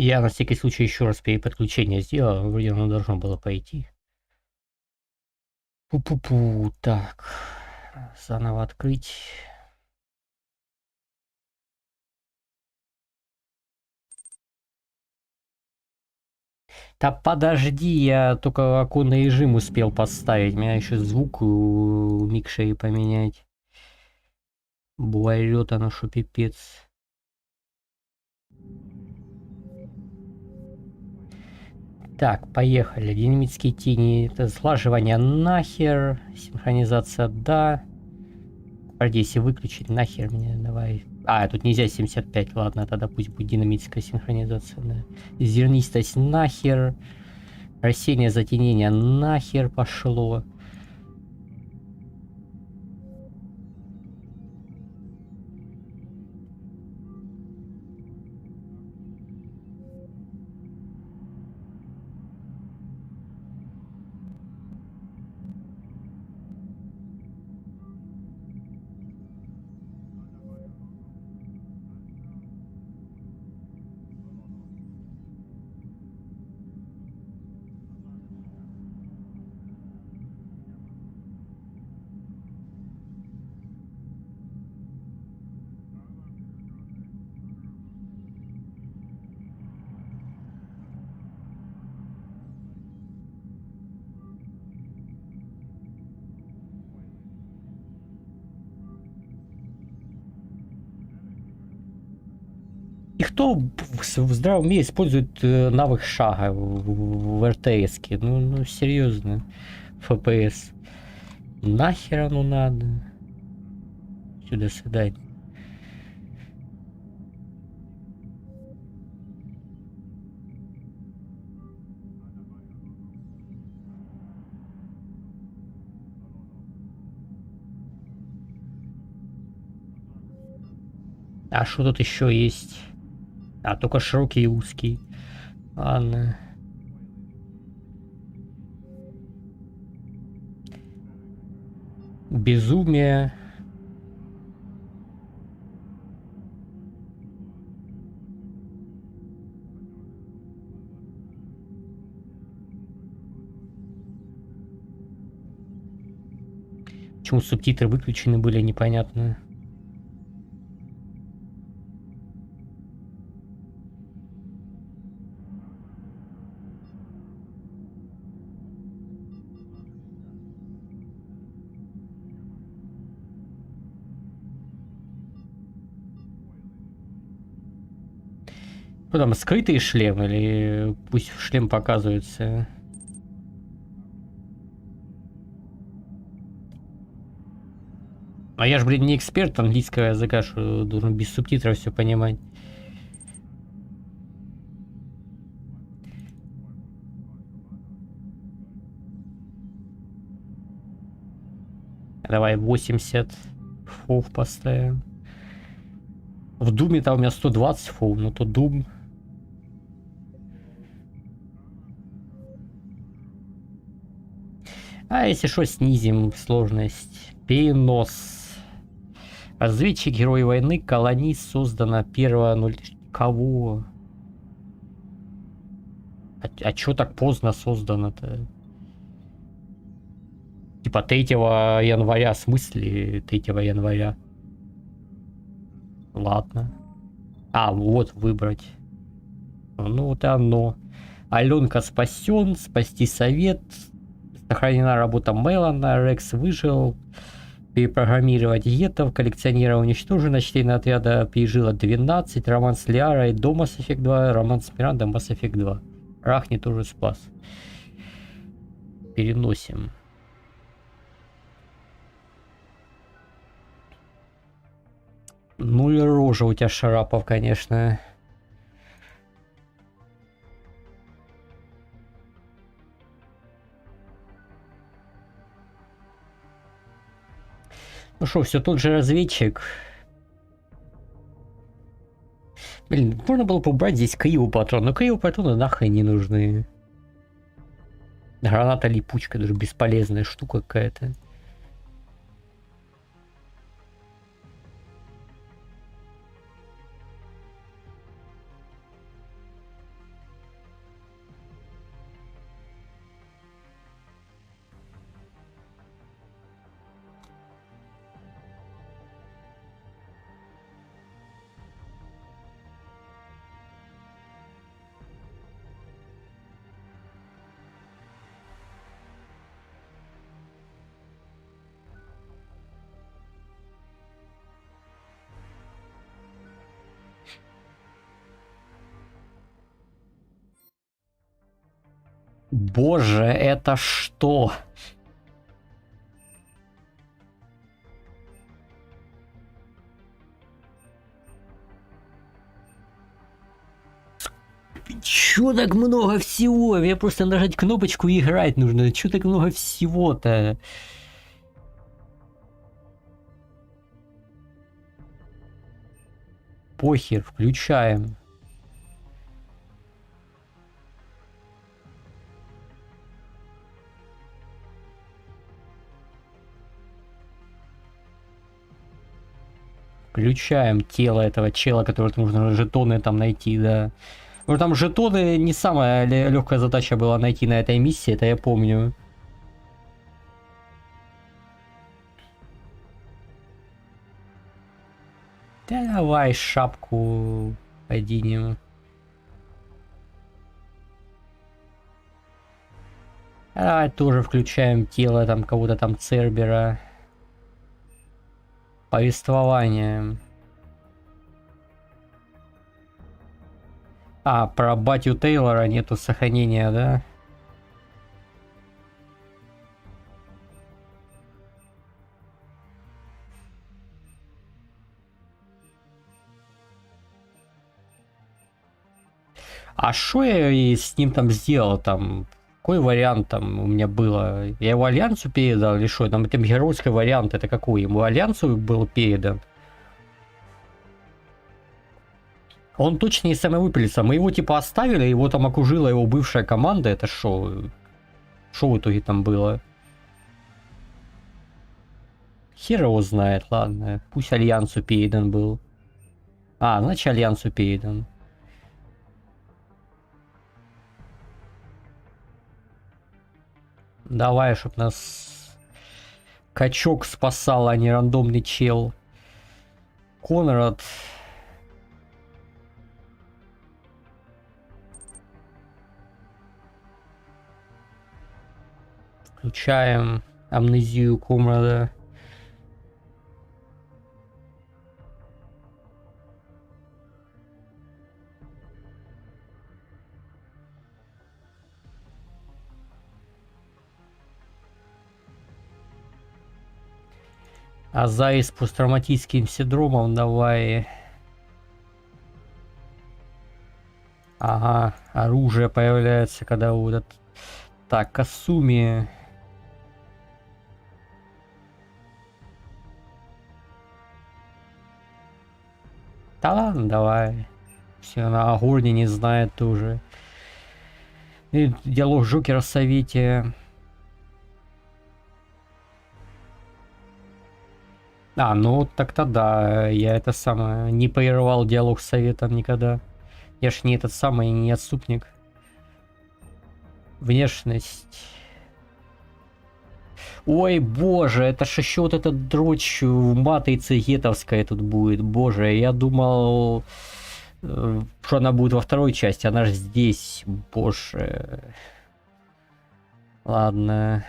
Я на всякий случай еще раз переподключение сделал, вроде оно должно было пойти. Пу-пу-пу, так, заново открыть. Да подожди, я только оконный режим успел поставить, меня еще звук у микшере поменять. Буорет оно, шо пипец. Так, поехали. Динамические тени. Это слаживание нахер. Синхронизация да. Подожди, если выключить нахер мне, давай. А, тут нельзя 75, ладно, тогда пусть будет динамическая синхронизация. Да. Зернистость нахер. Рассеяние затенения нахер пошло. И кто в здравом уме использует навык шага в РТС-ке? Ну, серьезно. ФПС. Нахер оно надо? Сюда, свидания. А что тут еще есть? А, только широкий и узкий. Ладно. Безумие. Почему субтитры выключены были, непонятно. Что там, скрытый шлем или пусть шлем показывается? А я же, блин, не эксперт английского языка, что должен без субтитров все понимать. Давай 80 фов поставим. В Думе там у меня 120 фов, но то Дум. А если что, снизим сложность. Перенос. Разведчик, герой войны, колонист, создано 1.0. Кого? А чё так поздно создано-то? Типа 3 января, в смысле 3 января? Ладно. А, вот выбрать. Ну вот и оно. Аленка спасен, спасти совет. Сохранена работа Мелана, Рекс выжил. Перепрограммировать гетов, коллекционера уничтожено, чтение отряда пережило 12, роман с Лиарой до Mass Effect 2, роман с Мирандой Mass Effect 2. Рахни тоже спас. Переносим. Ну и рожа у тебя, Шарапов, конечно. Ну что, все тот же разведчик. Блин, можно было побрать здесь криопатрон, но криопатроны нахрен не нужны. Граната-липучка, даже бесполезная штука какая-то. Боже, это что? Чё так много всего? Мне просто нажать кнопочку и играть нужно. Чё так много всего-то? Похер, включаем. Включаем тело этого чела, которого нужно жетоны там найти, да. Ну там жетоны не самая легкая задача была найти на этой миссии, это я помню. Да давай шапку оденем. Давай тоже включаем тело там кого-то там Цербера. Повествование. А, про батю Тейлора нету сохранения, да? А что я и с ним там сделал там? Какой вариант там у меня было? Я его Альянсу передал или что? Там этим геройский вариант это какой? Ему Альянсу был передан? Он точно не самовыпилился. Мы его типа оставили, его там окружила его бывшая команда. Это что? Что в итоге там было? Хер его знает, ладно. Пусть Альянсу передан был. А, значит Альянсу передан. Давай, чтоб нас качок спасал, а не рандомный чел. Конрад. Включаем амнезию Конрада. Азай с посттравматическим синдромом давай. Ага, оружие появляется, когда вот этот... Так, Касуми. Да ладно, давай. Все, она о Горне не знает тоже. И диалог Джокера в Совете. А, ну так-то да, я это самое, не прерывал диалог с Советом никогда. Я ж не этот самый, не отступник. Внешность. Ой, боже, это ж еще вот эта дрочь в матрице гетовская тут будет. Боже, я думал, что она будет во второй части, она же здесь. Боже. Ладно.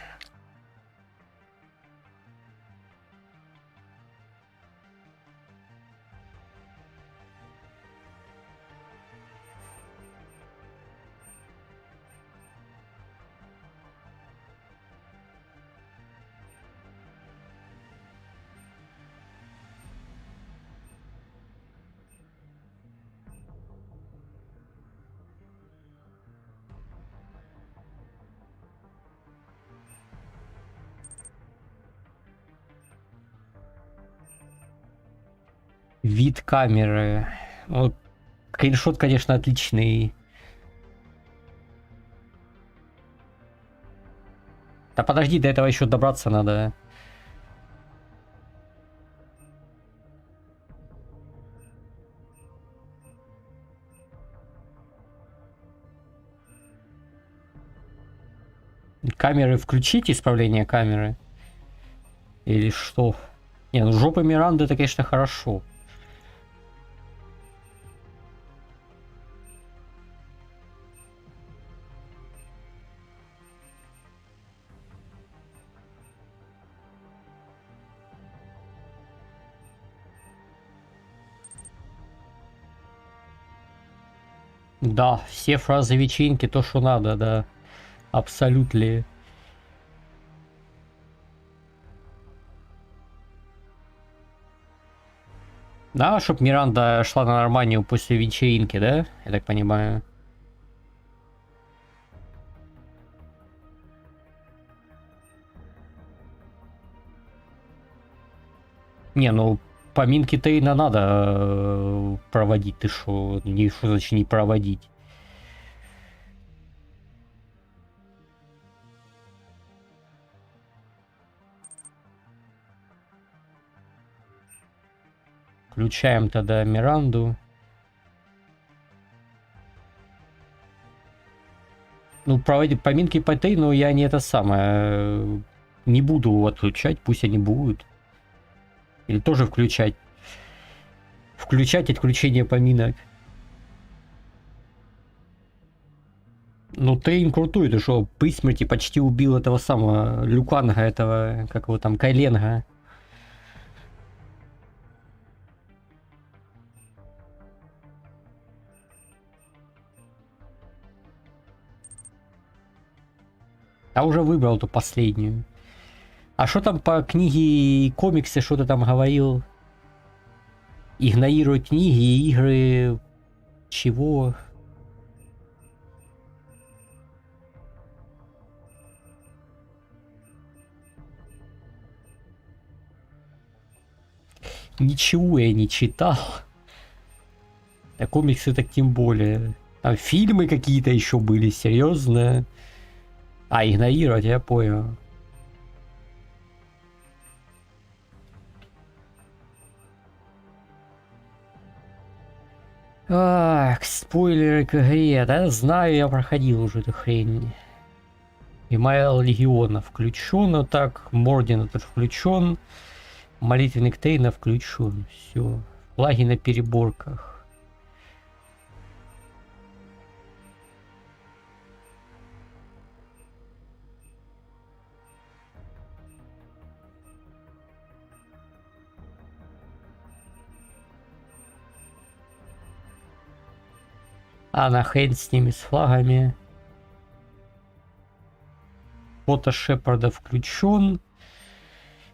Вид камеры. Вот, скриншот, конечно, отличный. Да подожди, до этого еще добраться надо. Камеры включить, исправление камеры? Или что? Не, ну жопа Миранды это, конечно, хорошо. Да, все фразы вечеринки, то, что надо, да. Абсолютно. Да, чтоб Миранда шла на нормальную после вечеринки, да? Я так понимаю. Не, ну поминки Тейна надо проводить, ты шо? Не, что значит не проводить? Включаем тогда Миранду. Ну, проводить поминки по Тейну я не это самое. Не буду отключать, пусть они будут. Или тоже включать. Включать отключение поминок. Ну, Тейн крутой, ты что, при смерти почти убил этого самого Люканга, этого, как его там, Кайленга. А уже выбрал ту последнюю. А что там по книге и комиксы, что ты там говорил? Игнорировать книги и игры... Чего? Ничего я не читал. А комиксы так тем более. Там фильмы какие-то еще были, серьезно. А, игнорировать, я понял. Ах, спойлеры к игре, да? Знаю, я проходил уже эту хрень. Имайл Легиона включен, а так, Мордин этот включен. Молитвенник Тейна включен. Все. Флаги на переборках. А на хрен с ними, с флагами. Фото Шепарда включен.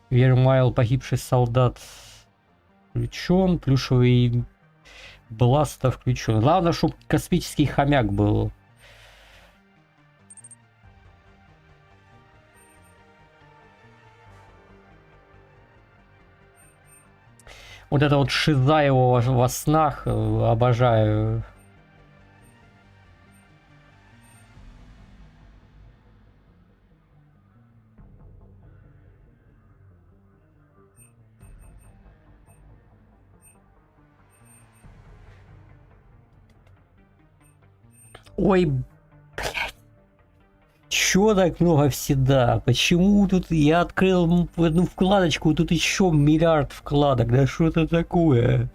Вермайл погибший солдат включен. Плюшевый Бласта включен. Главное, чтобы космический хомяк был. Вот это вот шиза его во снах обожаю. Ой, блядь. Чё так много всегда? Почему тут я открыл одну вкладочку, тут еще миллиард вкладок? Да что это такое?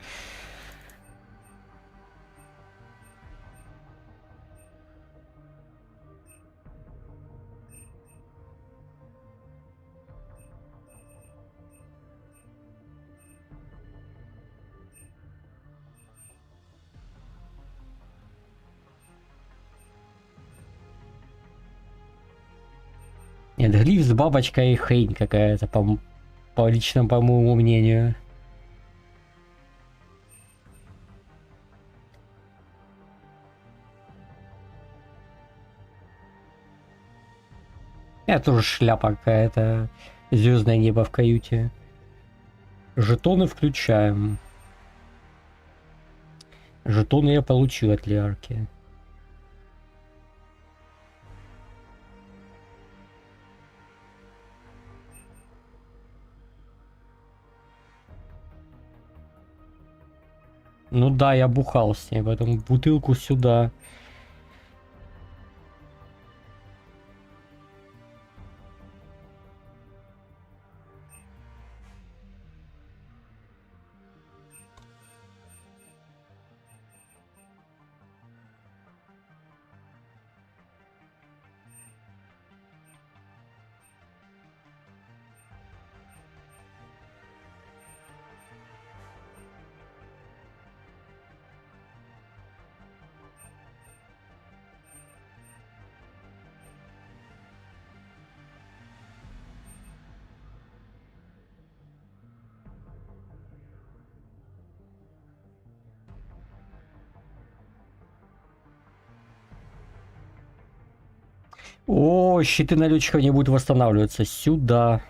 Нет, глиф с бабочкой хрень какая-то, по личному, по моему мнению. Это тоже шляпа какая-то. Звездное небо в каюте. Жетоны включаем. Жетоны я получил от Лиарки. Ну да, я бухал с ней, поэтому бутылку сюда. О, щиты налетчиков не будут восстанавливаться. Сюда.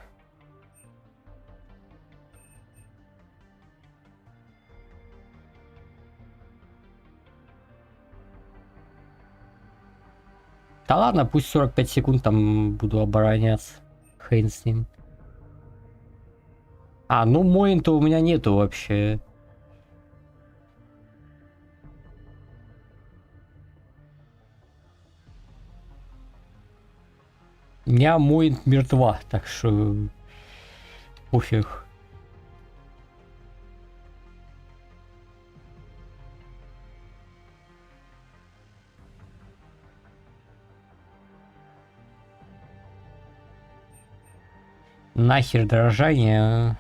Да ладно, пусть 45 секунд там буду обороняться. Хрен с ним. А, ну моин-то у меня нету вообще. У меня моин мертва, так что пофиг. Нахер дорожание.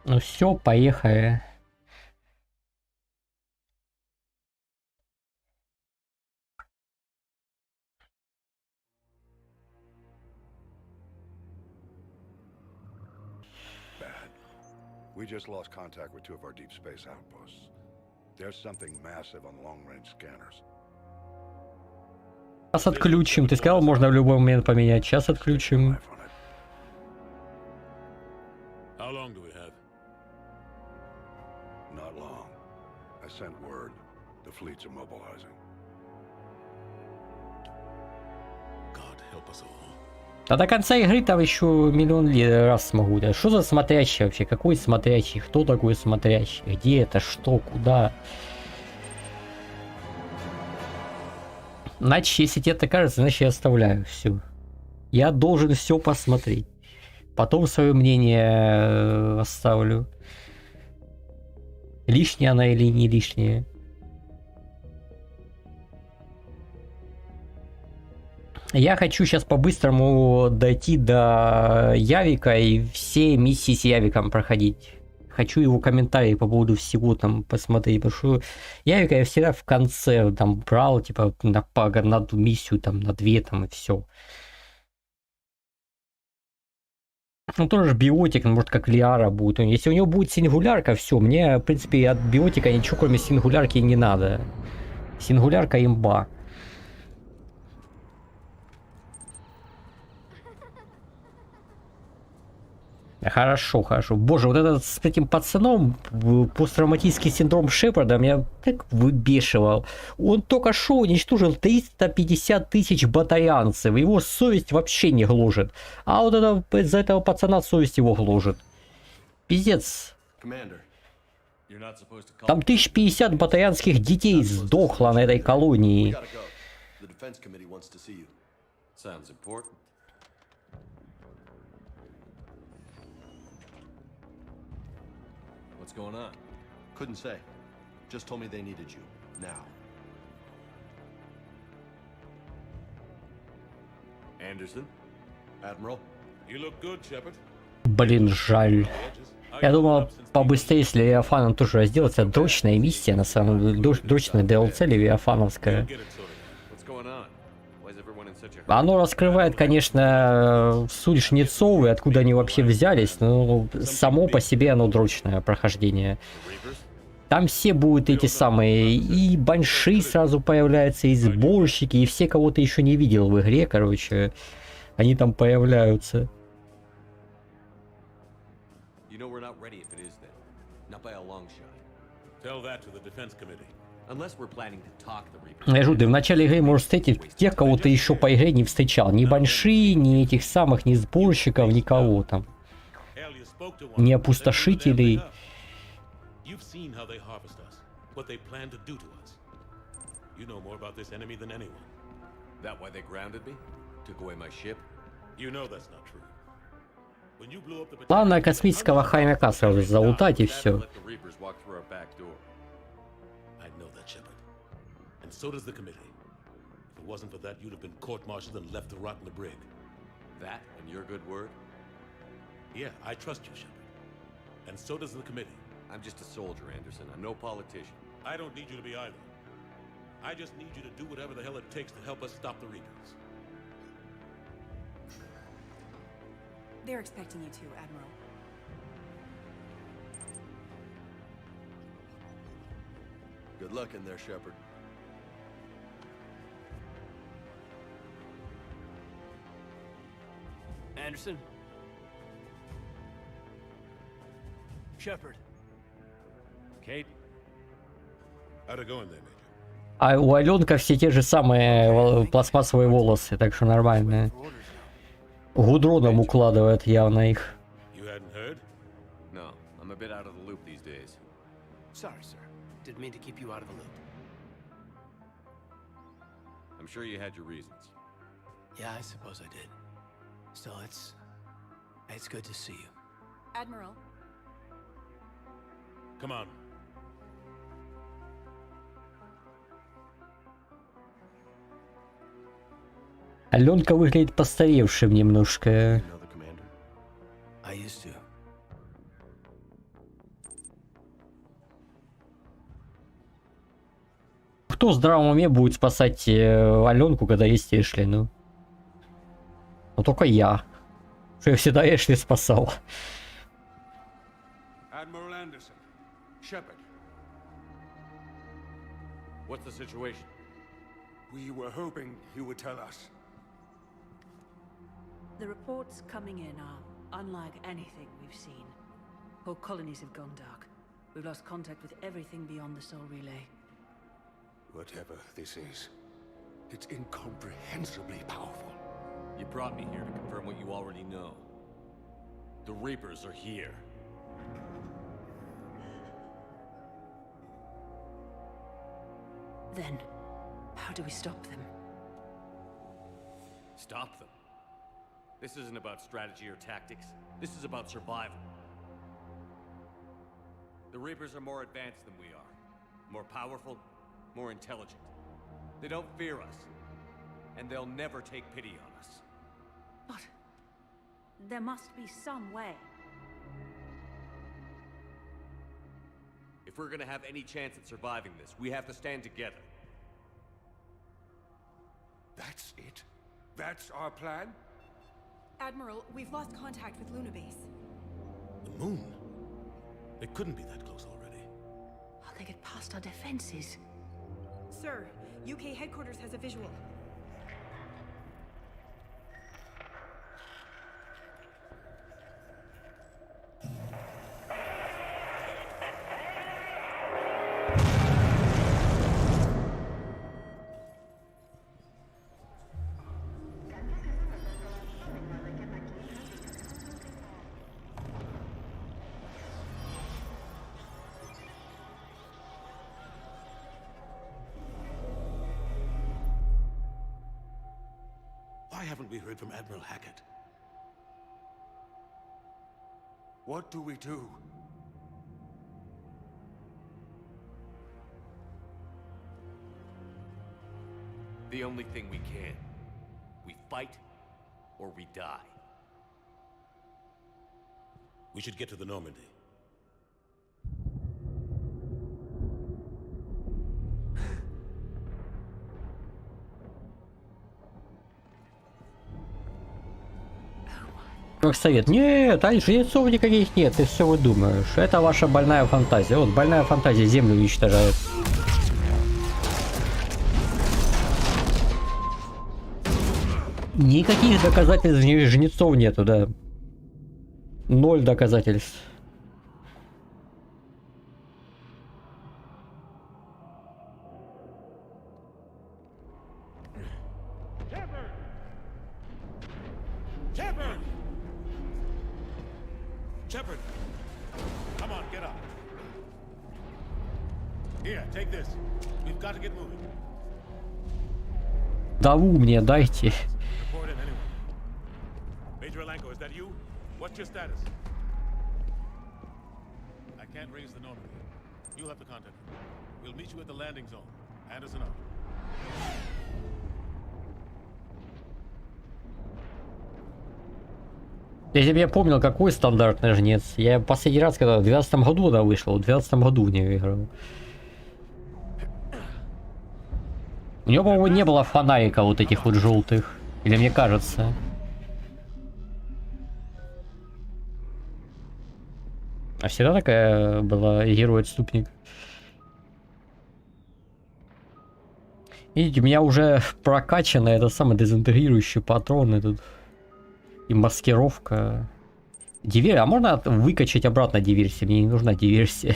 Ну все, поехали. We just lost contact with two of our deep space outposts. There's something massive on long-range scanners. Сейчас отключим. Ты сказал, можно в любой момент поменять. Сейчас отключим. How long do we have? Not long. I sent word. The fleets are mobilizing. God help us all. А до конца игры там еще миллион раз смогу. Да что за смотрящий вообще? Какой смотрящий? Кто такой смотрящий? Где это? Что? Куда? Значит, если тебе это кажется, значит я оставляю все. Я должен все посмотреть. Потом свое мнение оставлю. Лишняя она или не лишняя. Я хочу сейчас по-быстрому дойти до Явика и все миссии с Явиком проходить. Хочу его комментарии по поводу всего там посмотреть, потому что Явика я всегда в конце там брал, типа, на одну миссию, там, на 2, там, и все. Ну, тоже биотик, может, как Лиара будет. Если у него будет сингулярка, все, мне, в принципе, от биотика ничего, кроме сингулярки, не надо. Сингулярка имба. Хорошо, хорошо. Боже, вот этот с этим пацаном, посттравматический синдром Шепарда, меня так выбешивал. Он только что уничтожил 350 тысяч батарианцев. Его совесть вообще не гложет. А вот это, из-за этого пацана совесть его гложет. Пиздец. Там 1050 батарианских детей сдохло на этой колонии. What's going on? Couldn't say. Just told me they needed you. Now. Anderson? Admiral? You look good, Shepard. Блин, жаль. Я думал, побыстрее с Левиафаном тоже разделаться. Дрочная миссия, на самом деле. Дрочная DLC Левиафановская. Оно раскрывает, конечно, суть жнецов и откуда они вообще взялись, но само по себе оно дрочное прохождение. Там все будут эти самые, и банши сразу появляются, и сборщики, и все, кого ты еще не видел в игре, короче, они там появляются. Я жду, в начале игры можешь встретить тех, кого ты еще по игре не встречал. Ни банши, ни этих самых, ни сборщиков, никого там. Ни опустошителей. Главное космического хомяка сразу залутать и все. So does the committee. If it wasn't for that, you'd have been court-martialed and left to rot in the brig. That and your good word? Yeah, I trust you, Shepard. And so does the committee. I'm just a soldier, Anderson. I'm no politician. I don't need you to be either. I just need you to do whatever the hell it takes to help us stop the Reapers. They're expecting you to, Admiral. Good luck in there, Shepard. Anderson? Shepard? Kate? How'd it go in there, Major? А у Аленка все те же самые пластмассовые волосы, так что нормально. Гудроном укладывает явно их. You hadn't heard? No, I'm a bit out of the loop these days. Sorry, sir. Didn't mean to keep you out of the loop. I'm sure you had your reasons. Yeah, I suppose I did. Still, it's good to see you. Admiral, Come on. Аленка выглядит постаревшим немножко. You know the commander? I used to. Кто в здравом уме будет спасать Аленку, когда есть Эшли, ну? Ну только я. Что я всегда Эшли спасал. Admiral Anderson, Shepard, What's the situation? we were hoping you would tell us. The reports coming in are unlike anything we've seen. Whole colonies have gone dark. We've lost contact with everything beyond the Soul Relay. Whatever this is, it's incomprehensibly powerful. You brought me here to confirm what you already know. The Reapers are here. Then, how do we stop them? Stop them. This isn't about strategy or tactics. This is about survival. The Reapers are more advanced than we are. More powerful, more intelligent. They don't fear us. And they'll never take pity on us. But there must be some way. If we're gonna have any chance at surviving this, we have to stand together. That's it? That's our plan? Admiral, we've lost contact with Luna Base. The moon? They couldn't be that close already. How they get past our defenses? Sir, UK headquarters has a visual. Why haven't we heard from Admiral Hackett? What do we do? The only thing we can. We fight, or we die. We should get to the Normandy. Как совет. Нет, а жрецов никаких нет, ты все выдумаешь. Это ваша больная фантазия. Вот больная фантазия Землю уничтожает. Никаких доказательств жнецов нету, да. 0 доказательств. Shepard! Shepard! Come on, get up. Here, take this. We've got to get moving. Даву мне дайте. Report in anyway. Major Alanko, is that you? What's your status? I can't raise the Normandy. You'll have to contact me. We'll meet you at the landing zone. Anderson out. Если бы я помнил, какой стандартный жнец. Я последний раз, когда в 2012 году она вышла, в 2012 году в нее играл. У него, по-моему, не было фонарика вот этих вот желтых. Или мне кажется. А всегда такая была герой-отступник. Видите, у меня уже прокачано это самый дезинтегрирующий патрон этот. И маскировка. А можно выкачать обратно диверсию? Мне не нужна диверсия.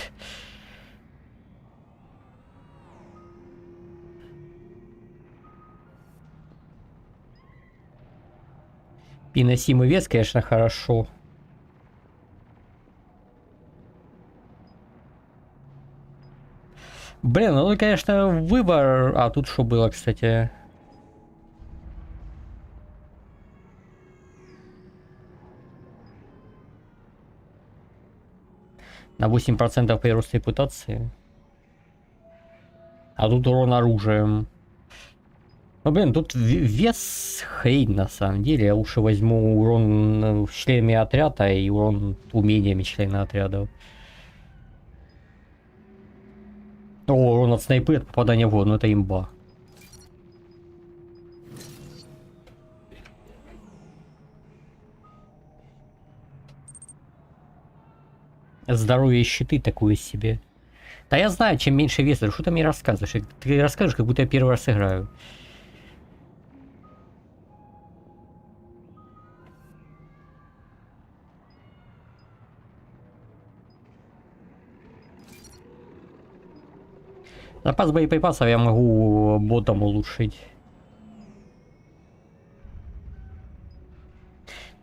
Переносимый вес, конечно, хорошо. Блин, ну, конечно, выбор... А, тут что было, кстати? На 8% прирост репутации. А тут урон оружием. Ну, блин, тут вес хрень, на самом деле. Я лучше возьму урон членами отряда и урон умениями члена отряда. О, урон от снайпы, от попадания в воду, ну это имба. Здоровье и щиты такое себе. Да я знаю, чем меньше веса, что ты мне рассказываешь? Ты расскажешь, как будто я первый раз играю. Запас боеприпасов я могу ботом улучшить.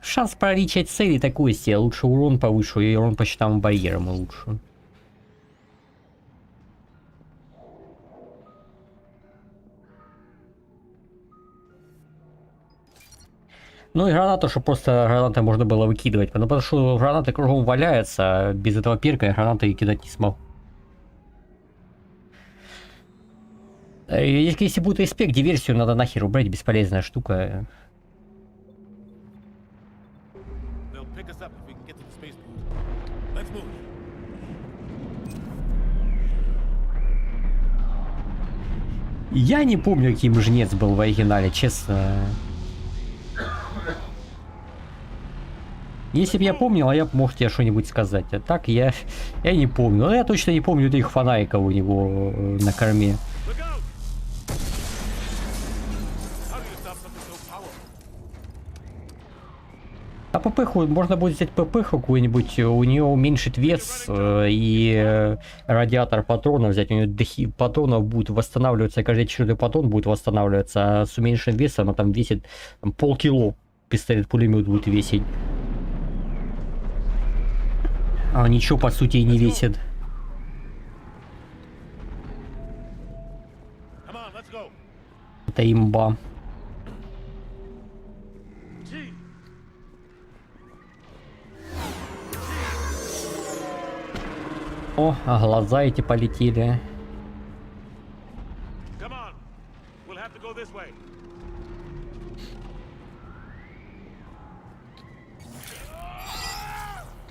Шанс проличать цели такой себе. Лучше урон повышу и урон по щитам барьерам улучшу. Ну и гранату, чтобы просто гранаты можно было выкидывать. Потому что гранаты кругом валяются, а без этого перка я гранаты кидать не смогу. Если будет респект, диверсию надо нахер убрать, бесполезная штука. Я не помню, каким жнец был в оригинале, честно. Если бы я помнил, а я бы мог тебе что-нибудь сказать. А так я не помню. Но я точно не помню этих фонариков у него на корме. А ППХу, можно будет взять ППХу какую-нибудь, у нее уменьшит вес и радиатор патрона взять, у нее дохи патронов будет восстанавливаться, каждый 4 патрон будет восстанавливаться, а с уменьшенным весом она там весит там, полкило, пистолет-пулемет будет весить. А ничего по сути и не весит. Это имба. О, а глаза эти полетели.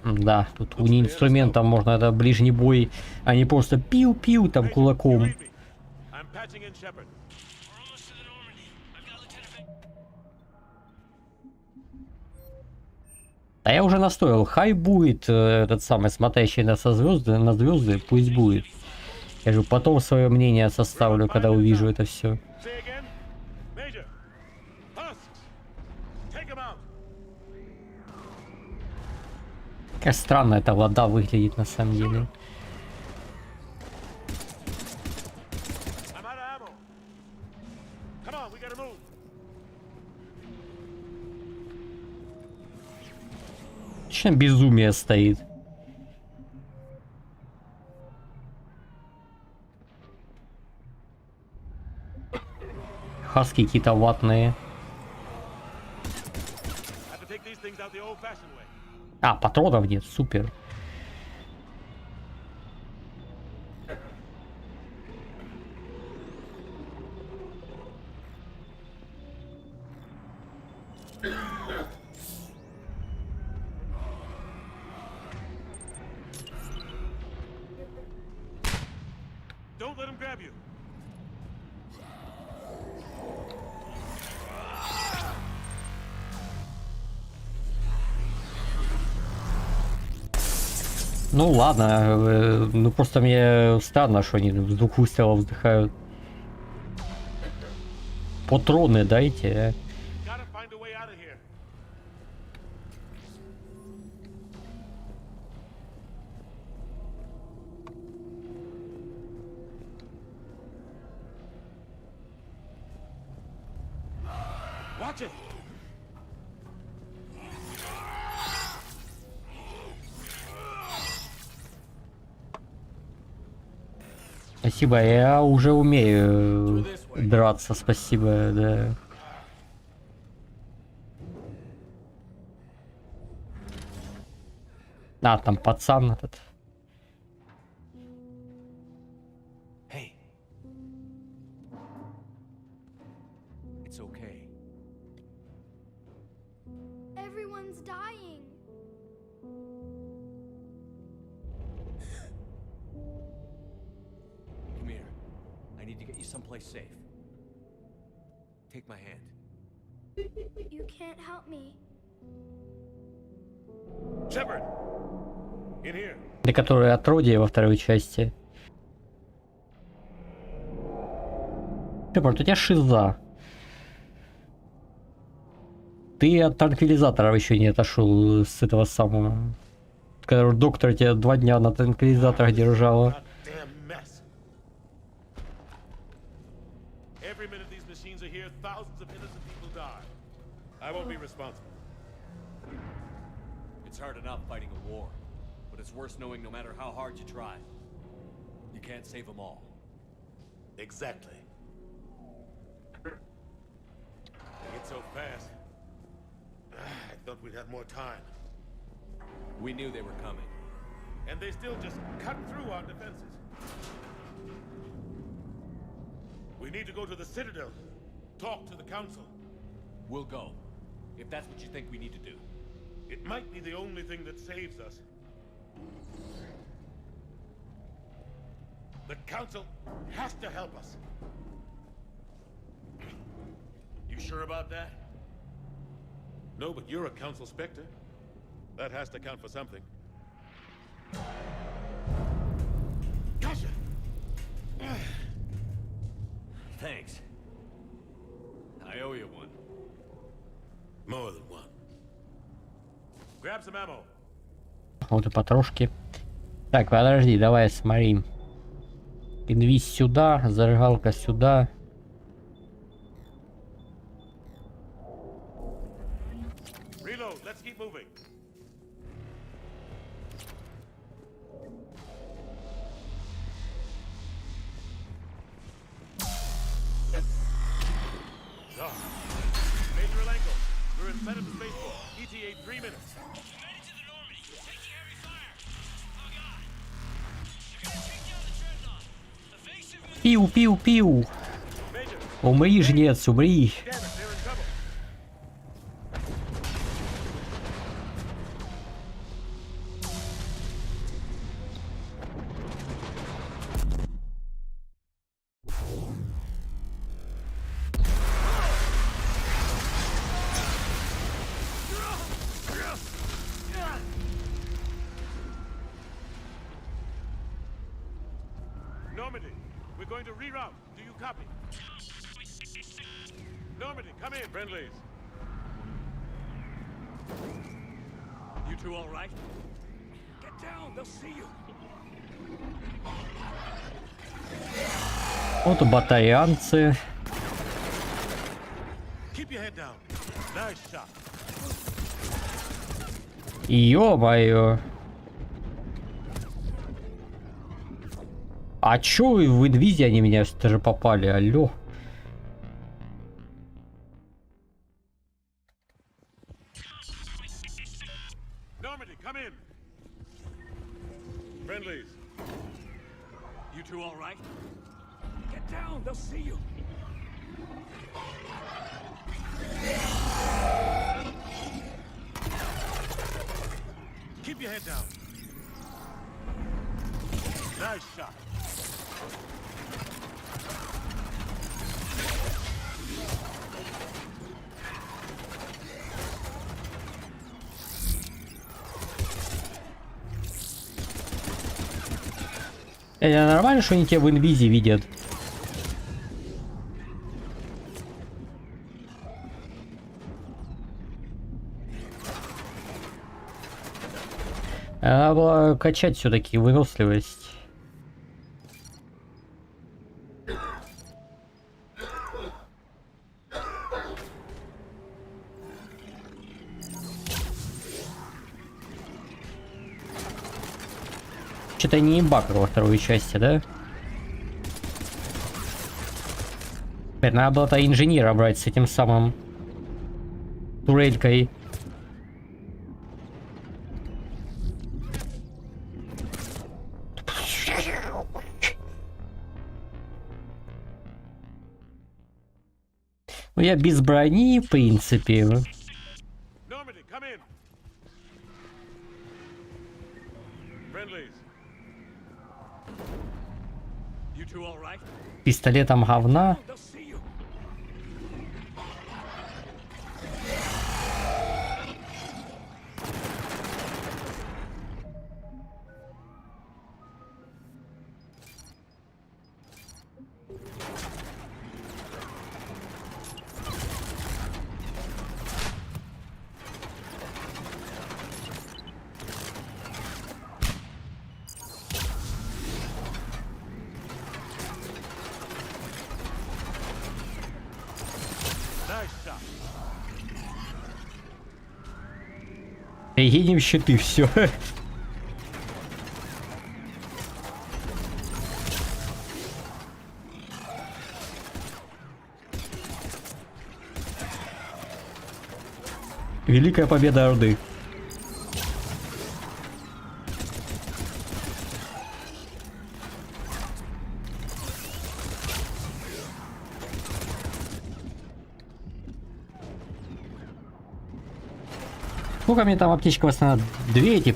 Да, тут у них инструментом можно это ближний бой, а не просто пиу-пиу там кулаком. А я уже настроил, хай будет этот самый смотрящий на звезды, пусть будет. Я же потом свое мнение составлю, когда увижу это все. Как странно эта вода выглядит на самом деле. Чем безумие стоит? Хаски какие-то ватные. А, патронов нет, супер. Ну ладно, ну просто мне странно, что они с двух выстрелов вздыхают. Патроны дайте, Gotta find a way out of here. Watch it. Спасибо, я уже умею драться, спасибо, да. А, там пацан этот. Hey. It's okay. Everyone's dying. Come here. I need to get you someplace safe. Take my hand. You can't help me. Shepard. In here. Для которой отродье во второй части. Шепард, у тебя шиза. Ты от транквилизаторов еще не отошел с этого самого. Когда доктор тебя 2 дня на транквилизаторах держала. Goddamn mess. Every minute these machines are here, thousands of innocent people die. I won't be responsible. It's hard enough fighting a war, but it's worse knowing no matter how hard you try, you can't save them all. Exactly. It's so fast. I thought we'd have more time. We knew they were coming. And they still just cut through our defenses. We need to go to the Citadel. Talk to the Council. We'll go, if that's what you think we need to do. It might be the only thing that saves us. The Council has to help us. You sure about that? No, but you're a Council Spectre. That has to count for something. Gotcha! Thanks. I owe you one. More than one. Grab some ammo. Вот и потрошки. Так, подожди, давай смотри. Инвиз сюда, зажигалка сюда. Reload, let's keep moving. Major Alenko, we're inside of the spaceport. ETA 3 minutes. Пиу-пиу-пиу. Умри, жнец, умри. Damn it, they're in trouble. Normandy, we're going to reroute. Do you copy? Normandy, come in, friendlies. You two all right? Get down, they'll see you. Вот батарианцы. Keep your head down. Nice shot. Ё-моё. А чё в инвизе они меня даже попали, алло? Normandy, come in. Friendlies. You two all right? Get down, they'll see you. Keep your head down. Nice shot. Это нормально, что они тебя в инвизе видят? Надо было качать все-таки выносливость. Что-то не баг во второй части, да? Надо было-то инженера брать с этим самым турелькой. Ну, я без брони, в принципе. Normandy, come in. Friendlies. You two all right? Пистолетом говна. They'll see you. Nice shot. Едем щиты, все. Великая победа Орды. Сколько мне там аптечка восстанавливает? Две эти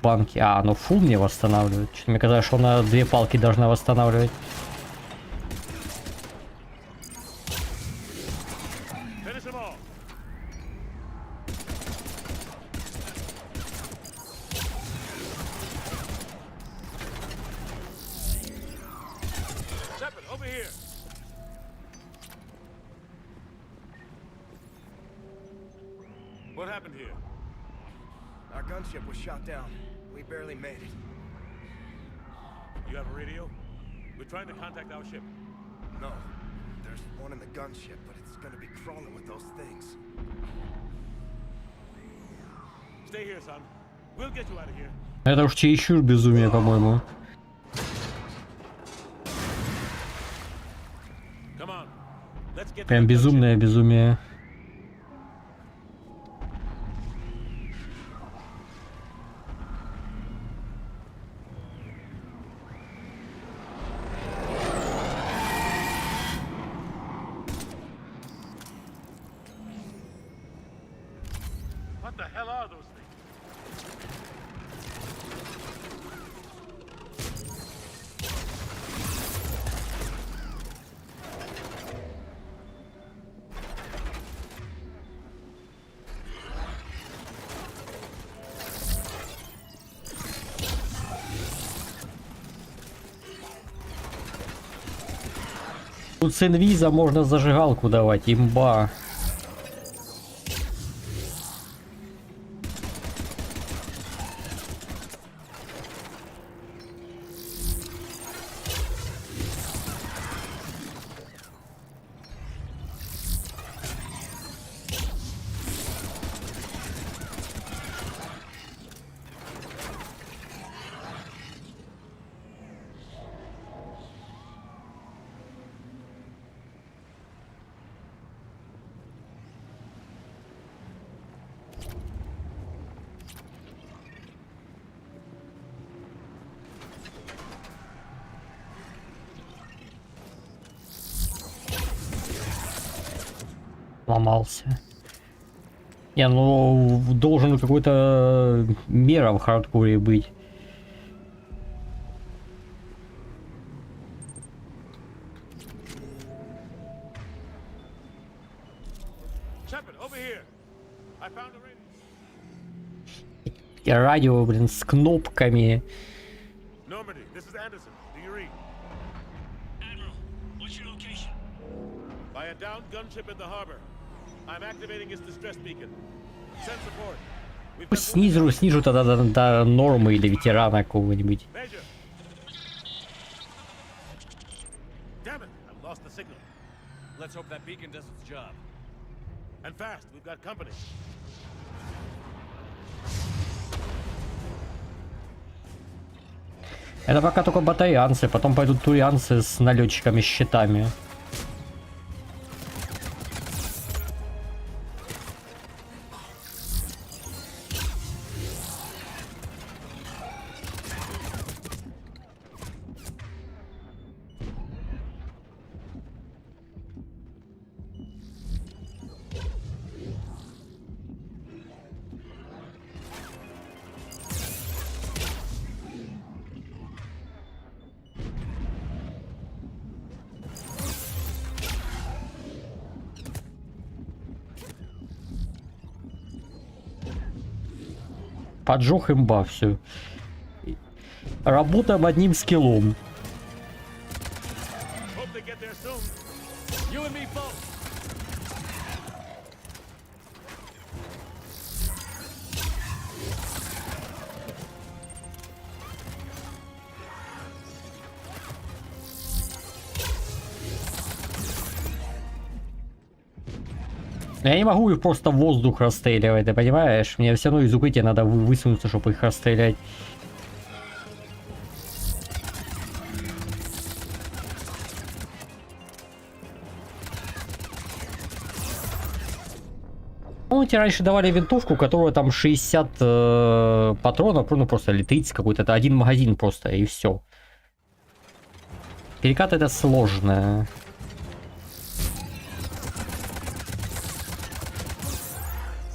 банки. А, ну фул мне восстанавливает. Что-то мне казалось, что она две палки должна восстанавливать. Finish them all. Shepard, over here. What happened here? Our gunship was shot down. We barely made it. You have a radio? We're trying to contact our ship. No. There's one in the gunship, but it's gonna be crawling with those things. Stay here, son. We'll get you out of here. Это уж чересчур безумие, по-моему. Come on. Let's get to Прям the gunship. безумное безумие. What the hell are those things? Тут с инвиза можно зажигалку давать, имба. Ломался. Не, ну должен какой-то мера в хардкоре быть. Shepard, over here. I found a radio. И радио, блин, с кнопками. Normandy, This is Anderson. Do you read? Admiral, what's your location? By a downed gunship in the harbor. I'm activating its distress beacon. Send support. We've got Снижу тогда до нормы или ветерана какого-нибудь. Major. Damn it! I've lost the signal. Let's hope that beacon does its job. And fast. We've got company. Это пока только батарианцы, потом пойдут турианцы с налетчиками, щитами. Поджог имба, все. Работаем одним скиллом. Hope they get there soon. You and me both. Я не могу их просто в воздух расстреливать, ты понимаешь? Мне все равно из укрытия надо высунуться, чтобы их расстрелять. Помните, раньше давали винтовку, у которой там 60 патронов, ну просто или 30 какой-то, это один магазин просто, и все. Перекат это сложно.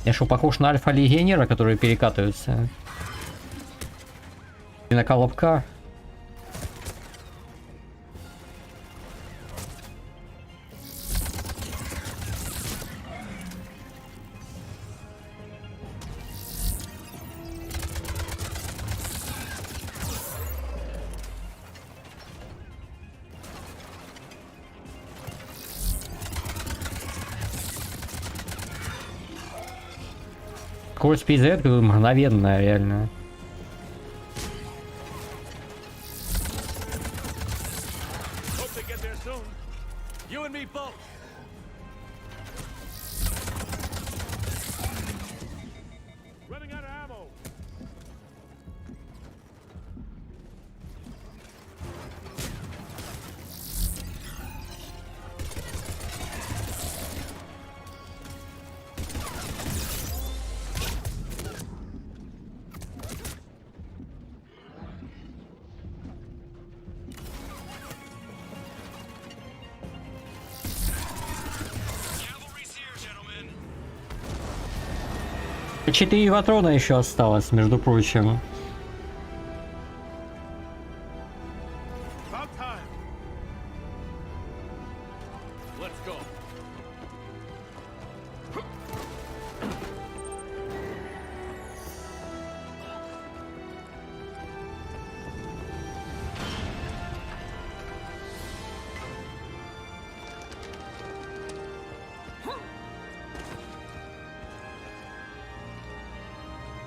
Я что, похож на альфа-легионера, которые перекатываются? И на колобка? Скорость перезарядки мгновенная, реально. Hope they get there soon. You and me both. Running out of ammo. Cavalry's here, gentlemen. 4 патрона еще осталось, между прочим. About time. Let's go.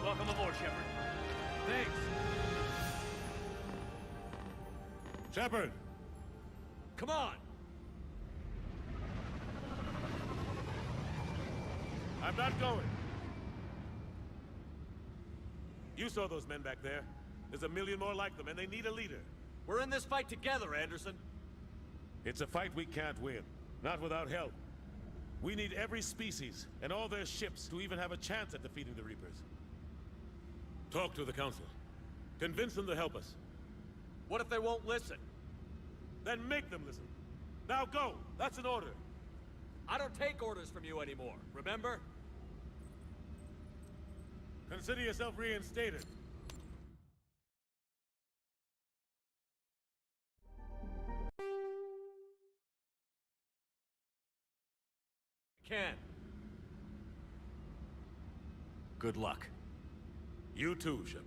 Welcome aboard, Shepard. Thanks. Shepard. Come on. I'm not going. You saw those men back there. There's a million more like them, and they need a leader. We're in this fight together, Anderson. It's a fight we can't win. Not without help. We need every species and all their ships to even have a chance at defeating the Reapers. Talk to the Council. Convince them to help us. What if they won't listen? Then make them listen. Now go! That's an order. I don't take orders from you anymore, remember? Consider yourself reinstated. Can. Good luck. You too, Shepard.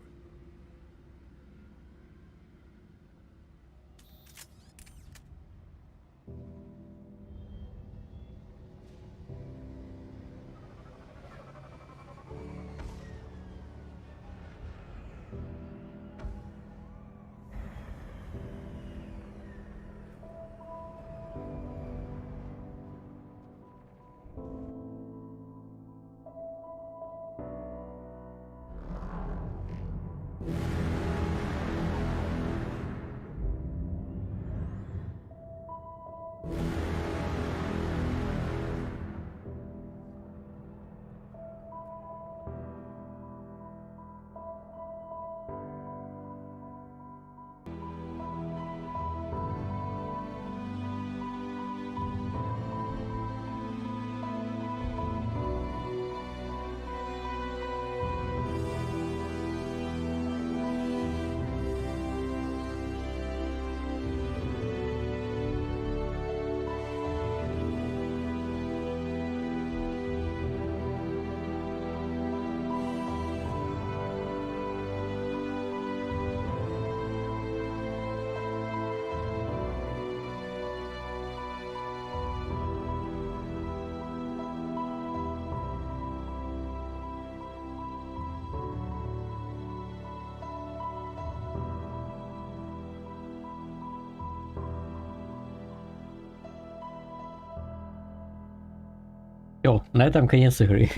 Все, на этом конец игры.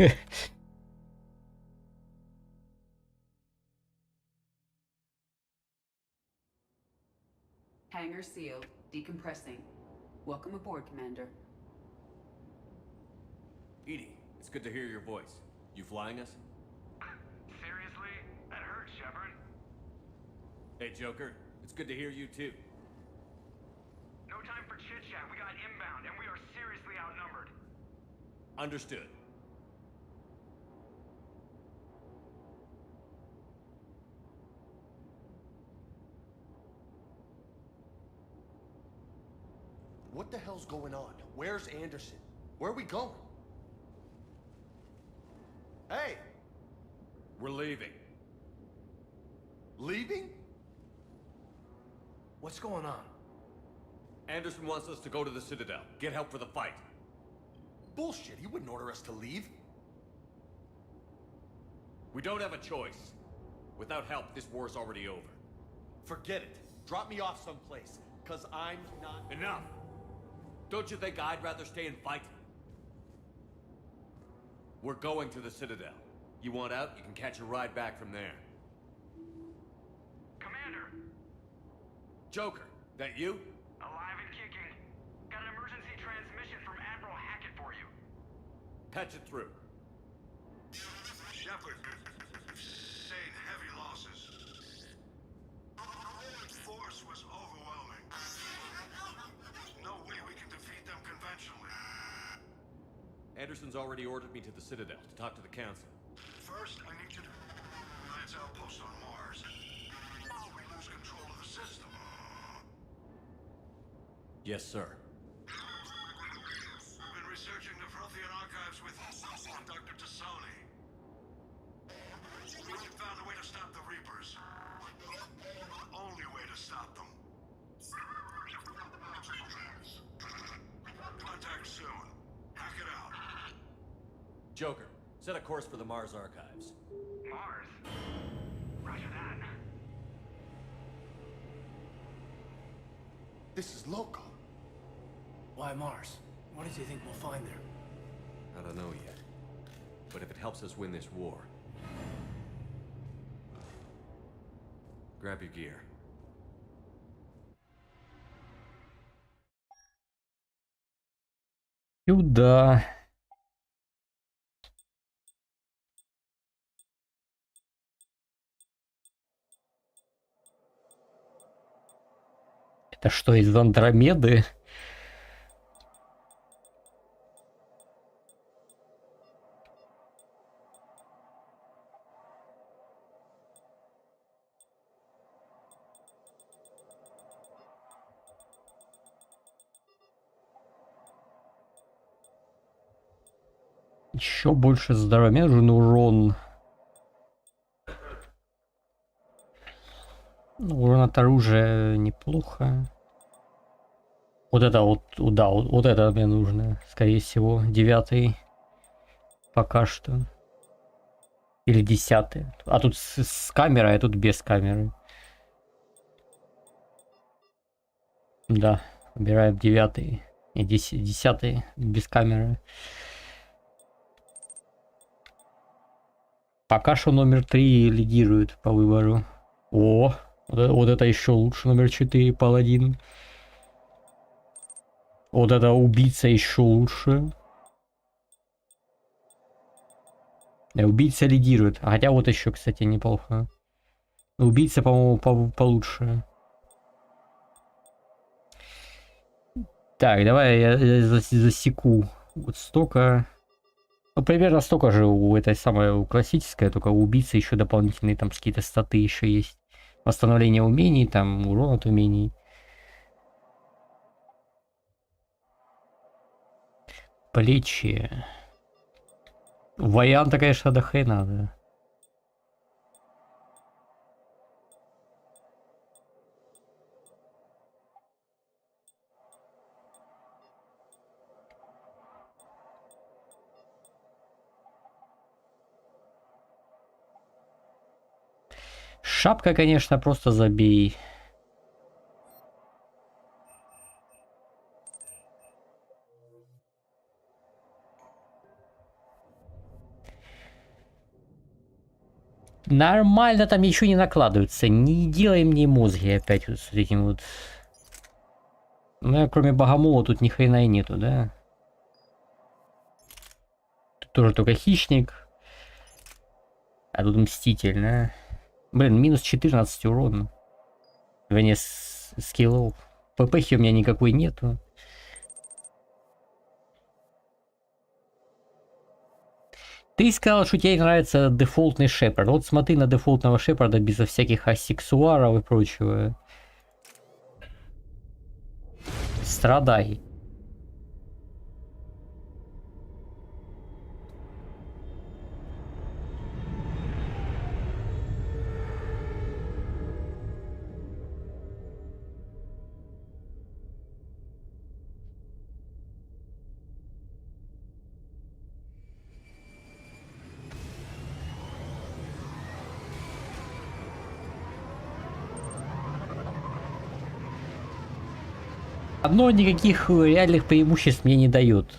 Hangar sealed. Decompressing. Welcome aboard, Commander. Edie, it's good to hear your voice. You flying us? Seriously? That hurts, Shepard. Hey, Joker, it's good to hear you too. No time for chit-chat. We got inbound, and we are seriously outnumbered. Understood. What the hell's going on? Where's Anderson? Where are we going? Hey! We're leaving. Leaving? What's going on? Anderson wants us to go to the Citadel. Get help for the fight. Bullshit, he wouldn't order us to leave. We don't have a choice. Without help, this war's already over. Forget it. Drop me off someplace, cause I'm not... Enough! Don't you think I'd rather stay and fight? We're going to the Citadel. You want out, you can catch a ride back from there. Commander! Joker, that you? Alive and kicking. Got an emergency transmission from Admiral Hackett for you. Patch it through. Shepard, sustained heavy losses. The force was overwhelming. There's no way we can defeat them conventionally. Anderson's already ordered me to the Citadel to talk to the Council. First, I need you to lance outpost on Mars. We lose control of the system. Yes, sir. We've been researching the Prothean archives with Dr. Tassoni. We've found a way to stop the Reapers. The only way to stop them. Contact soon. Hack it out. Joker, set a course for the Mars archives. Mars? Roger that. This is local. Why Mars? What does he think we'll find there? I don't know yet. But if it helps us win this war... Grab your gear. Сюда. Это что, из Андромеды? Еще больше здоровья, нужен урон. Ну, урон от оружия неплохо. Вот это вот, да, вот это мне нужно, скорее всего, 9 пока что. Или 10. А тут с камерой, а тут без камеры. Да, выбираем 9. И 10 без камеры. Пока что номер 3 лидирует по выбору. О, вот это еще лучше. Номер 4, паладин. Вот это убийца еще лучше. Убийца лидирует. Хотя вот еще, кстати, неплохо. Убийца, по-моему, получше. Так, давай я засеку. Вот столько. Ну, примерно столько же у этой самой у классической, только у убийцы еще дополнительные там какие-то статы еще есть. Восстановление умений, там урон от умений. Плечи. Варианта, конечно, до хрена надо. Шапка, конечно, просто забей. Нормально там ничего не накладывается. Не делай мне мозги опять вот с этим вот. Ну, кроме богомола тут ни хрена и нету, да? Тут тоже только хищник. А тут мститель, да? Блин, минус 14 урона. Вернее, скиллов. ППхи у меня никакой нету. Ты сказал, что тебе нравится дефолтный Шепард. Вот смотри на дефолтного Шепарда безо всяких асексуаров и прочего. Страдай. Одно никаких реальных преимуществ мне не дает.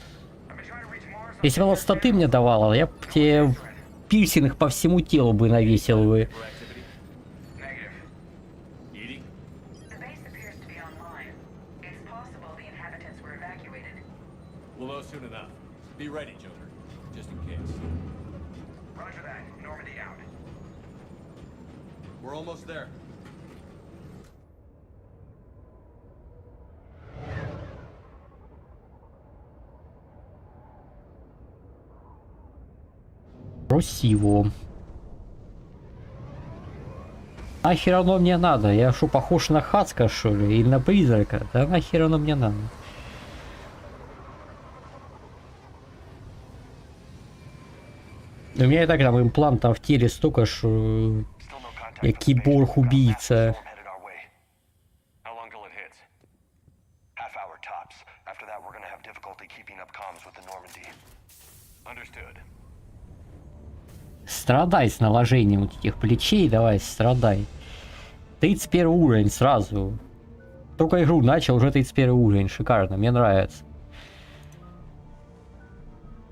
Если бы оно статы мне давало, я бы тебе пирсинг по всему телу бы навесил бы. We're almost there. Красиво. Нахер оно мне надо? Я что, похож на Хацка, что ли? Или на призрака? Да нахер оно мне надо? У меня и так там имплантов в теле столько, что я киборг-убийца. Страдай с наложением вот этих плечей, давай, страдай. 31 уровень сразу. Только игру начал, уже 31 уровень, шикарно, мне нравится.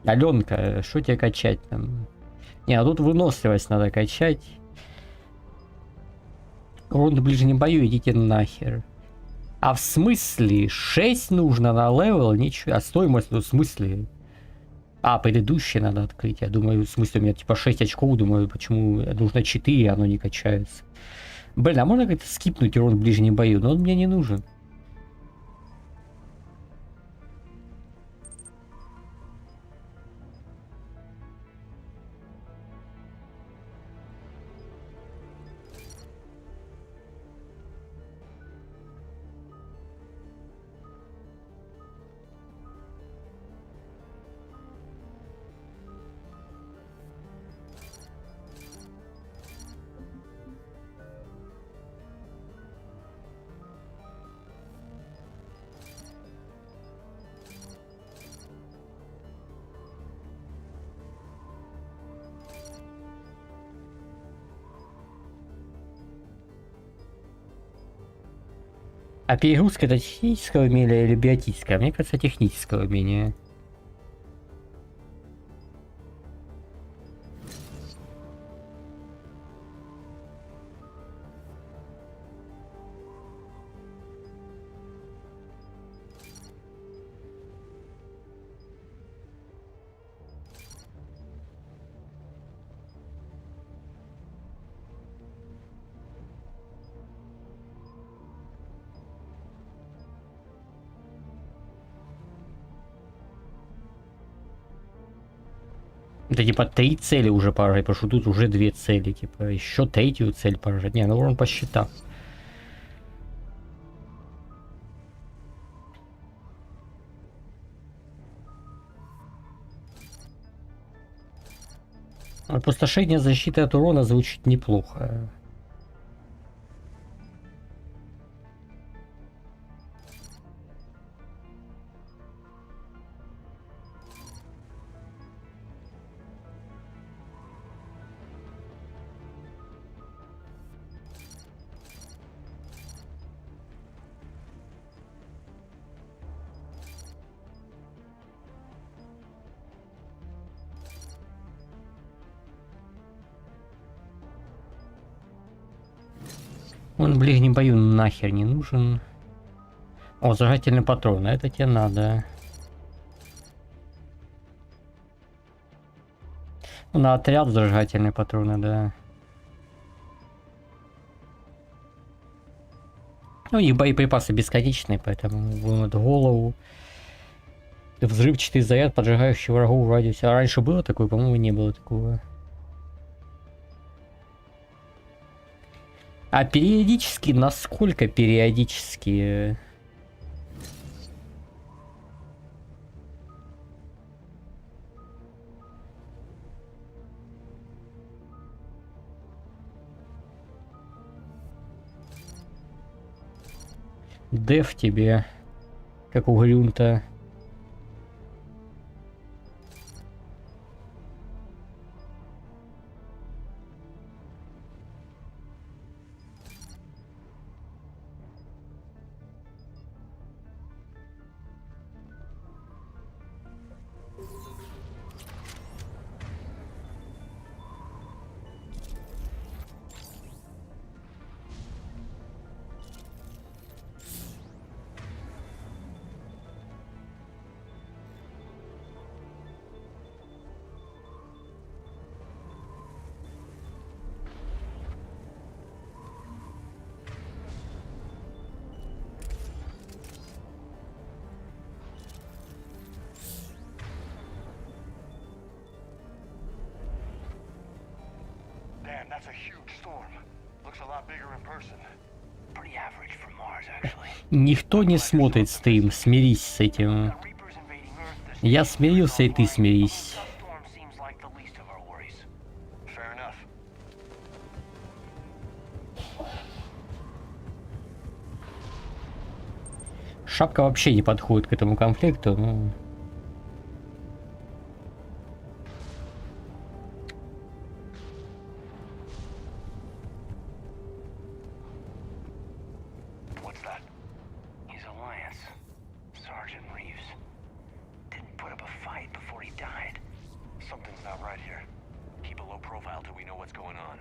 Аленка, что тебе качать там? Не, а тут выносливость надо качать. Урон в ближнем бою, идите нахер. А в смысле? 6 нужно на левел? Ничего. А стоимость, ну в смысле? А, предыдущее надо открыть. Я думаю, в смысле, у меня типа 6 очков, думаю, почему нужно 4, оно не качается. Блин, а можно как-то скипнуть урон в ближнем бою? Но он мне не нужен. А перегрузка это технического умения или биотическое? Мне кажется, технического умения. Это типа 3 цели уже поражать, потому что тут уже 2 цели, типа еще 3-ю цель поражать. Не, ну урон по счетам. Опустошение защиты от урона звучит неплохо. Он в ближнем бою нахер не нужен. О, зажигательный патрон, это тебе надо. Ну, на отряд зажигательные патроны, да. Ну, их боеприпасы бесконечные, поэтому вынут голову. Взрывчатый заряд, поджигающий врагов в радиусе. А раньше было такое? По-моему, не было такого. А периодически, насколько периодически? Деф тебе, как у Грюнта. Damn, that's a huge storm. Looks a lot bigger in person. Pretty average for Mars, actually. Никто не смотрит стрим, смирись с этим. Я смирился, и ты смирись. Fair enough. Шапка вообще не подходит к этому конфликту, ну... What's that? He's Alliance. Sergeant Reeves. Didn't put up a fight before he died. Something's not right here. Keep a low profile till we know what's going on.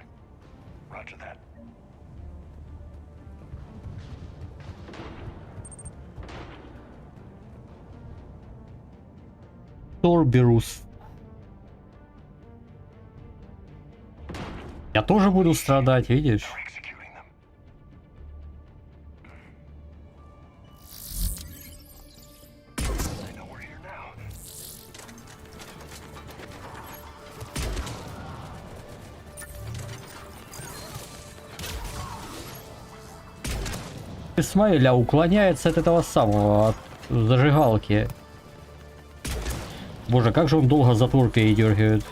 Roger that. Торберус. Я тоже буду страдать, видишь? Executing them. I know we're here now. Исмаиля уклоняется от этого самого, от зажигалки. Боже, как же он долго затвор передергивает.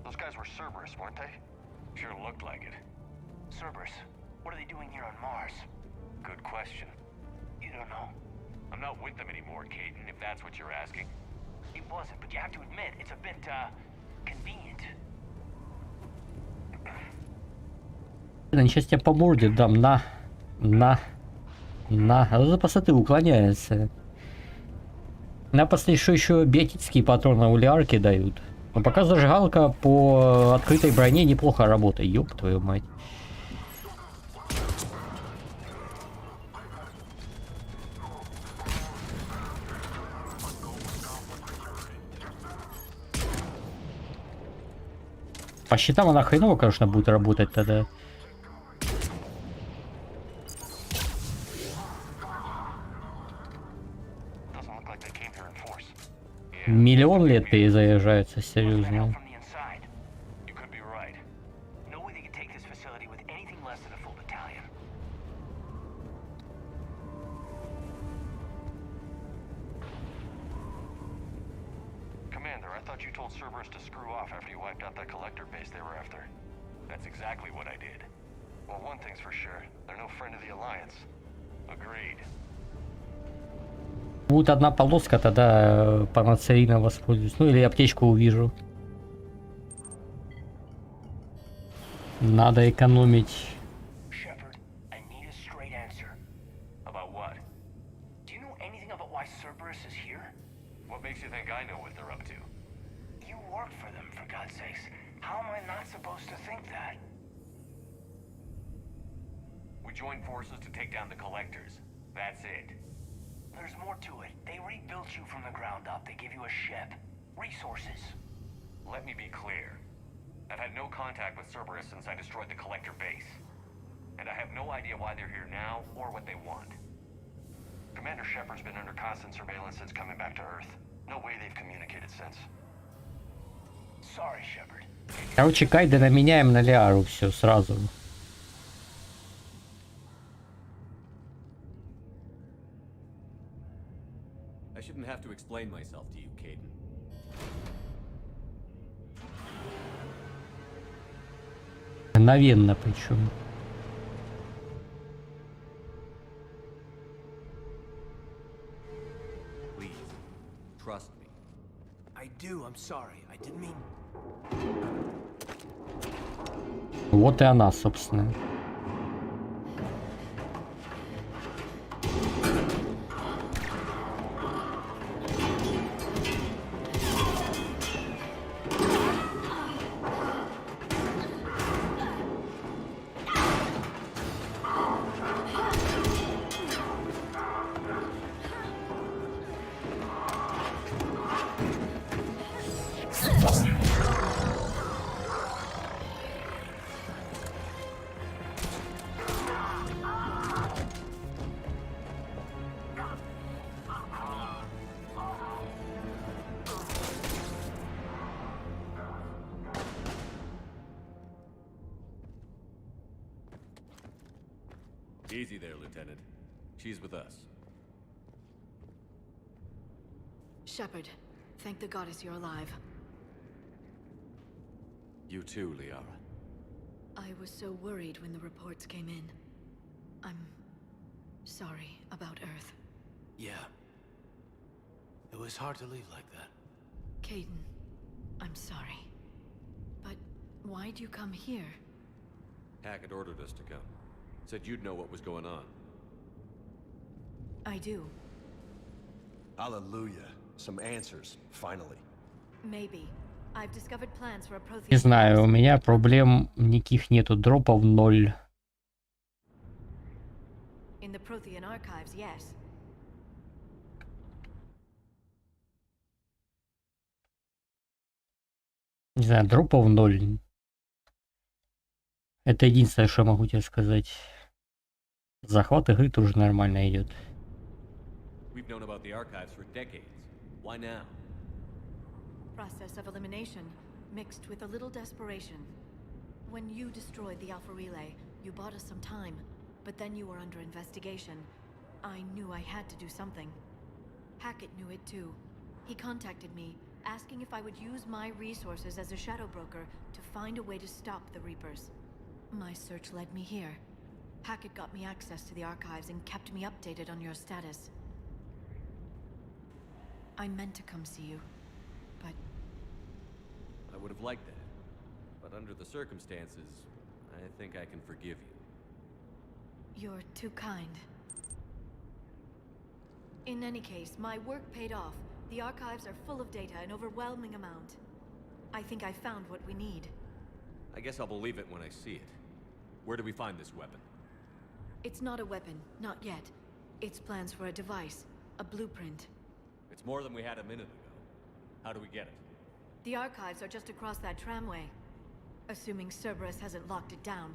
Those guys were Cerberus, weren't they? Sure looked like it. Cerberus, what are they doing here on Mars? Good question. You don't know. I'm not with them anymore, Caden, if that's what you're asking. It wasn't, but you have to admit, it's a bit, convenient. Сейчас тебя по морде дам, на. А за пасаты уклоняется. На посмотри, что еще биотические патроны улярки дают. Но пока зажигалка по открытой броне неплохо работает, ёб твою мать. По щитам она хреново, конечно, будет работать тогда. Миллион лет перезаряжается, серьезно. Commander, I thought you told Cerberus to screw off after you wiped out that collector base they were after. That's exactly what I did. Well, one thing's for sure. They're no friend of the Alliance. Agreed. Будет одна полоска, тогда панацеина воспользуюсь. Ну или аптечку увижу. Надо экономить. I know what they're up to. You work for them, for God's sakes. How am I not supposed to think that? We joined forces to take down the collectors. That's it. There's more to it. They rebuilt you from the ground up. They give you a ship. Resources. Let me be clear. I've had no contact with Cerberus since I destroyed the collector base. And I have no idea why they're here now or what they want. Commander Shepard's been under constant surveillance since coming back to Earth. No way they've communicated since. Sorry, Shepard. Короче, Кайдена меняем на Лиару, все сразу. I shouldn't have to explain myself to you, Caden. Мгновенно причем. Please, trust me. I do. I'm sorry. I didn't mean... Вот и она, собственно. Easy there, Lieutenant. She's with us. Shepard, thank the goddess you're alive. You too, Liara. I was so worried when the reports came in. I'm sorry about Earth. Yeah. It was hard to leave like that. Caden, I'm sorry. But why'd you come here? Hackett ordered us to come. Said you'd know what was going on. I do. Hallelujah. Some answers, finally. Maybe. I've discovered plans for a Prothean. Не знаю, у меня проблем никаких нету, дропов 0. In the Prothean archives, yes. Не знаю, дропов 0. Это единственное, что могу тебе сказать. Захват игры тоже нормально идет. We've known about the archives for decades. Why now? Process of elimination, mixed with a little desperation. When you destroyed the Alpha Relay, you bought us some time, but then you were under investigation. I knew I had to do something. Hackett knew it too. He contacted me, asking if I would use my resources as a shadow broker to find a way to stop the Reapers. My search led me here. Hackett got me access to the archives and kept me updated on your status. I meant to come see you, but... I would have liked that. But under the circumstances, I think I can forgive you. You're too kind. In any case, my work paid off. The archives are full of data, an overwhelming amount. I think I found what we need. I guess I'll believe it when I see it. Where do we find this weapon? It's not a weapon, not yet. It's plans for a device, a blueprint. It's more than we had a minute ago. How do we get it? The archives are just across that tramway. Assuming Cerberus hasn't locked it down.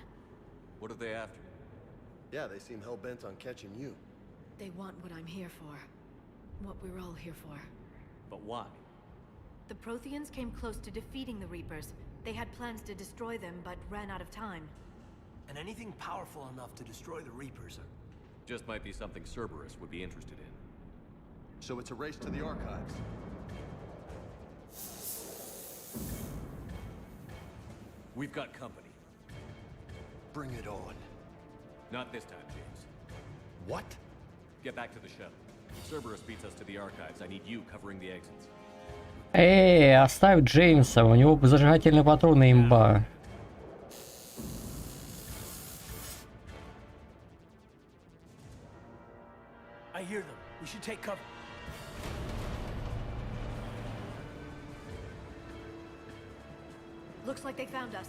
What are they after? Yeah, they seem hell-bent on catching you. They want what I'm here for. What we're all here for. But why? The Protheans came close to defeating the Reapers. They had plans to destroy them, but ran out of time. And anything powerful enough to destroy the Reapers Just might be something Cerberus would be interested in. So it's a race to the archives. We've got company. Bring it on. Not this time, James. What? Get back to the shuttle. If Cerberus beats us to the archives, I need you covering the exits. Оставь Джеймса, у него зажигательные патроны имба. I hear them. We should take cover. Looks like they found us.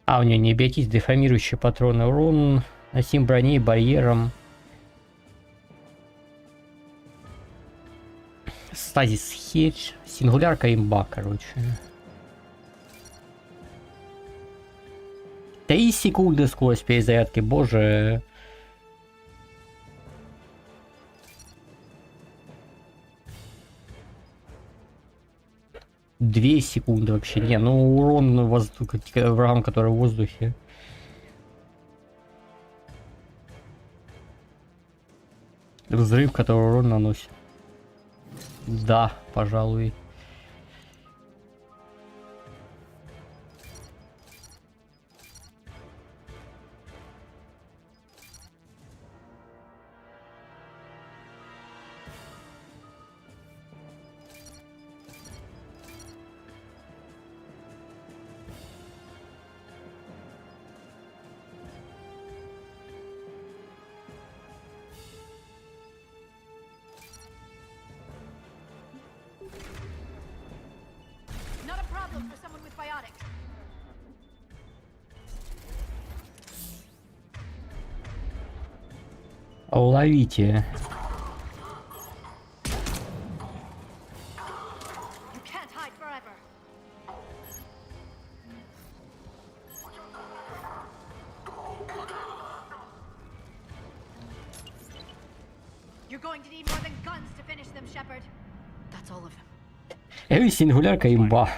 А, у нее не бейтесь, деформирующие патроны, урон, носим броней, барьером. Стазис хедж, сингулярка имба, короче. 3 секунды скорость перезарядки, боже. Две секунды вообще. Не, ну урон врагам, которые в воздухе. Взрыв, который урон наносит. Да, пожалуй. Not a problem for someone with biotics. Уловите. You can't hide forever. You're going to need more than guns to finish them, Shepard. That's all of them. Сингулярка имба.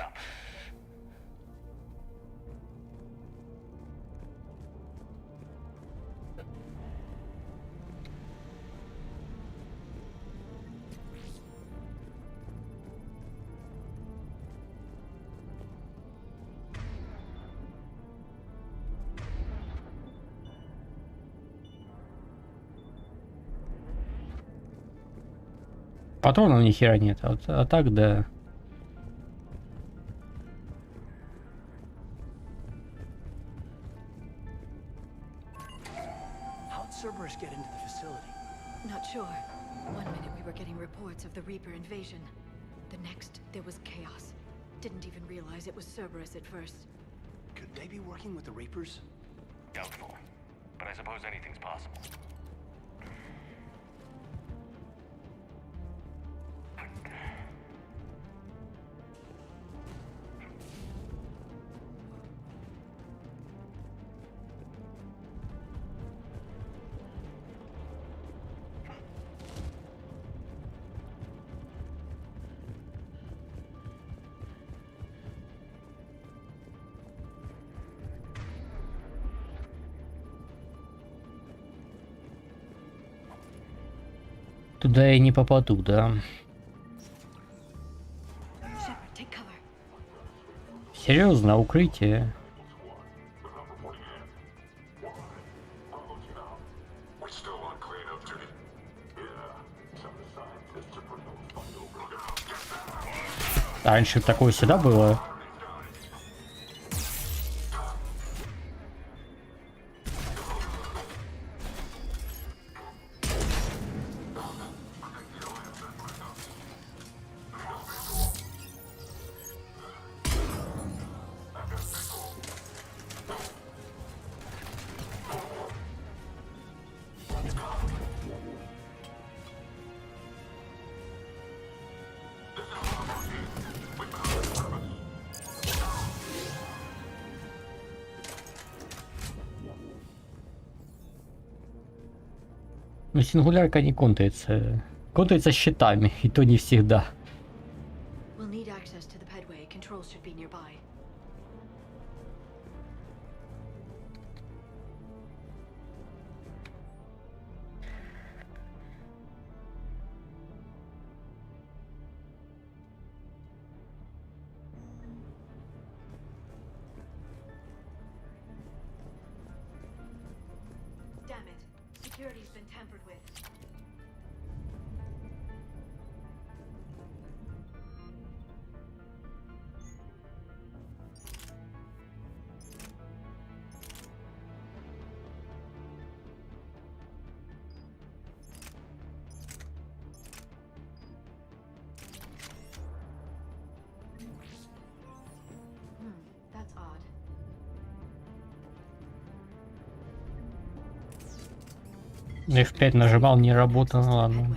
Патронов ни хера нет, а так да. How'd Cerberus get into the facility? Not sure. One minute we were getting reports of the Reaper invasion. The next, there was chaos. Didn't even realize it was Cerberus at first. Could they be working with the Reapers? Doubtful. But I suppose anything's possible. Туда я не попаду, да? Shepard, take cover. Серьезно, укрытие. Раньше такое всегда было. Но сингулярка не контрится. Контрится щитами, и то не всегда. We'll need access to the pedway. Controls should be nearby. security's been tampered with. That's odd. F5 нажимал, не работал, ладно.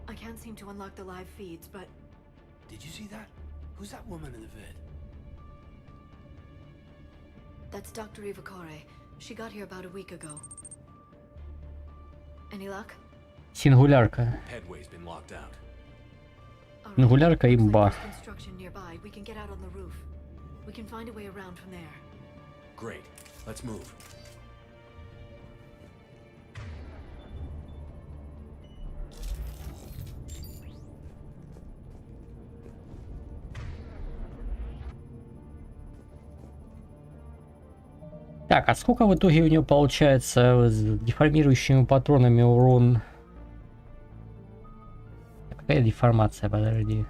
I can't seem to unlock the live feeds, but Did you see that? Who's that woman in the vid? that's Dr. Ivakore. She got here about a week ago. Any luck? Сингулярка. Headway's been locked out. Сингулярка имба. There's construction nearby. We can get out on the roof. We can find a way around from there. Great. Let's move. Так, а сколько в итоге у него получается с деформирующими патронами урон? Какая деформация, подожди.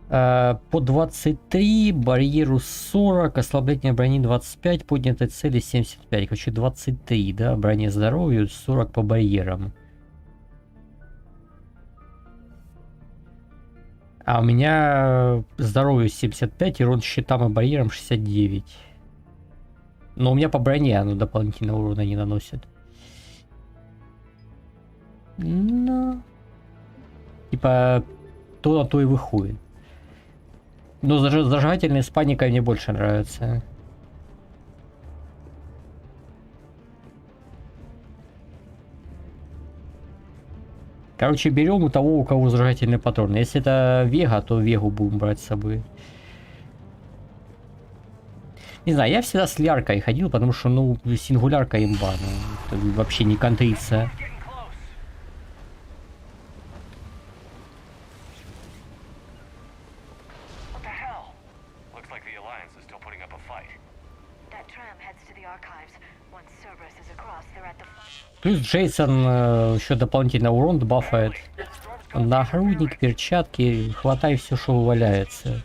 По 23, барьеру 40, ослабление брони 25, поднятой цели 75. Короче, 23, да, броне здоровью, 40 по барьерам. А у меня здоровью 75 и урон щитам и барьерам 69. Но у меня по броне оно дополнительного урона не наносит. Ну... Типа, то на то и выходит. Но зажигательные с паникой мне больше нравятся. Короче, берем у того, у кого зажигательный патрон. Если это Вега, то Вегу будем брать с собой. Не знаю, я всегда с ляркой ходил, потому что, ну, сингулярка имба, ну, это вообще не контрится. Плюс Джейсон еще дополнительно урон бафает. Нагрудник, перчатки, хватай все, что валяется.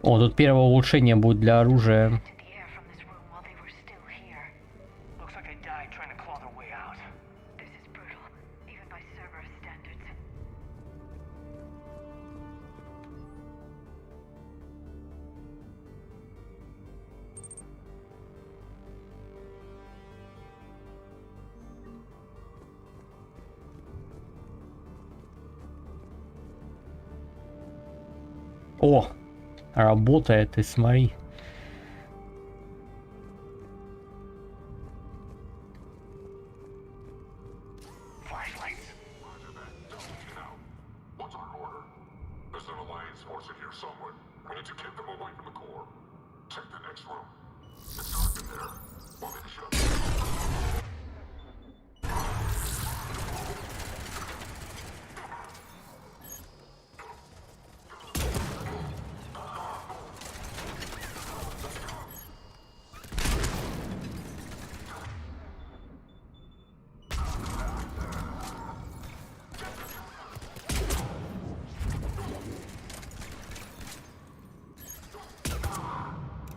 О, тут первое улучшение будет для оружия. О, работает, ты смотри.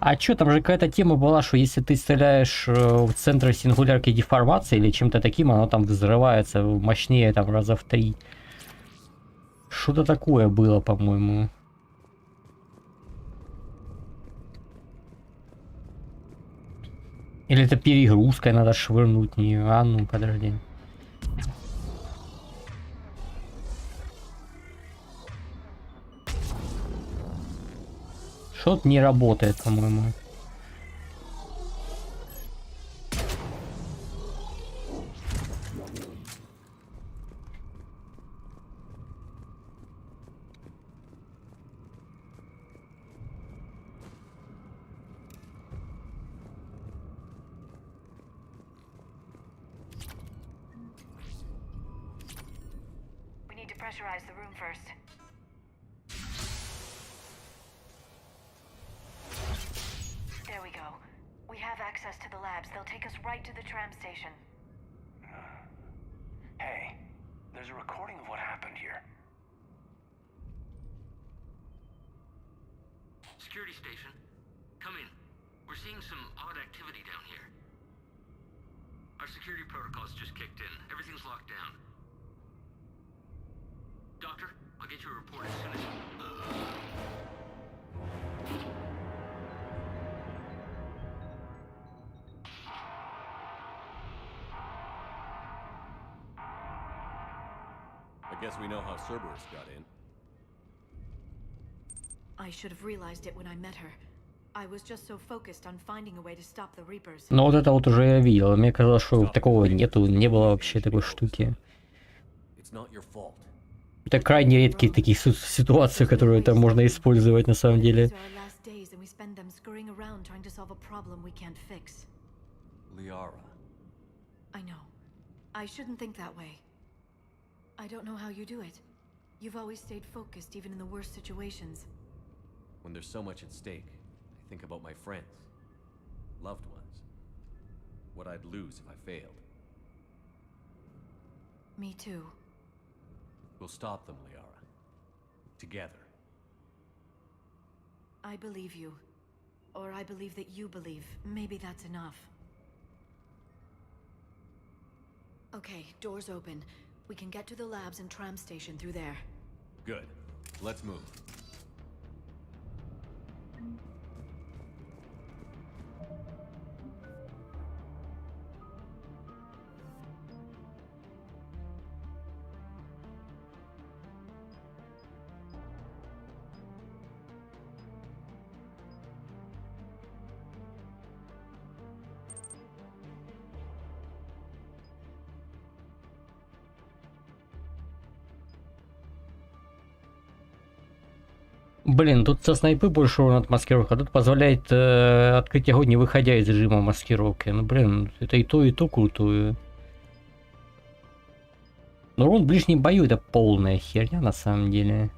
А чё, там же какая-то тема была, что если ты стреляешь в центр сингулярки деформации или чем-то таким, оно там взрывается мощнее там раза в 3. Что-то такое было, по-моему. Или это перегрузкой надо швырнуть в нее. А ну, подожди. Что-то не работает, по-моему. pressurize the room first. There we go. We have access to the labs. They'll take us right to the tram station. Hey, there's a recording of what happened here. Security station, come in. We're seeing some odd activity down here. Our security protocols just kicked in. Everything's locked down. Doctor, I'll get you a report as soon as... I guess we know how Cerberus got in. I should have realized it when I met her. I was just so focused on finding a way to stop the Reapers. Но вот это вот уже я видел. Мне казалось, что такого нету, не было вообще такой штуки. Это крайне редкие такие ситуации, которые это можно использовать на самом деле. Liara. I know. I shouldn't think that way. I don't know how you do it. You've always stayed focused even in the worst situations. When there's so much at stake, I think about my friends, loved ones, what I'd lose if I failed. Me too. We'll stop them, Liara. Together. I believe you. Or I believe that you believe. Maybe that's enough. Okay, doors open. We can get to the labs and tram station through there. Good. Let's move. Блин, тут со снайпы больше урон от маскировки, а тут позволяет открыть огонь, не выходя из режима маскировки. Ну блин, это и то крутое. Но урон в ближнем бою это полная херня на самом деле.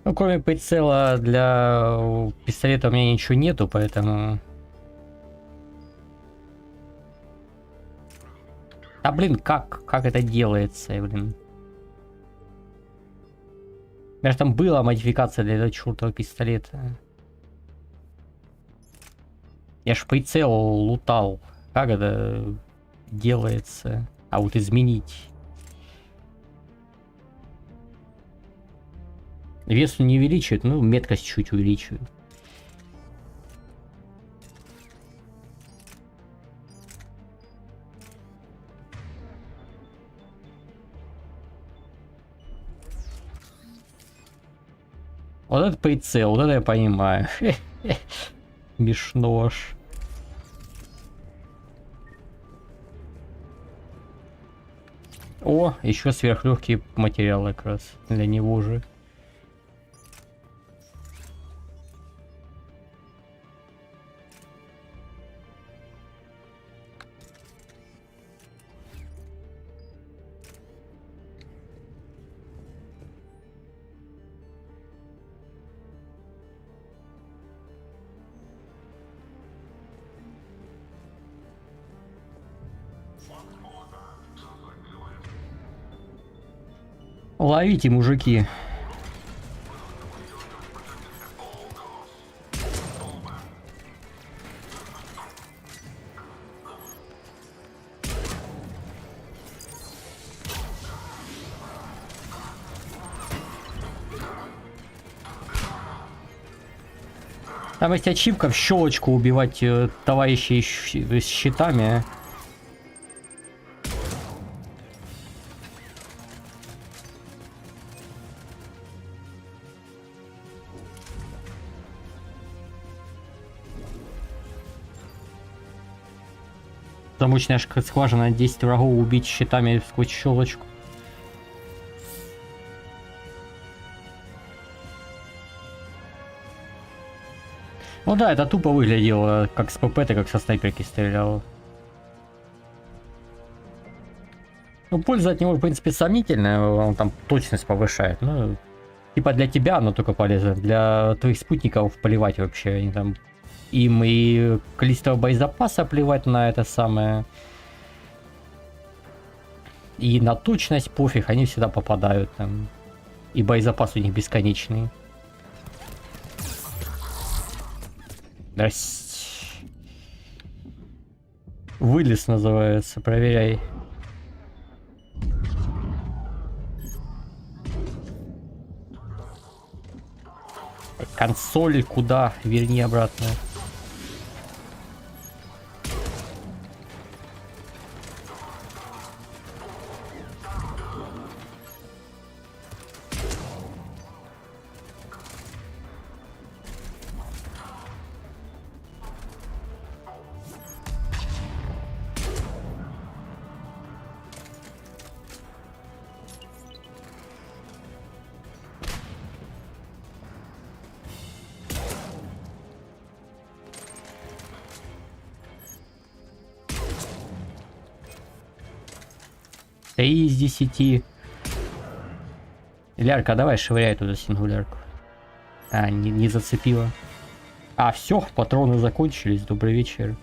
Ну, кроме прицела для пистолета у меня ничего нету, поэтому... А блин, как это делается, блин? У меня же там была модификация для этого чертового пистолета. Я ж прицел лутал. Как это делается? А вот изменить. Вес не увеличивает, ну меткость чуть увеличивает. Вот это прицел, вот это я понимаю. Смешно аж. О, еще сверхлегкие материалы как раз для него же. Ловите, мужики. Там есть ачивка в щелочку убивать товарищей с щитами. Замочная скважина, 10 врагов убить щитами сквозь щелочку. Ну да, это тупо выглядело, как с ПП, ты как со снайперки стрелял. Ну, польза от него, в принципе, сомнительная, он там точность повышает. Ну, типа для тебя оно только полезно, для твоих спутников поливать вообще. Они там, им и количество боезапаса плевать на это самое. И на точность пофиг, они всегда попадают там. И боезапас у них бесконечный. Здрасте. Вылез называется, проверяй. Консоль куда? Верни обратно. Из 10. Лярка, давай швыряй туда сингулярку. А, не зацепила. А, все, патроны закончились. Добрый вечер.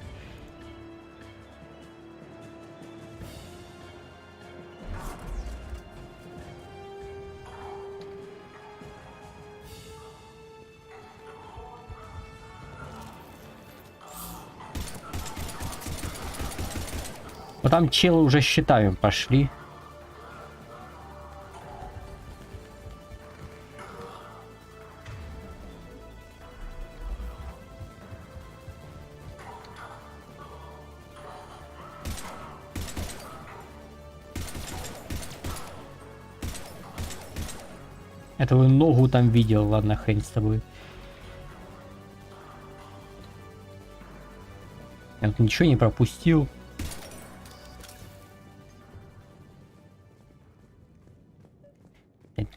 Вот там челы уже щитами пошли. Этого ногу там видел, ладно, хрень с тобой. Я тут ничего не пропустил.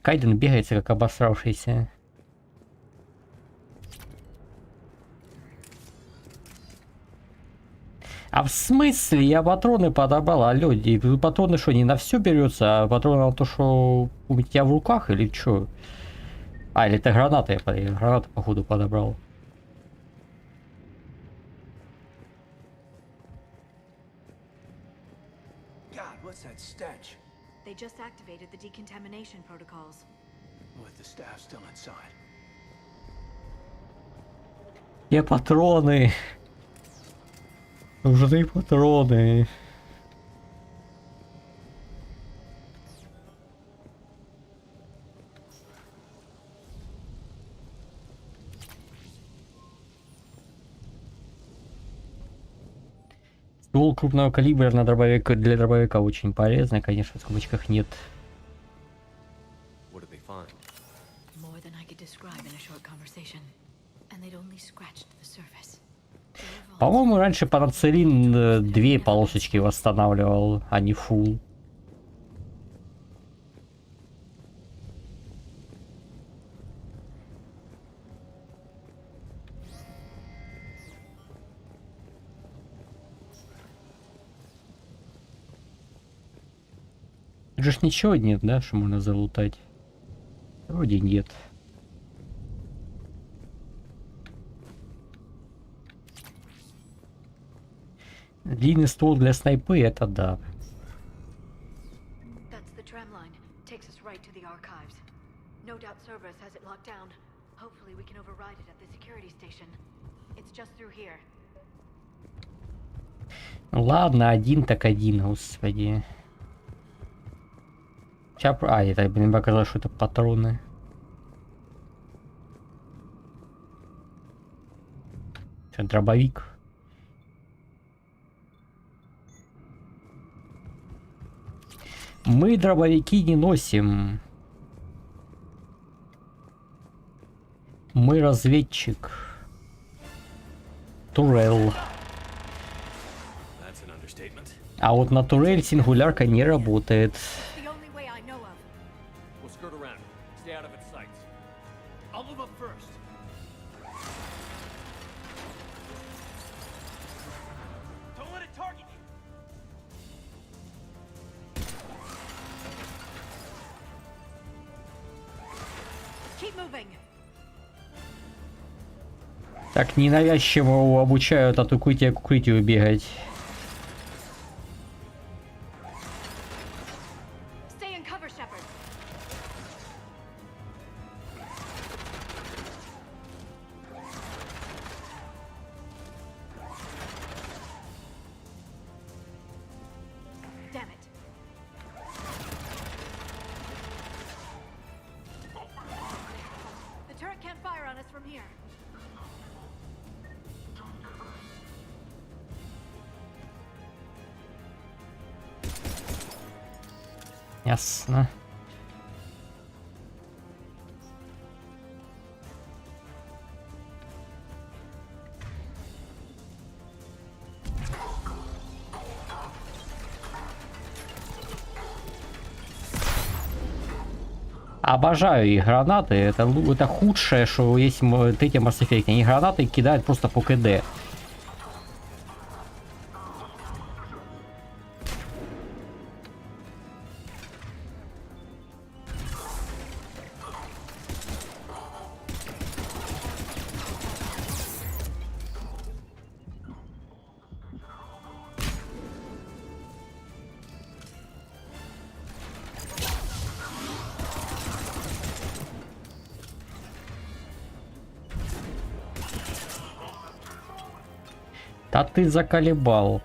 Кайден бегается как обосравшийся. А в смысле? Я патроны подобрал, а люди, патроны что, не на все берется, а патроны на то, что у тебя в руках или что? А, или это гранаты, я гранаты походу подобрал. God, what's that stench? They just activated the decontamination protocols. With the staff still inside. Где патроны? Нужны патроны. Ствол крупного калибра на дробовик, для дробовика очень полезно, конечно, в скобочках нет. По-моему, раньше панацелин 2 полосочки восстанавливал, а не фул. Же ж ничего нет, да, что можно залутать? Вроде нет. Длинный ствол для снайпы, это да. Ладно, один так один, господи. А, это, блин, показалось, что это патроны. Это дробовик. Мы дробовики не носим. Мы разведчик. Турель. А вот на турель сингулярка не работает. Так ненавязчиво его обучают от укрытия к укрытию бегать. Ясно. Обожаю их гранаты. Это худшее, что есть в третьем Mass Effect. Они гранаты кидают просто по КД. Да ты заколебал.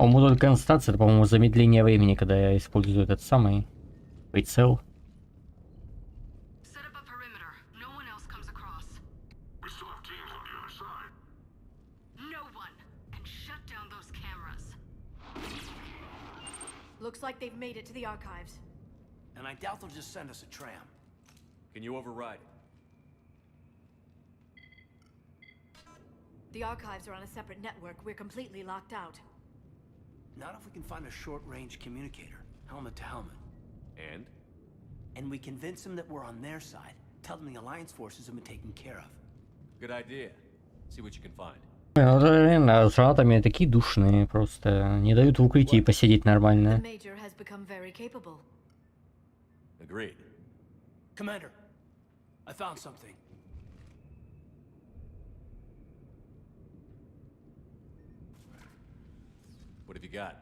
По-моему, только констатация, это, по-моему, замедление времени, когда я использую этот самый прицел. Looks like they've made it to the archives. And I doubt they'll just send us a tram. Can you override it? The archives are on a separate network. We're completely locked out. Not if we can find a short-range communicator, helmet to helmet. And? And we convince them that we're on their side. Tell them the Alliance forces have been taken care of. Good idea. See what you can find. Реально, с гранатами такие душные, просто не дают в укрытии посидеть нормально. Agreed. Commander, I found something. What have you got?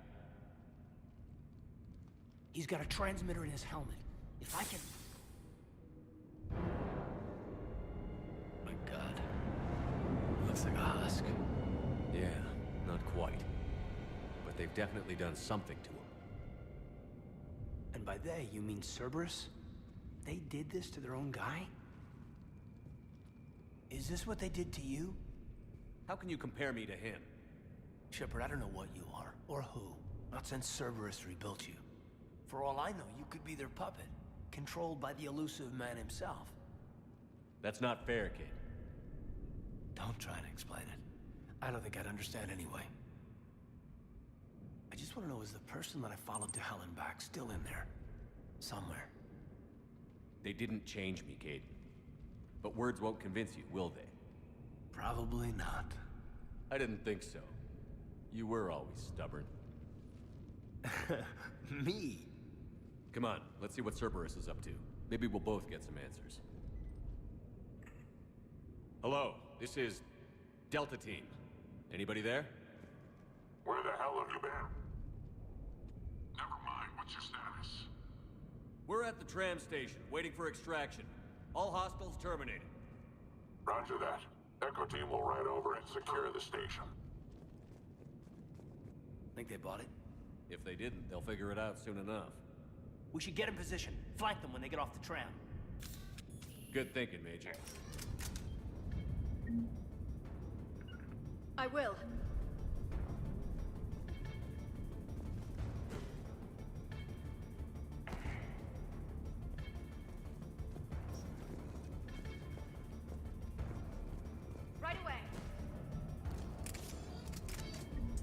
He's got a transmitter in his helmet. If I can... My God. Looks like a husk. Yeah, not quite. But they've definitely done something to him. And by they, you mean Cerberus? They did this to their own guy? Is this what they did to you? How can you compare me to him? Shepard, I don't know what you are, or who. Not since Cerberus rebuilt you. For all I know, you could be their puppet, controlled by the elusive man himself. That's not fair, kid. Don't try to explain it. I don't think I'd understand anyway. I just want to know, is the person that I followed to hell and back still in there? Somewhere. They didn't change me, Kate. But words won't convince you, will they? Probably not. I didn't think so. You were always stubborn. Me? Come on, let's see what Cerberus is up to. Maybe we'll both get some answers. Hello, this is Delta Team. Anybody there? Where the hell have you been? Never mind, what's your status? We're at the tram station, waiting for extraction. All hostiles terminated. Roger that. Echo Team will ride over and secure the station. Think they bought it? If they didn't, they'll figure it out soon enough. We should get in position. Flank them when they get off the tram. Good thinking, Major. I will. Right away.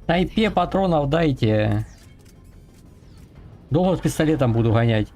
Снайпе патронов дайте. Долго с пистолетом буду гонять.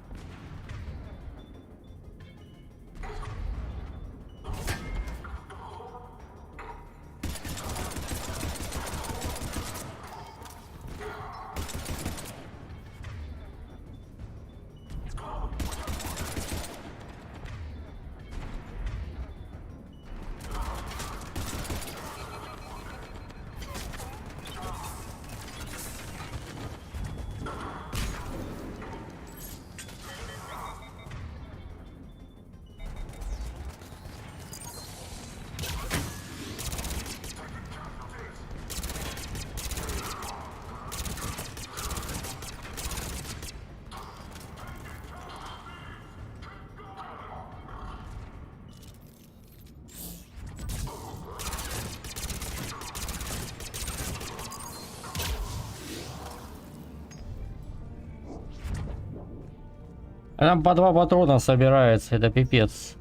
А там по 2 патрона собирается, это пипец.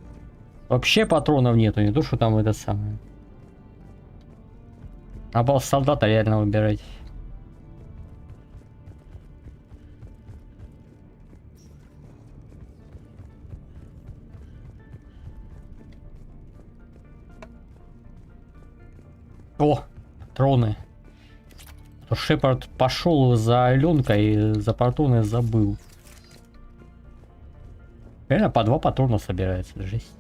Вообще патронов нету, не то что там это самое. Надо было солдата реально выбирать. О, патроны. То Шепард пошел за Аленкой, за патроны забыл. Реально по 2 патрона собирается, жесть.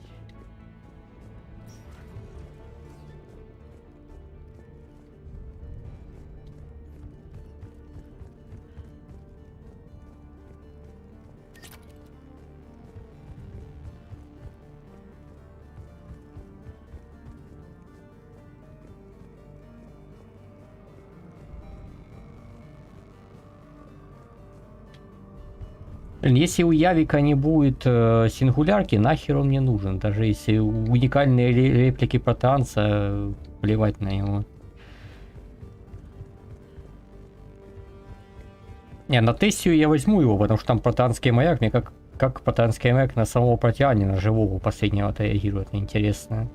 Если у Явика не будет сингулярки, нахер он мне нужен. Даже если уникальные реплики протеанца, плевать на него. Не, на Тессию я возьму его, потому что там протеанский маяк. Мне как протеанский маяк на самого протеанина живого последнего отреагирует, мне интересно.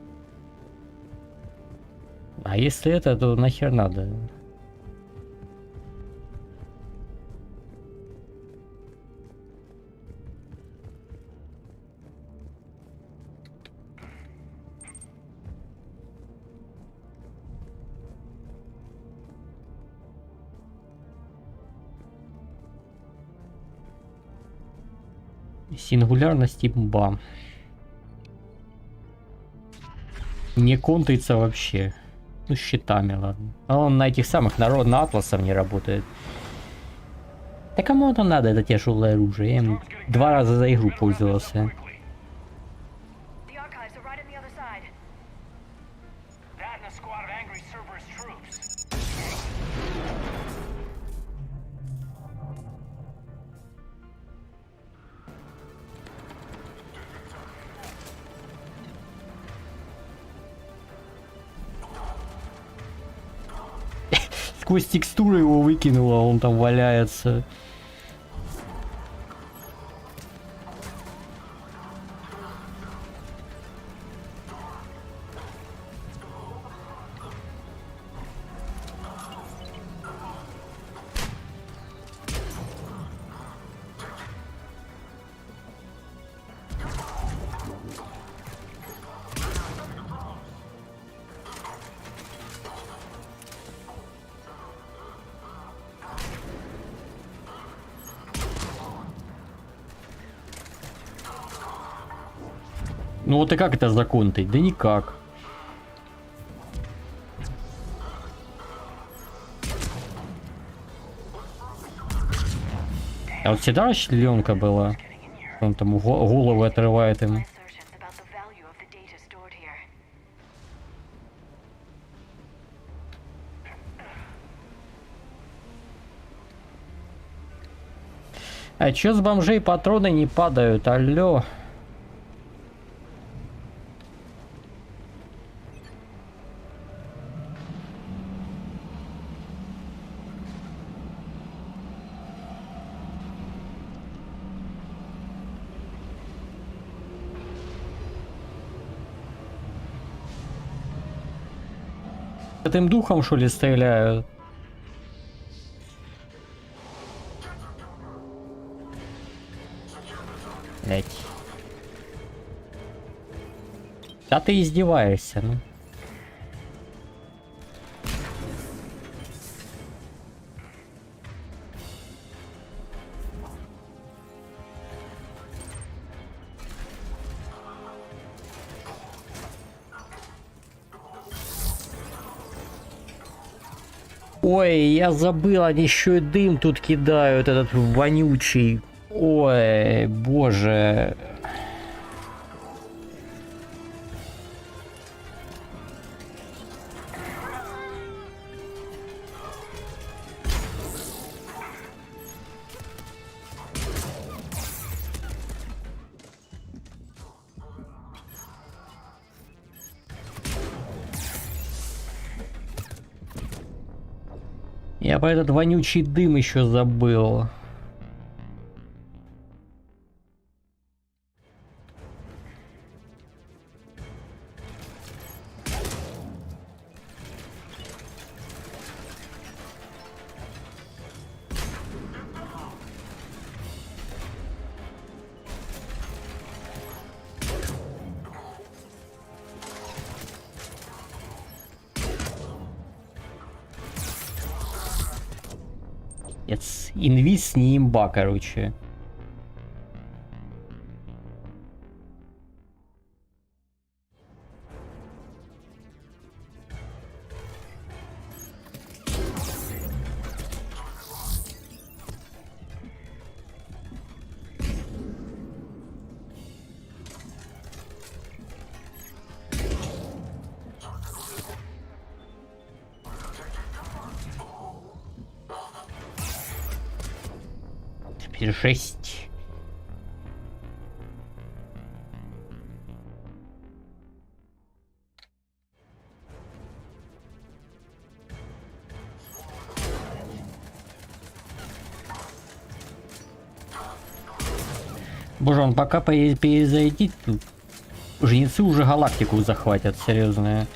А если это, то нахер надо. Сингулярность имба. Не контрится вообще. Ну, щитами, ладно. А он на этих самых на атласов не работает. Да кому это надо, это тяжелое оружие? Я им 2 раза за игру пользовался. Сквозь текстуру его выкинуло, он там валяется. Ну вот и как это законтать? Да никак. А вот всегда расчленка была. Он там головы отрывает им. А чё с бомжей патроны не падают? Алло. Этим духом, что ли, стреляют? Блять. Да ты издеваешься, ну. Ой, я забыл, они еще и дым тут кидают, этот вонючий. Ой, боже. Я про этот вонючий дым еще забыл. Инвиз не имба, короче. Теперь 6. Боже, он пока перезайдет, жнецы уже галактику захватят, серьезно.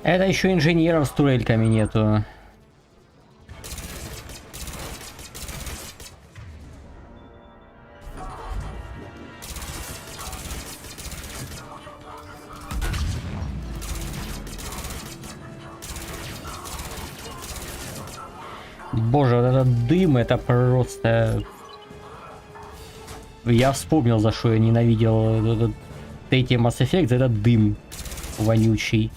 Это еще инженеров с турельками нету. Боже, вот этот дым, это просто... Я вспомнил, за что я ненавидел этот третий Mass Effect, за этот дым вонючий.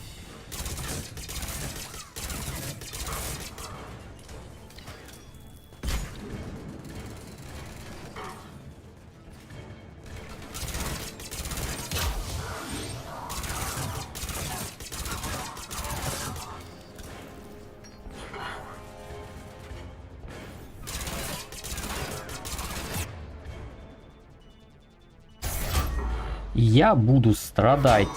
Я буду страдать.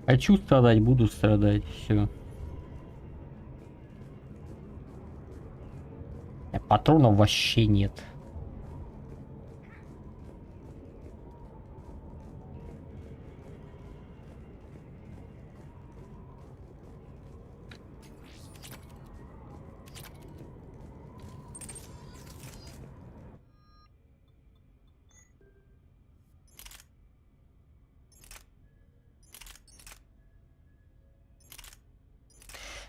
Хочу страдать, буду страдать. Все. Патронов вообще нет.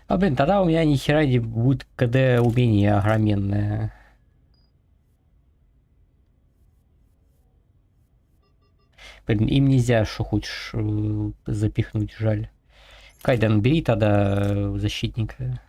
А блин, тогда у меня ни хера не будет КД умение огроменное. Блин, им нельзя, что хочешь, запихнуть, жаль. Кайден, бери тогда защитника.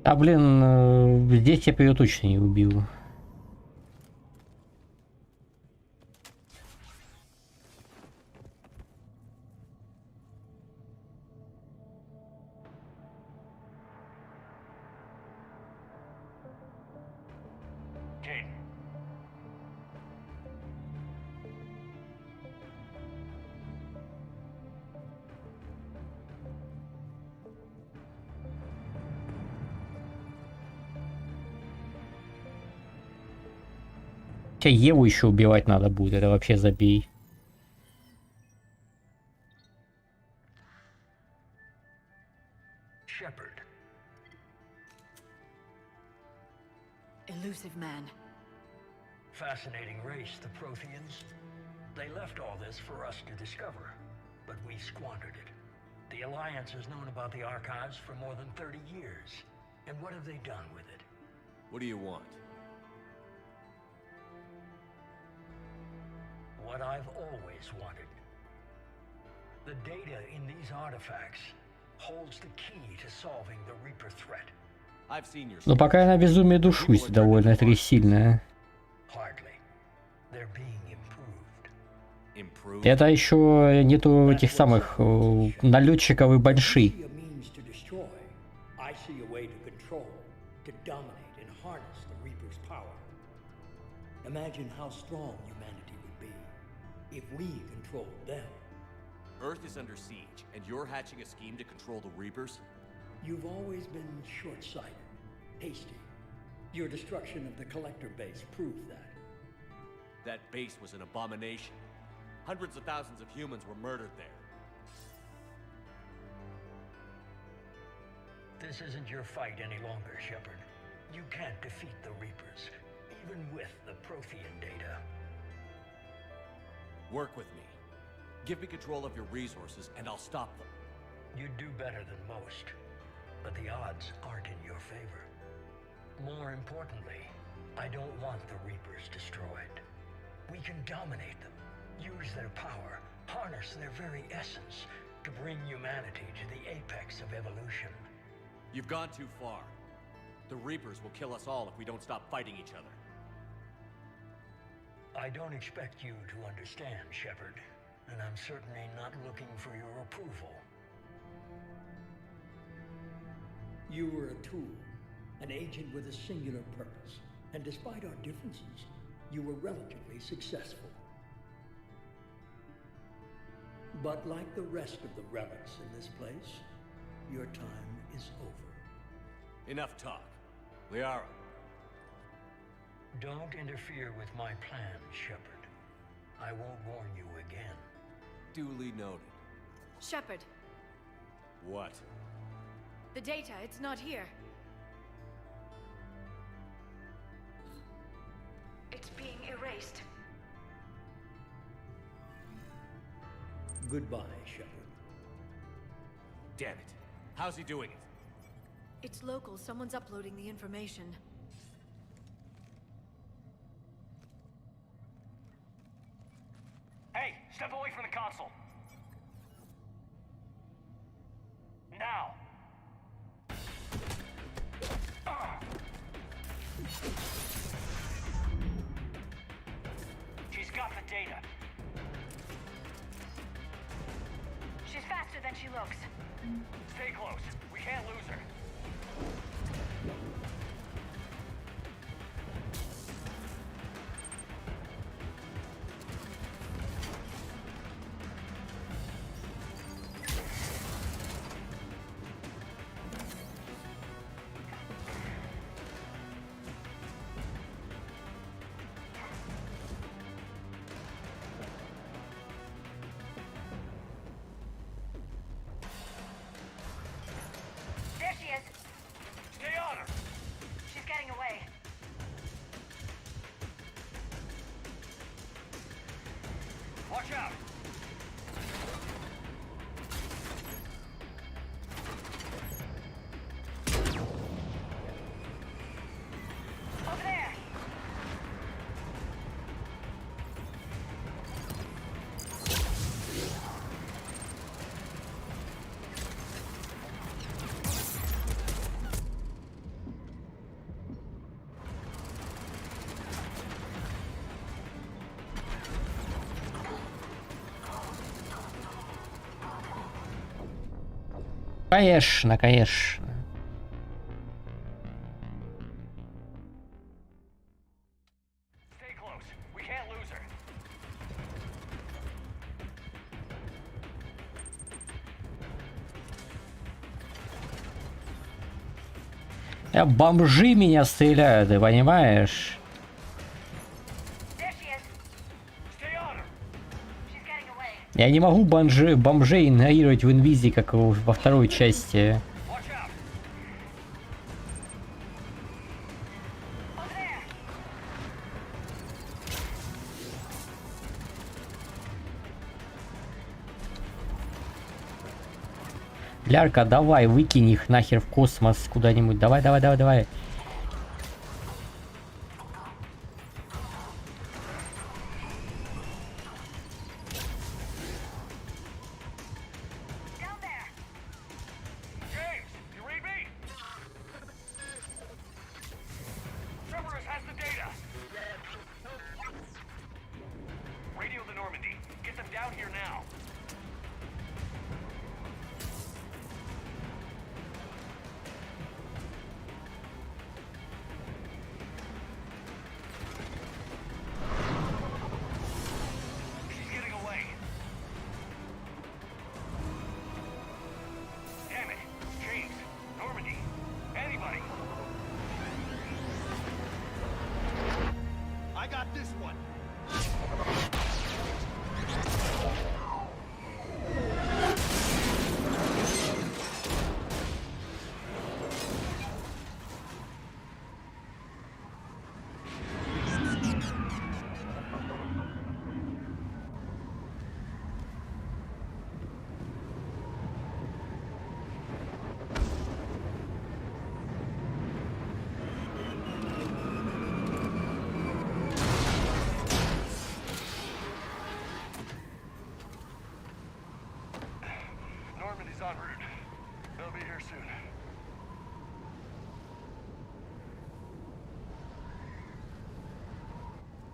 А блин, здесь я бы ее точно не убил. Хотя Еву еще убивать надо будет, это вообще забей. Elusive man. Fascinating race, the Protheans. They left all this for us to discover, but we squandered it. The Alliance has known about the archives for more than 30 years. And what have they done with it? What do you want? What I've always wanted. The data in these artifacts holds the key to solving the Reaper threat. Но пока я на безумие душусь довольно-таки сильно. Это еще нету этих самых налетчиков и больших. Earth is under siege, and you're hatching a scheme to control the Reapers? You've always been short-sighted, hasty. Your destruction of the collector base proved that. That base was an abomination. Hundreds of thousands of humans were murdered there. This isn't your fight any longer, Shepard. You can't defeat the Reapers, even with the Prothean data. Work with me. Give me control of your resources, and I'll stop them. You'd do better than most, but the odds aren't in your favor. More importantly, I don't want the Reapers destroyed. We can dominate them, use their power, harness their very essence to bring humanity to the apex of evolution. You've gone too far. The Reapers will kill us all if we don't stop fighting each other. I don't expect you to understand, Shepard, and I'm certainly not looking for your approval. You were a tool, an agent with a singular purpose, and despite our differences, you were relatively successful. But like the rest of the relics in this place, your time is over. Enough talk. Liara. Don't interfere with my plan, Shepard. I won't warn you again. Duly noted. Shepard, What? the data, it's not here. It's being erased. Goodbye, Shepard. Damn it. How's he doing it? It's local. Someone's uploading the information. Hey, step away from the console. Now. She's got the data. She's faster than she looks. Stay close. We can't lose her. There she is. Stay on her. She's getting away. Watch out. Over there. Конечно, конечно. Stay close. We can't lose her. Бомжи меня стреляют, ты понимаешь? There she is. Stay on her. She's getting away. Я не могу бомжей игнорировать в инвизе, как во второй части. Watch out. Over there. Лярка, давай, выкинь их нахер в космос куда-нибудь. Давай, давай, давай, давай. Down there. James, you read me? Cerberus has the data. Radio the Normandy. Get them down here now. She's getting away. Damn it. James, Normandy, anybody. I got this one. Normandy's en route. They'll be here soon.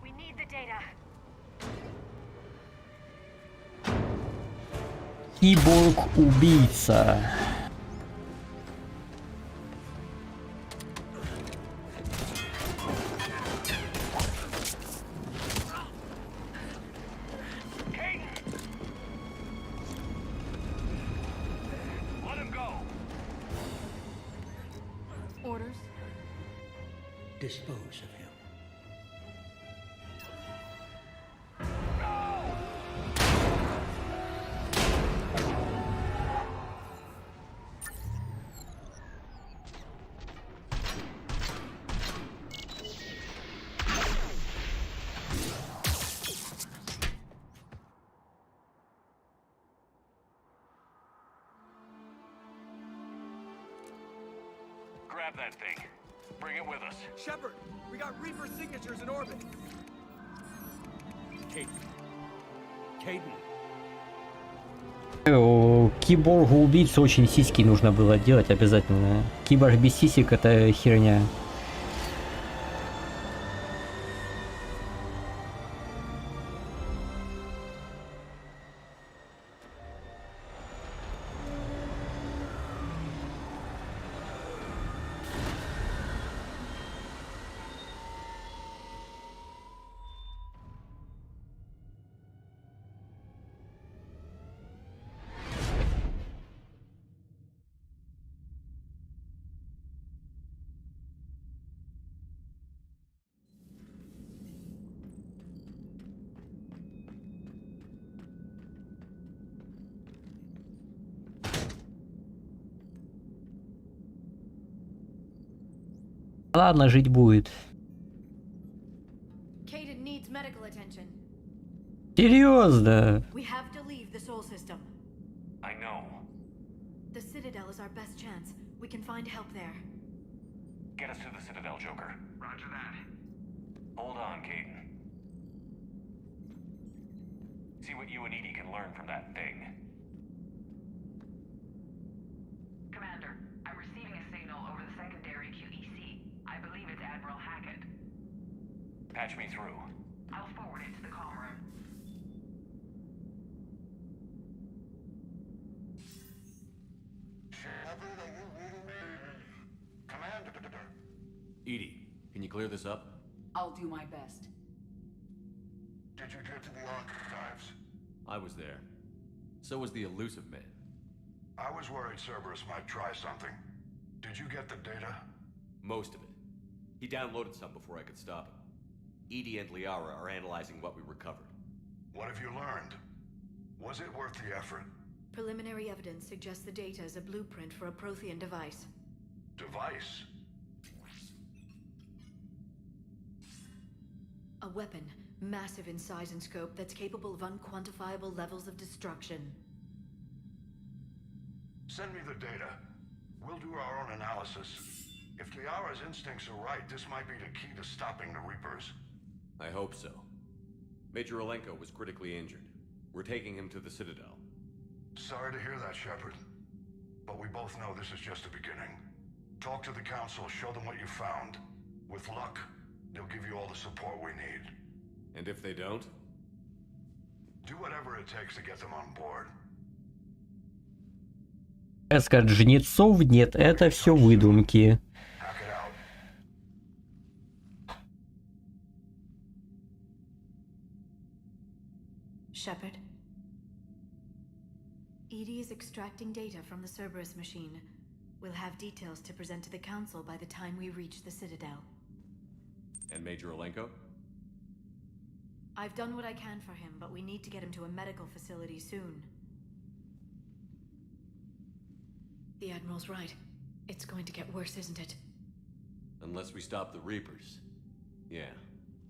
We need the data. Киборг-убийца. Let him go. Orders? Dispose of him. Ah! that thing. Bring it with us. Shepard, we got Reaper signatures in orbit. Caden. Киборгу убийцу очень сиськи нужно было делать обязательно. Киборг без сисек это херня. Ладно, жить будет. Caden needs medical attention. Серьезно? We have to leave the Sol system. I know. The Citadel is our best chance. We can find help there. Get us to the Citadel, Joker. Roger that. Hold on, Caden. See what you and Edie can learn from that thing. Commander, I'm receiving a signal over the secondary QEC. I believe it's Admiral Hackett. Patch me through. I'll forward it to the comm room. Shepard, are you reading me? Commander. Edie, can you clear this up? I'll do my best. Did you get to the archives? I was there. So was the elusive man. I was worried Cerberus might try something. Did you get the data? Most of it. He downloaded some before I could stop him. Edie and Liara are analyzing what we recovered. What have you learned? Was it worth the effort? Preliminary evidence suggests the data is a blueprint for a Prothean device. Device? A weapon, massive in size and scope, that's capable of unquantifiable levels of destruction. Send me the data. We'll do our own analysis. If Liara's instincts are right, this might be the key to stopping the Reapers. I hope so. Major Olenko was critically injured. We're taking him to the Citadel. Sorry to hear that, Shepard. But we both know this is just the beginning. Talk to the Council, show them what you found. With luck, they'll give you all the support we need. And if they don't? Do whatever it takes to get them on board. Сказать, жнецов нет, это все выдумки. Shepard. Edie is extracting data from the Cerberus machine. We'll have details to present to the Council by the time we reach the Citadel. And Major Olenko? I've done what I can for him, but we need to get him to a medical facility soon. The Admiral's right. It's going to get worse, isn't it? Unless we stop the Reapers. Yeah.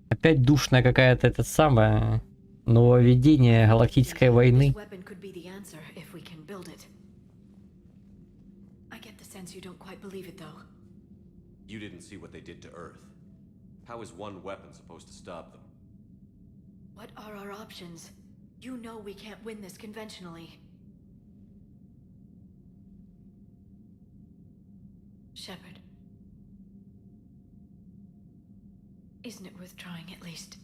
Опять душная какая-то это самое нововведение галактической войны. You don't quite believe it, though. You didn't see what they did to Earth. How is one weapon supposed to stop them? What are our options? You know we can't win this conventionally. Shepard. Isn't it worth trying at least?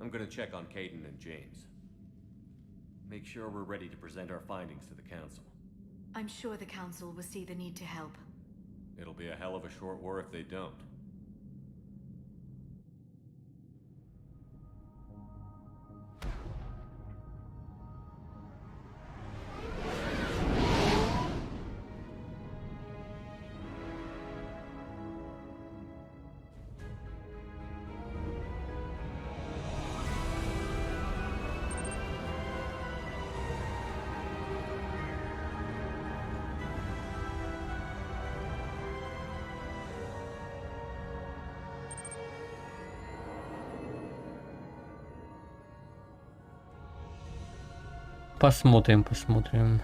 I'm gonna check on Caden and James. Make sure we're ready to present our findings to the Council. I'm sure the Council will see the need to help. It'll be a hell of a short war if they don't. Посмотрим, посмотрим.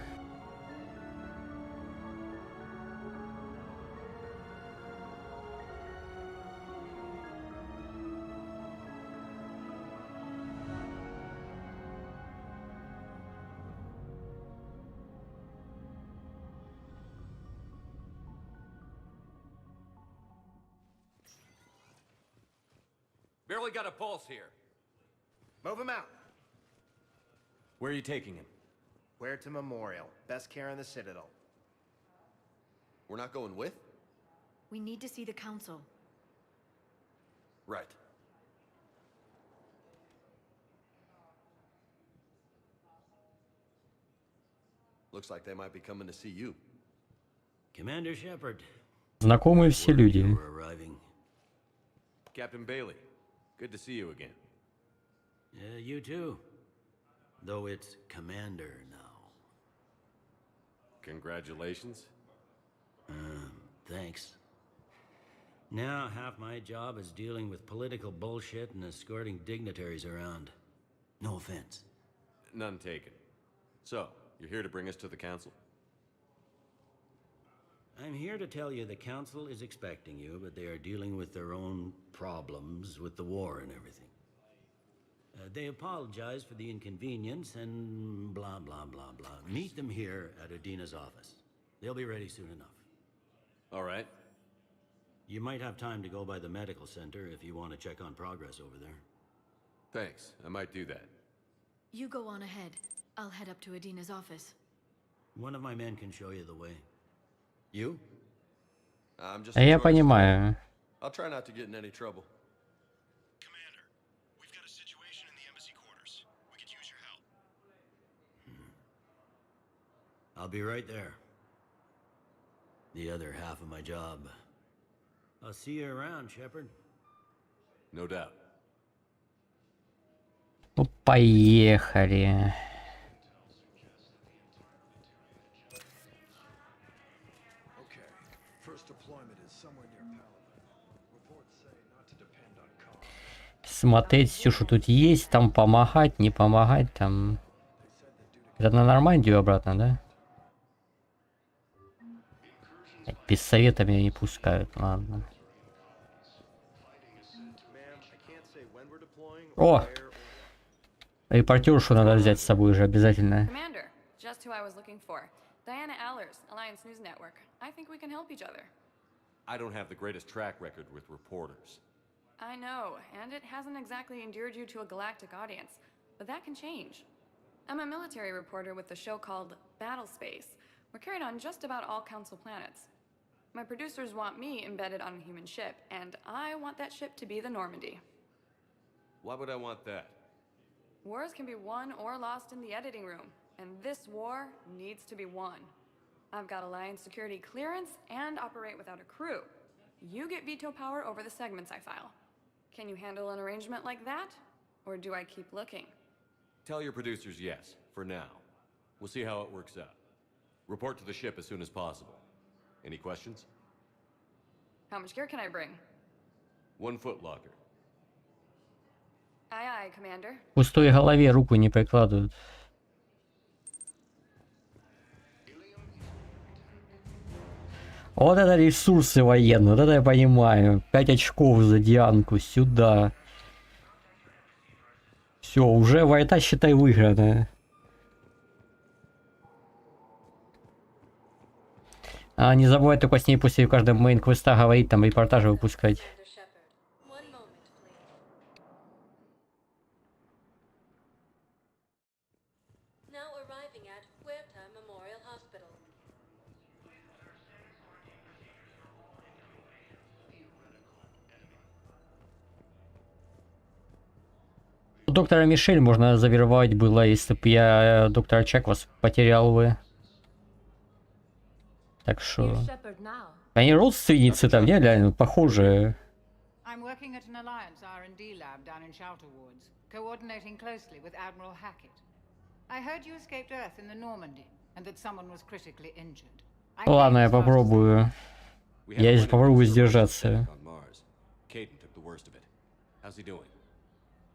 Barely got a pulse here. Move him out. Where are you taking him? Where to Memorial. Best care in the Citadel. We're not going with? We need to see the council. Right. Looks like they might be coming to see you. Commander Shepard. Знакомые все люди. Captain Bailey, good to see you again. Yeah, you too. Though it's Commander now. Congratulations. Thanks. Now half my job is dealing with political bullshit and escorting dignitaries around. No offense. None taken. So, you're here to bring us to the council? I'm here to tell you the council is expecting you, but they are dealing with their own problems with the war and everything. They apologize for the inconvenience and blah, blah, blah, blah. Meet them here at Adina's office. They'll be ready soon enough. All right. You might have time to go by the medical center if you want to check on progress over there. Thanks. I might do that. You go on ahead. I'll head up to Adina's office. One of my men can show you the way. You? I'm just Я понимаю. I'll try not to get in any trouble. Commander, we've got a situation in the embassy quarters. We could use your help. I'll be right there. The other half of my job. I'll see you around, Shepard. No doubt. Ну, поехали. Смотреть все, что тут есть, там помогать, не помогать, там. Это на Нормандию обратно, да? Без совета меня не пускают, ладно. О! Репортершу надо взять с собой уже обязательно. Commander, just who I was looking for. Diana Allers, Alliance News Network. I think we can help each other. I don't have the greatest track record with reporters. I know, and it hasn't exactly endeared you to a galactic audience, but that can change. I'm a military reporter with a show called Battle Space. We're carried on just about all Council planets. My producers want me embedded on a human ship, and I want that ship to be the Normandy. Why would I want that? Wars can be won or lost in the editing room, and this war needs to be won. I've got Alliance security clearance and operate without a crew. You get veto power over the segments I file. Can you handle an arrangement like that? Or do I keep looking? Tell your producers yes, for now. We'll see how it works out. Report to the ship as soon as possible. Any questions? How much gear can I bring? 1 foot locker. Aye, aye, Commander. В пустой голове руку не прикладывают. Вот это ресурсы военные, вот это я понимаю. 5 очков за Дианку, сюда. Все, уже война, считай, выиграна. А не забывай только с ней после каждого мейн-квеста говорить, там репортажи выпускать. Доктора Мишель можно завербовать было, если бы я доктора Чак вас потерял бы. Так что... Они родственницы там, не, реально, похожие. I'm working at an Alliance R&D lab down in Shelter Wards, coordinating closely with Admiral Hackett. I heard you escaped Earth in the Normandy, and that someone was critically injured. Ладно, я попробую. Я попробую сдержаться.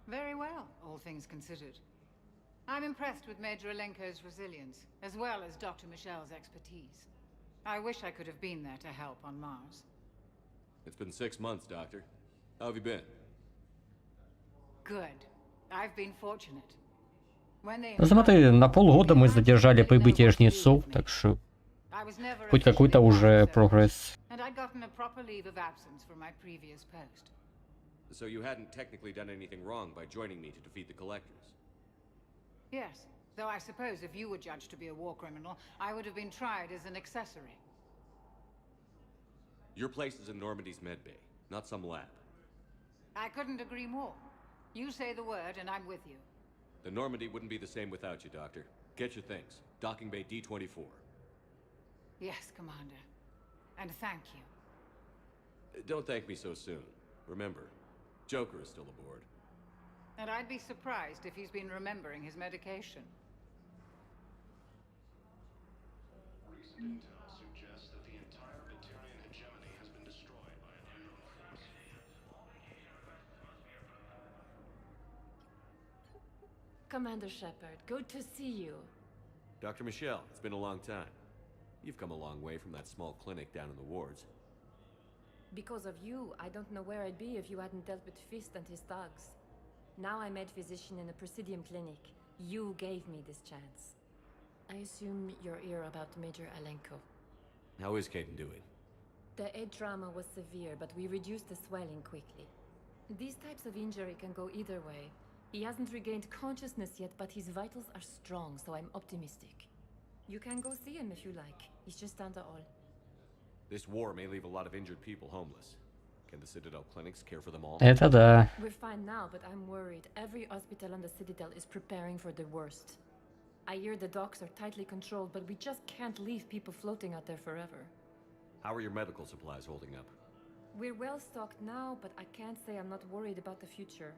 Very well, all things considered. I'm impressed with Major Alenko's resilience, as well as Dr. Michel's expertise. I wish I could have been there to help on Mars. It's been 6 months, Doctor. How have you been? Good. I've been fortunate. Ну смотри, на полгода мы задержали прибытие жнецов, так что хоть какой-то уже прогресс. And I'd gotten a proper leave of absence from my previous post. So you hadn't technically done anything wrong by joining me to defeat the collectors? Yes, though I suppose if you were judged to be a war criminal, I would have been tried as an accessory. Your place is in Normandy's medbay, not some lab. I couldn't agree more. You say the word and I'm with you. The Normandy wouldn't be the same without you, Doctor. Get your things. Docking bay D-24. Yes, Commander. And thank you. Don't thank me so soon. Remember, Joker is still aboard. And I'd be surprised if he's been remembering his medication. Recent intel suggests that the entire Batarian hegemony has been destroyed by an unknown force. Commander Shepard, good to see you. Dr. Michelle, it's been a long time. You've come a long way from that small clinic down in the wards. Because of you, I don't know where I'd be if you hadn't dealt with Fist and his thugs. Now I'm head physician in a Presidium clinic. You gave me this chance. I assume you're here about Major Alenko. How is Caden doing? The head trauma was severe, but we reduced the swelling quickly. These types of injury can go either way. He hasn't regained consciousness yet, but his vitals are strong, so I'm optimistic. You can go see him if you like. He's just down the hall. This war may leave a lot of injured people homeless. Can the Citadel clinics care for them all? Это да. We're fine now, but I'm worried. Every hospital on the Citadel is preparing for the worst. I hear the docks are tightly controlled, but we just can't leave people floating out there forever. How are your medical supplies holding up? We're well stocked now, but I can't say I'm not worried about the future.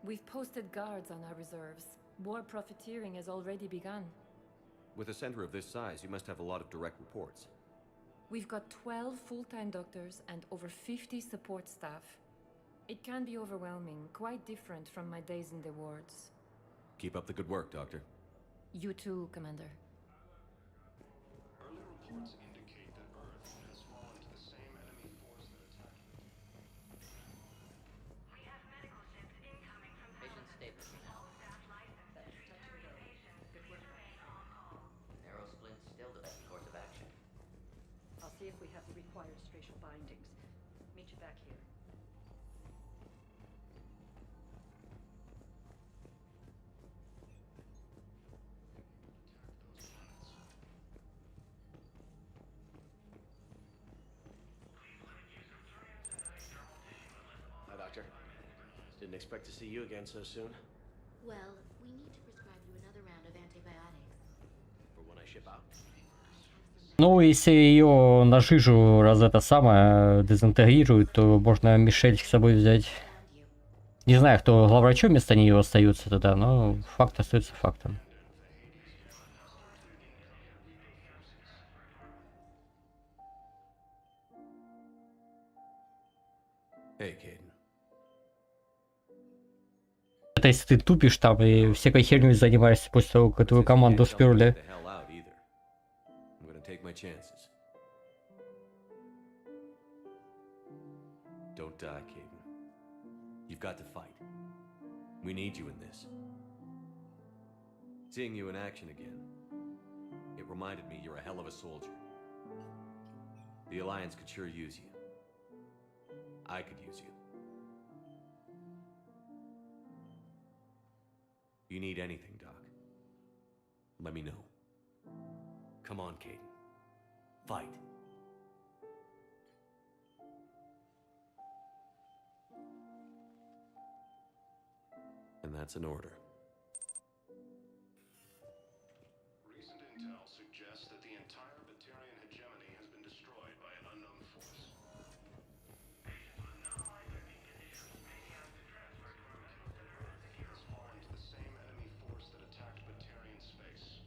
We've posted guards on our reserves. War profiteering has already begun. With a center of this size, you must have a lot of direct reports. We've got 12 full-time doctors and over 50 support staff. It can be overwhelming, quite different from my days in the wards. Keep up the good work, Doctor. You too, Commander. Early reports indicate that Earth has fallen to the same enemy force that attacked it. We have medical ships incoming from Patient status. Narrow splint still the best course of action. I'll see if we have the required spatial bindings. Meet you back here. Hi, Doctor. Didn't expect to see you again so soon. Well, we need to prescribe you another round of antibiotics. For when I ship out. Ну, если ее на жижу раз это самое дезинтегрируют, то можно Мишель с собой взять. Не знаю, кто главврачом вместо нее остается тогда, но факт остается фактом. Hey, Caden. Это если ты тупишь там и всякой херней занимаешься после того, как твою команду сперли. Take my chances. Don't die, Caden. You've got to fight. We need you in this. Seeing you in action again, it reminded me you're a hell of a soldier. The Alliance could sure use you. I could use you. You need anything, Doc, let me know. Come on, Caden. Fight. And that's an order. Recent intel suggests that the entire Batarian hegemony has been destroyed by an unknown force. Has fallen to the same enemy force that attacked Batarian space.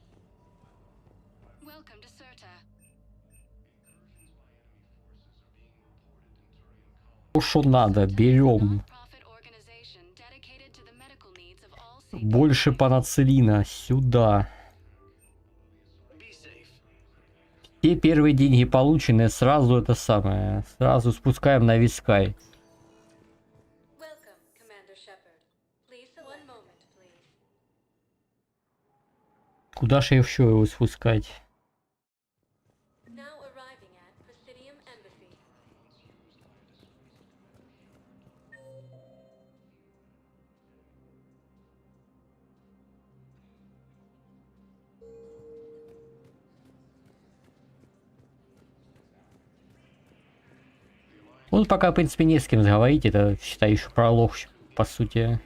Welcome to Serta. То, что надо, берем. Больше панацелина сюда. Все первые деньги полученные, сразу это самое. Сразу спускаем на Вискай. Куда же еще его спускать? Вот пока, в принципе, не с кем говорить, это, считай, еще пролог, по сути.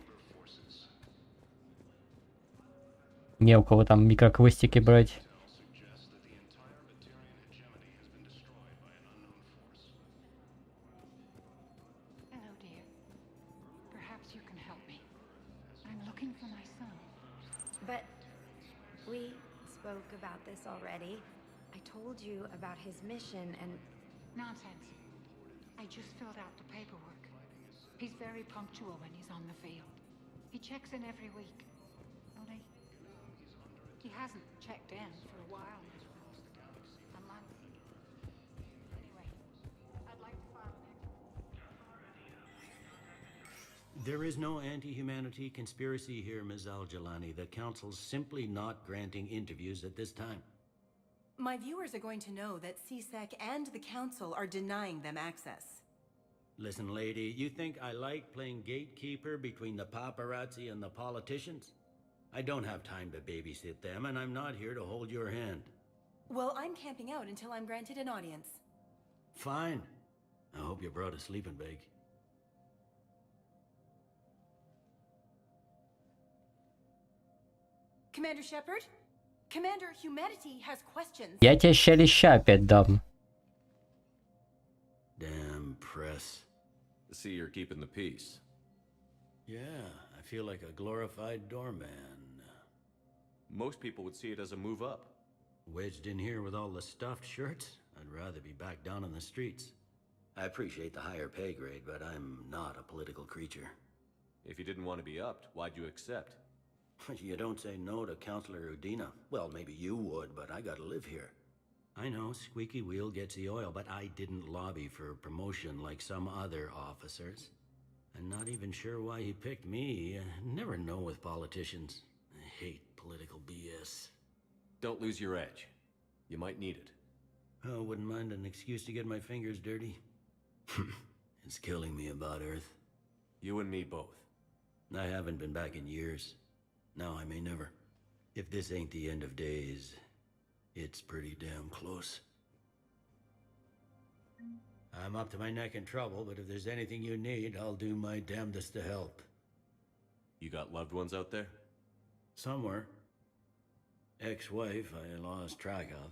Не у кого там микроквестики брать. Hello, dear. Perhaps you can help me. I'm looking for my son. But we spoke about this already. I told you about his mission and... Nonsense. I just filled out the paperwork. He's very punctual when he's on the field. He checks in every week. Only he hasn't checked in for a while now. A month. Anyway, I'd like to file There is no anti-humanity conspiracy here, Ms. Al-Jalani. The Council's simply not granting interviews at this time. My viewers are going to know that CSEC and the Council are denying them access. Listen, lady, you think I like playing gatekeeper between the paparazzi and the politicians? I don't have time to babysit them, and I'm not here to hold your hand. Well, I'm camping out until I'm granted an audience. Fine. I hope you brought a sleeping bag. Commander Shepard? Commander, humanity has questions. Я тебе ща леща опять дам. Damn press. See, you're keeping the peace. Yeah, I feel like a glorified doorman. Most people would see it as a move up. Wedged in here with all the stuffed shirts? I'd rather be back down in the streets. I appreciate the higher pay grade, but I'm not a political creature. If you didn't want to be upped, why'd you accept? You don't say no to Counselor Udina. Well, maybe you would, but I gotta live here. I know, squeaky wheel gets the oil, but I didn't lobby for promotion like some other officers. I'm not even sure why he picked me. Never know with politicians. I hate political BS. Don't lose your edge. You might need it. Oh, wouldn't mind an excuse to get my fingers dirty. It's killing me about Earth. You and me both. I haven't been back in years. Now I may never. If this ain't the end of days, it's pretty damn close. I'm up to my neck in trouble, but if there's anything you need, I'll do my damnedest to help. You got loved ones out there? Somewhere. Ex-wife I lost track of,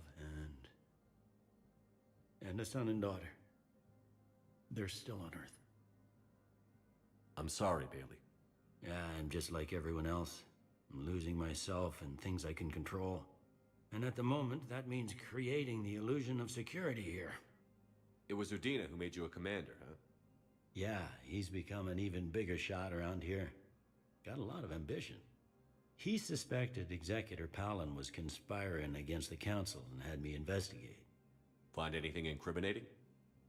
and a son and daughter. They're still on Earth. I'm sorry, Bailey. Yeah, I'm just like everyone else. I'm losing myself and things I can control. And at the moment, that means creating the illusion of security here. It was Udina who made you a commander, huh? Yeah, he's become an even bigger shot around here. Got a lot of ambition. He suspected Executor Palin was conspiring against the Council and had me investigate. Find anything incriminating?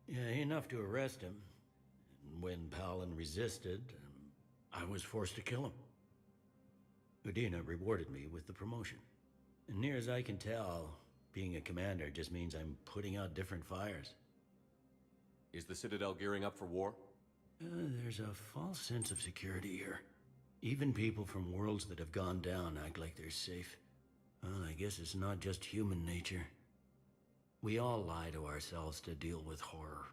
Yeah, enough to arrest him. And when Palin resisted, I was forced to kill him. Udina rewarded me with the promotion. And near as I can tell, being a commander just means I'm putting out different fires. Is the Citadel gearing up for war? There's a false sense of security here. Even people from worlds that have gone down act like they're safe. Well, I guess it's not just human nature. We all lie to ourselves to deal with horror.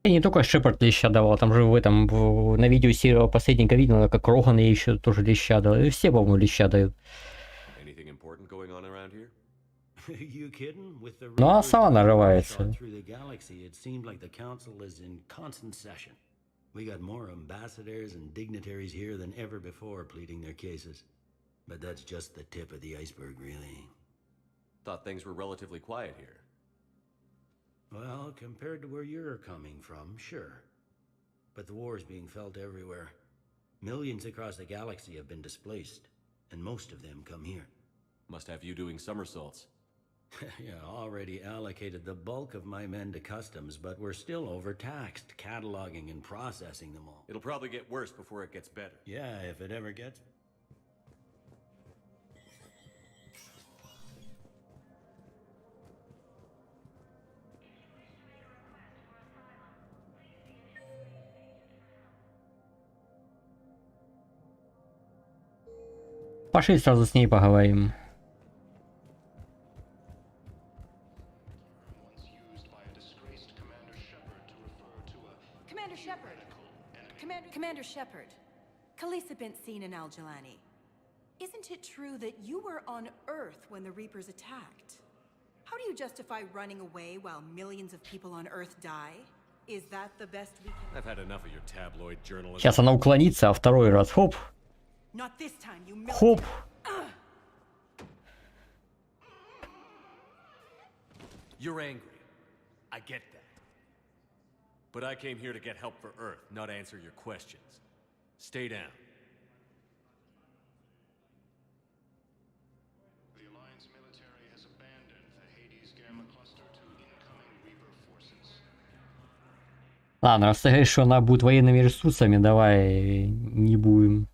И не только Шепард леща давал, там же в этом, на видео серого последнего видно, как Роган ей еще тоже леща дал. И все, по-моему, леща дают. Anything important going on around here? You kidding? With the Ну, а сама нарывается. through the galaxy, it seemed like the Council is in constant session. We got more ambassadors and dignitaries here than ever before pleading their cases. But that's just the tip of the iceberg, really. Thought things were relatively quiet here. Well, compared to where you're coming from, sure. But the war's being felt everywhere. Millions across the galaxy have been displaced, and most of them come here. Must have you doing somersaults. Yeah, already allocated the bulk of my men to customs, but we're still overtaxed, cataloging and processing them all. It'll probably get worse before it gets better. Yeah, if it ever gets... Пошли сразу с ней поговорим. Once used by a disgraced Commander Shepard to refer to Commander Shepard, Khaleesi been seen in Al-Jalani. Isn't it true that you were on Earth when the Reapers attacked? How do you justify running away while millions of people on Earth die? Is that the best we can... I've had enough of your tabloid journalism. Сейчас она уклонится, а второй раз хоп. Not this time, you Хоп. You're angry. I get that. But I came here to get help for Earth, not answer your questions. Stay down. The Alliance military has abandoned the Hades Gamma Cluster to incoming Reaper forces. Ладно, раз ты говоришь, что она будет военными ресурсами, давай не будем.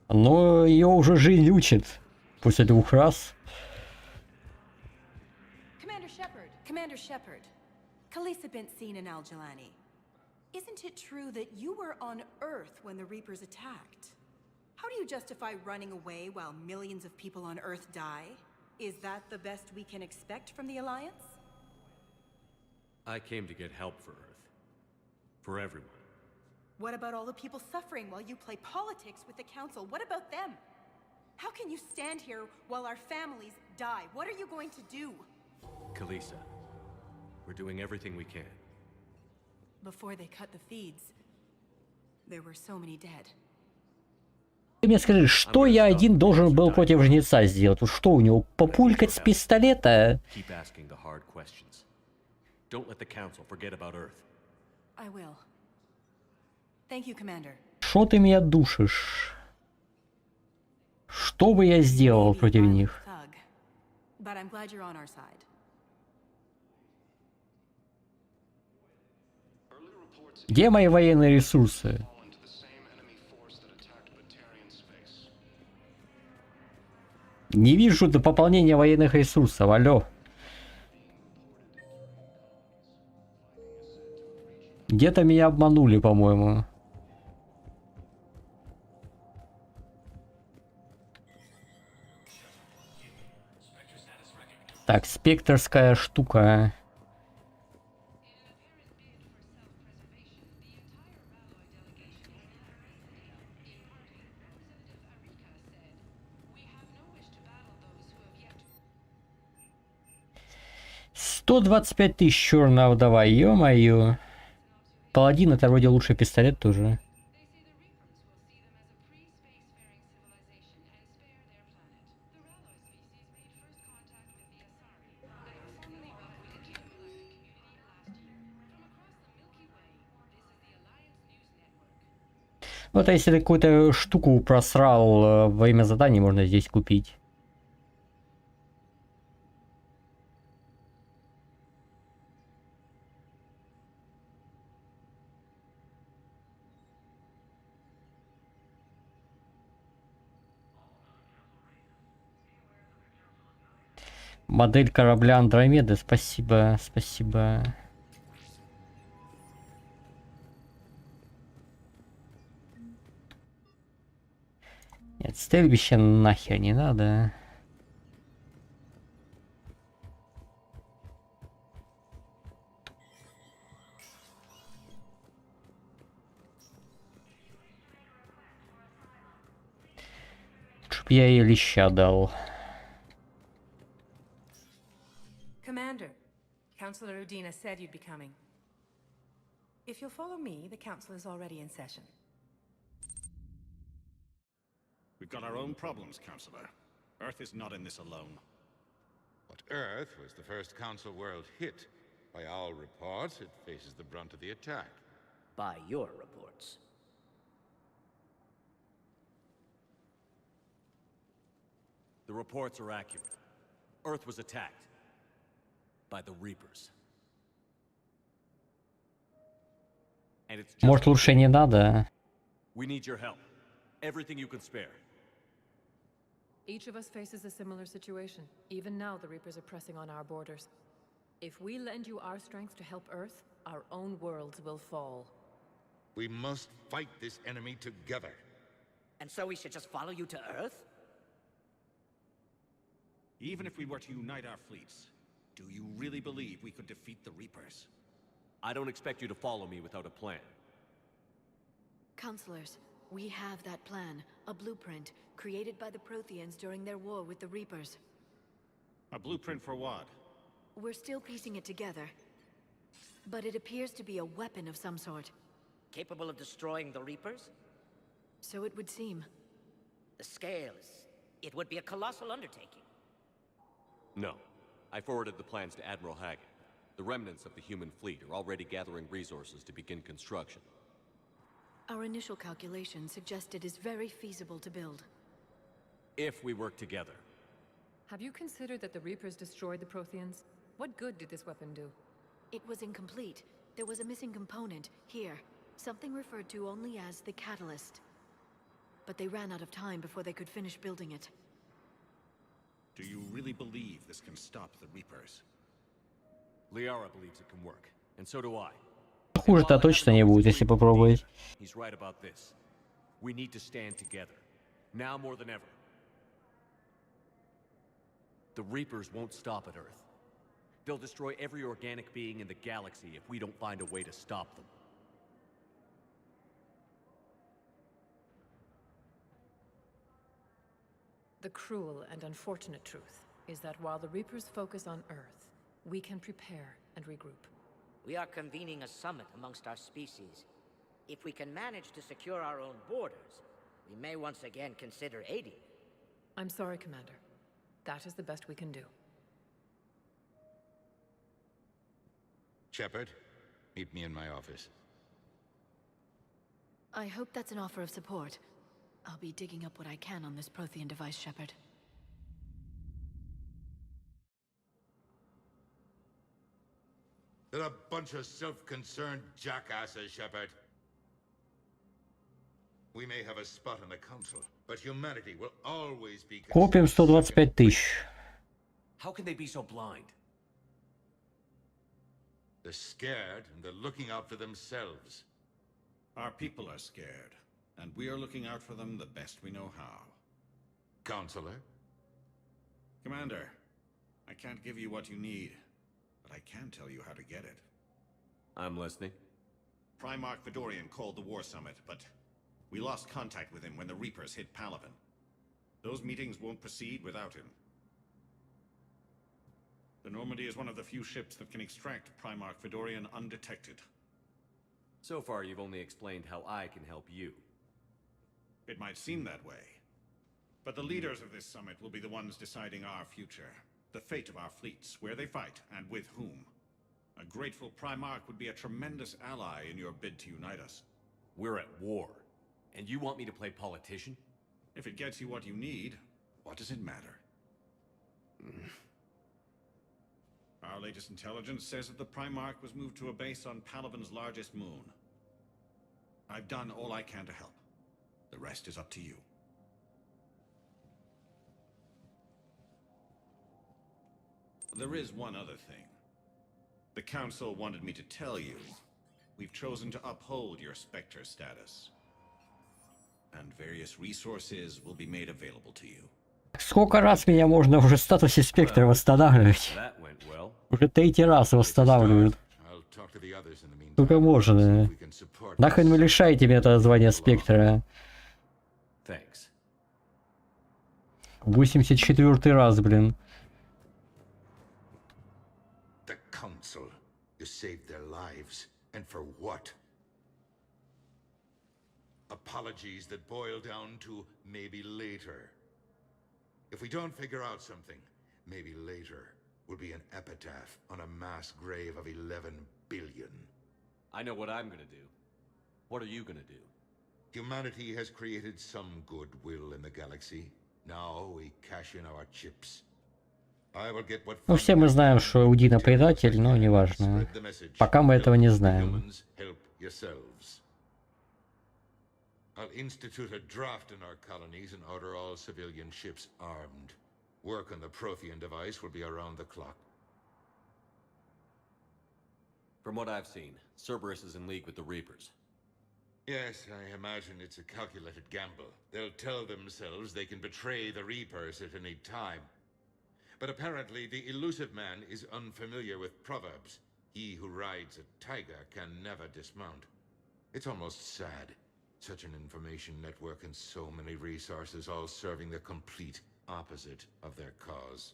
Но ее уже жизнь учит. После 2 раз. Commander Shepard, Khaleesi been seen in Al-Jalani. Isn't it true that you were on Earth when the Reapers attacked? How do you justify running away while millions of people on Earth die? Is that the best we can expect from the Alliance? I came to get help for Earth. For everyone. What about all the people suffering while you play politics with the Council? What about them? How can you stand here while our families die? What are you going to do? Khaleesi, we're doing everything we can. Before they cut the feeds, there were so many dead. Ты мне скажи, что я один должен был против жнеца сделать? Что у него, популькать с пистолета? Keep asking the hard questions. Don't let the Council forget about Earth. I will. Thank you, Commander. Что ты меня душишь? Что бы я сделал против них? But I'm glad you're on our side. Где мои военные ресурсы? Не вижу до пополнения военных ресурсов, алло. Где-то меня обманули, по-моему. Так, спектрская штука. $125 000 черная вдова, ё-моё. Паладин это вроде лучший пистолет тоже. Вот, а если ты какую-то штуку просрал во время заданий, можно здесь купить. Модель корабля Андромеды, спасибо, спасибо. Нет, стрельбище нахер не надо. Чтоб я ей леща дал. Commander, Councilor Udina said you'd be coming. If you'll follow me, the Council is already in session. We've got our own problems, Counselor. Earth is not in this alone. But Earth was the first Council world hit. By our reports, it faces the brunt of the attack. By your reports. The reports are accurate. Earth was attacked. By the Reapers. And it's just Может, лучше не надо. We need your help. Everything you can spare. Each of us faces a similar situation. Even now, the Reapers are pressing on our borders. If we lend you our strength to help Earth, our own worlds will fall. We must fight this enemy together. And so we should just follow you to Earth? Even if we were to unite our fleets, do you really believe we could defeat the Reapers? I don't expect you to follow me without a plan. Counselors, we have that plan, a blueprint, created by the Protheans during their war with the Reapers. A blueprint for what? We're still piecing it together. But it appears to be a weapon of some sort. Capable of destroying the Reapers? So it would seem. The scales. It would be a colossal undertaking. No. I forwarded the plans to Admiral Haggett. The remnants of the human fleet are already gathering resources to begin construction. Our initial calculations suggest it is very feasible to build. If we work together. Have you considered that the Reapers destroyed the Protheans? What good did this weapon do? It was incomplete. There was a missing component, here. Something referred to only as the catalyst. But they ran out of time before they could finish building it. Do you really believe this can stop the Reapers? Liara believes it can work, and so do I. Хуже-то точно не будет, если попробовать. He's right about this. We need to stand together. Now more than ever. The Reapers won't stop at Earth. They'll destroy every organic being in the galaxy if we don't find a way to stop them. The cruel and unfortunate truth is that while the Reapers focus on Earth, we can prepare and regroup. We are convening a summit amongst our species. If we can manage to secure our own borders, we may once again consider aiding. I'm sorry, Commander. That is the best we can do. Shepard, meet me in my office. I hope that's an offer of support. I'll be digging up what I can on this Prothean device, Shepard. They're a bunch of self-concerned jackasses, Shepard. We may have a spot in the council, but humanity will always be... Копим 125 тысяч. How can they be so blind? They're scared, and they're looking out for themselves. Our people are scared, and we are looking out for them the best we know how. Counselor? Commander, I can't give you what you need, but I can tell you how to get it. I'm listening. Primarch Vidorian called the War Summit, but we lost contact with him when the Reapers hit Palaven. Those meetings won't proceed without him. The Normandy is one of the few ships that can extract Primarch Vidorian undetected. So far, you've only explained how I can help you. It might seem that way. But the leaders of this summit will be the ones deciding our future. The fate of our fleets, where they fight, and with whom. A grateful Primarch would be a tremendous ally in your bid to unite us. We're at war. And you want me to play politician? If it gets you what you need, what does it matter? Our latest intelligence says that the Primarch was moved to a base on Palaven's largest moon. I've done all I can to help. The rest is up to you. There is one other thing. The Council wanted me to tell you, we've chosen to uphold your Spectre status. And various resources will be made available to you. Сколько раз меня можно уже в статусе спектра восстанавливать? Уже третий раз восстанавливают. Сколько можно? Нахрен вы лишаете меня этого звания спектра? 84-й раз, блин. The Council. You saved their lives. And for what? Apologies that boil down to maybe later. If we don't figure out something, maybe later will be an epitaph on a mass grave of 11 billion. I know what I'm gonna do. What are you gonna do? Humanity has created some goodwill in the galaxy. Now we cash in our chips. I will get what... Ну, все мы знаем, что Аудина предатель, но неважно. Пока мы этого не знаем. I'll institute a draft in our colonies and order all civilian ships armed. Work on the Prothean device will be around the clock. From what I've seen, Cerberus is in league with the Reapers. Yes, I imagine it's a calculated gamble. They'll tell themselves they can betray the Reapers at any time. But apparently the elusive man is unfamiliar with proverbs. He who rides a tiger can never dismount. It's almost sad. Such an information network and so many resources, all serving the complete opposite of their cause.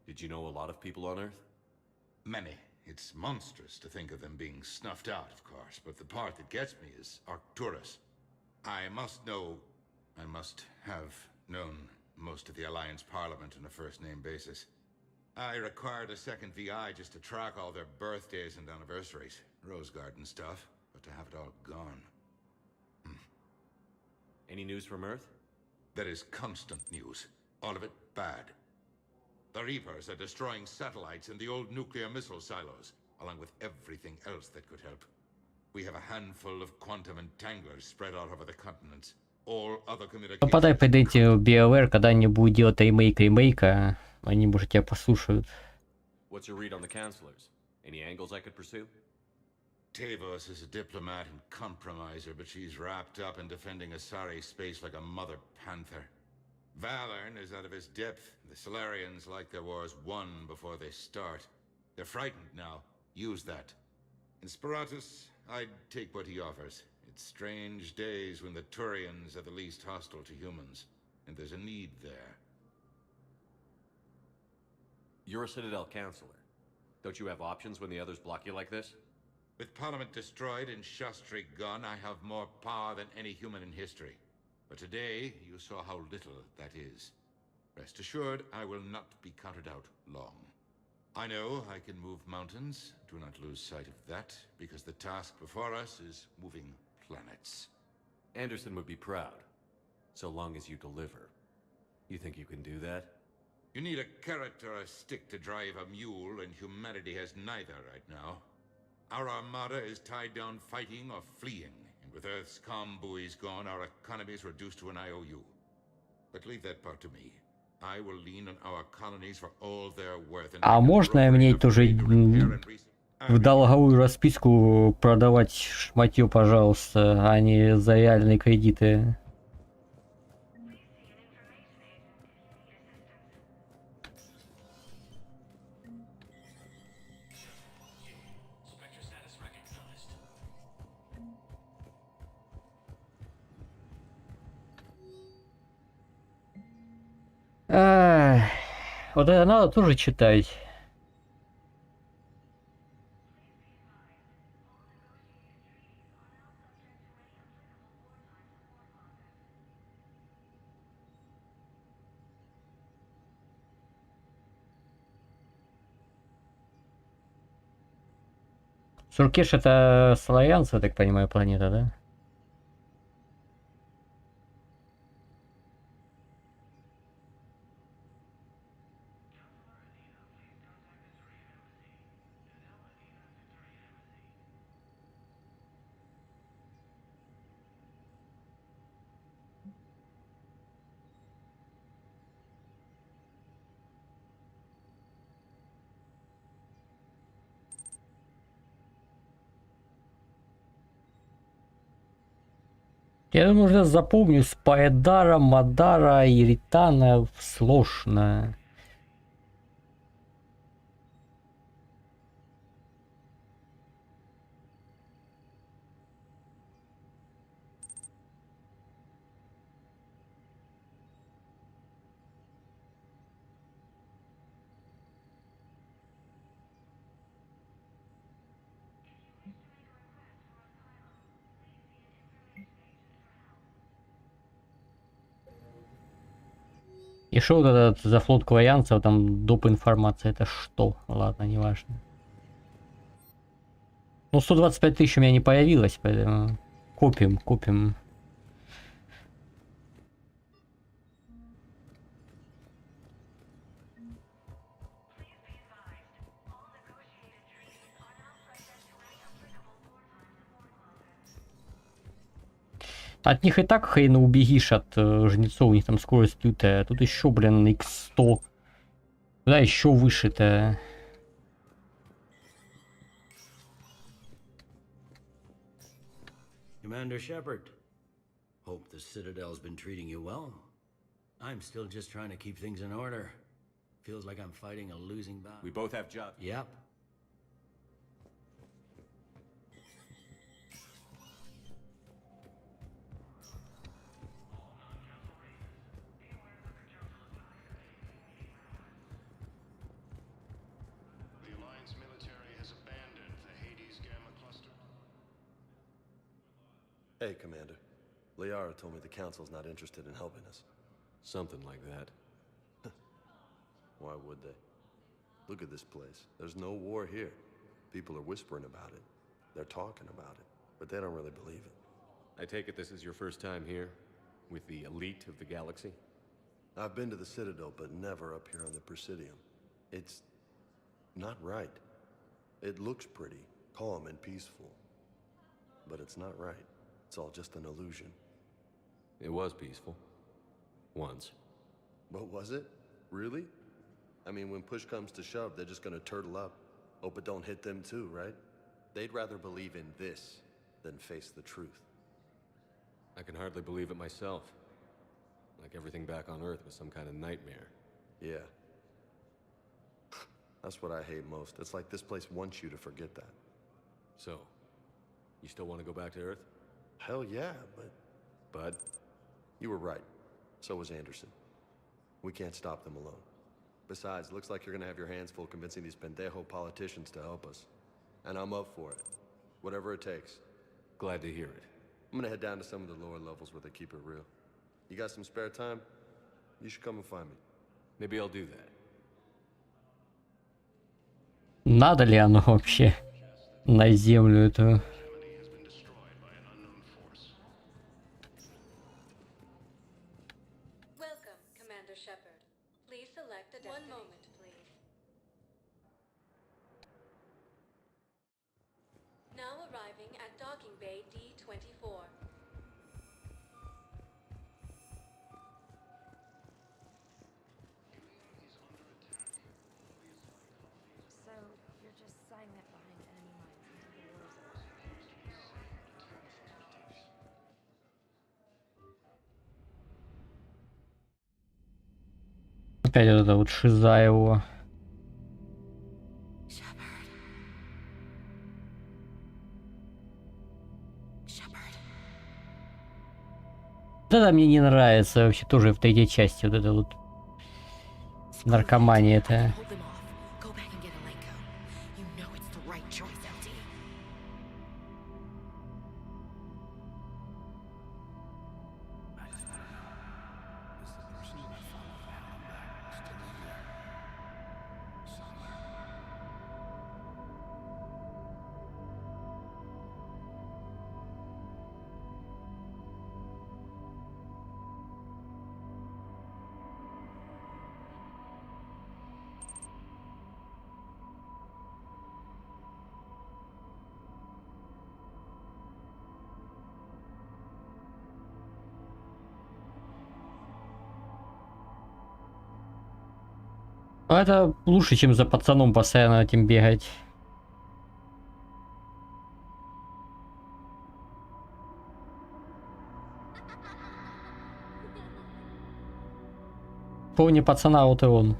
Did you know a lot of people on Earth? Many. It's monstrous to think of them being snuffed out, of course, but the part that gets me is Arcturus. I must have known most of the Alliance Parliament on a first-name basis. I required a second VI just to track all their birthdays and anniversaries. Rose Garden stuff, but to have it all gone. Any news from Earth? There is constant news. All of it bad. The Reapers are destroying satellites and the old nuclear missile silos, along with everything else that could help. We have a handful of quantum entanglers spread out over the continents. All other communications... Попадай под эти BioWare, когда они будут делать ремейка, они, может, тебя послушают. What's your read on the counselors? Any angles I could pursue? Tavos is a diplomat and compromiser, but she's wrapped up in defending Asari space like a mother panther. Valorn is out of his depth. The Solarians like their wars won before they start. They're frightened now. Use that. In Sparatus, I'd take what he offers. It's strange days when the Turians are the least hostile to humans, and there's a need there. You're a Citadel counselor. Don't you have options when the others block you like this? With Parliament destroyed and Shastri gone, I have more power than any human in history. But today, you saw how little that is. Rest assured, I will not be counted out long. I know I can move mountains. Do not lose sight of that, because the task before us is moving planets. Anderson would be proud, so long as you deliver. You think you can do that? You need a carrot or a stick to drive a mule, and humanity has neither right now. Our armada is tied down fighting or fleeing, and with Earth's comm buoys gone, our economy is reduced to an IOU. But leave that part to me. I will lean on our colonies for all their worth. А можно мне тоже в долговую расписку продавать шматье, пожалуйста, а не за реальные кредиты? Вот это надо тоже читать. Суркеш это славянцы, я так понимаю, планета, да? Я думаю, уже запомню Спайдара, Мадара, Иритана сложно. И что вот этот за флот кваянцев, там доп. Информация, это что? Ладно, не важно. Ну, 125 тысяч у меня не появилось, поэтому купим. От них и так хрена убегишь от жнецов, у них там скорость лютая. Тут еще, блин, x100. Да, еще выше-то. Commander Shepard, hope the Citadel's been treating you well. I'm still just trying to keep things in order. Feels like I'm fighting a losing battle. We both have jobs. Yep. Hey, Commander. Liara told me the Council's not interested in helping us. Something like that. Why would they? Look at this place. There's no war here. People are whispering about it. They're talking about it, but they don't really believe it. I take it this is your first time here? With the elite of the galaxy? I've been to the Citadel, but never up here on the Presidium. It's not right. It looks pretty, calm and peaceful. But it's not right. It's all just an illusion. It was peaceful. Once. But was it? Really? I mean, when push comes to shove, they're just gonna turtle up. Hope it don't hit them too, right? They'd rather believe in this than face the truth. I can hardly believe it myself. Like everything back on Earth was some kind of nightmare. Yeah. That's what I hate most. It's like this place wants you to forget that. So, you still want to go back to Earth? Hell yeah, but... Bud? You were right. So was Anderson. We can't stop them alone. Besides, looks like you're gonna have your hands full convincing these pendejo politicians to help us. And I'm up for it. Whatever it takes. Glad to hear it. I'm gonna head down to some of the lower levels where they keep it real. You got some spare time? You should come and find me. Maybe I'll do that. Надо ли оно вообще на землю эту? Welcome, Commander Shepard. Please select a destiny. One moment, please. Now arriving at docking bay D-24. So, you're just silent behind enemy lines until the war's over. Опять вот эта вот шиза его. Вот это мне не нравится вообще тоже в третьей части, вот это вот наркомания это. Ну, это лучше, чем за пацаном постоянно этим бегать. Помни пацана, вот и он.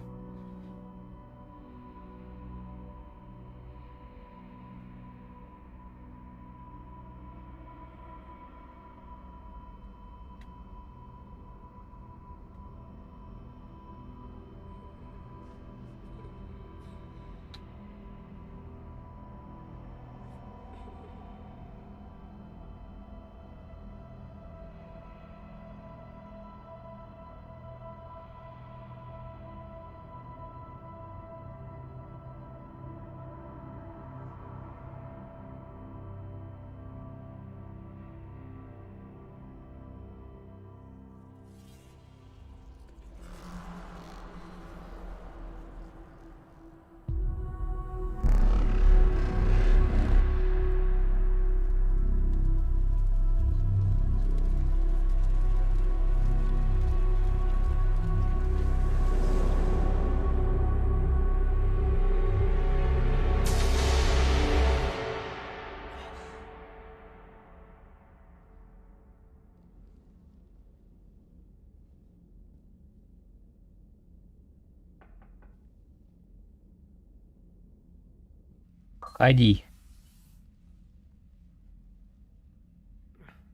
Ходи.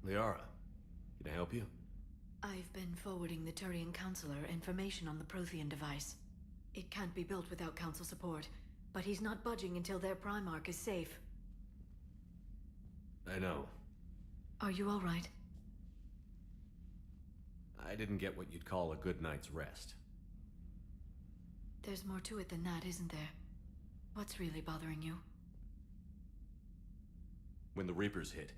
Liara, can I help you? I've been forwarding the Turian Counselor information on the Prothean device. It can't be built without Council support, but he's not budging until their Primarch is safe. I know. Are you all right? I didn't get what you'd call a good night's rest. There's more to it than that, isn't there? What's really bothering you? When the Reapers hit,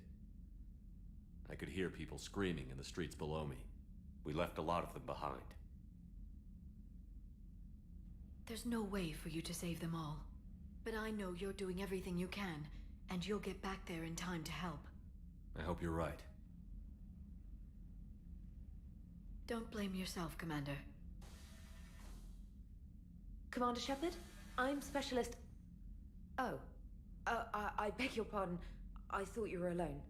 I could hear people screaming in the streets below me. We left a lot of them behind. There's no way for you to save them all. But I know you're doing everything you can, and you'll get back there in time to help. I hope you're right. Don't blame yourself, Commander. Commander Shepard, I'm Specialist... Oh. I beg your pardon. I thought you were alone.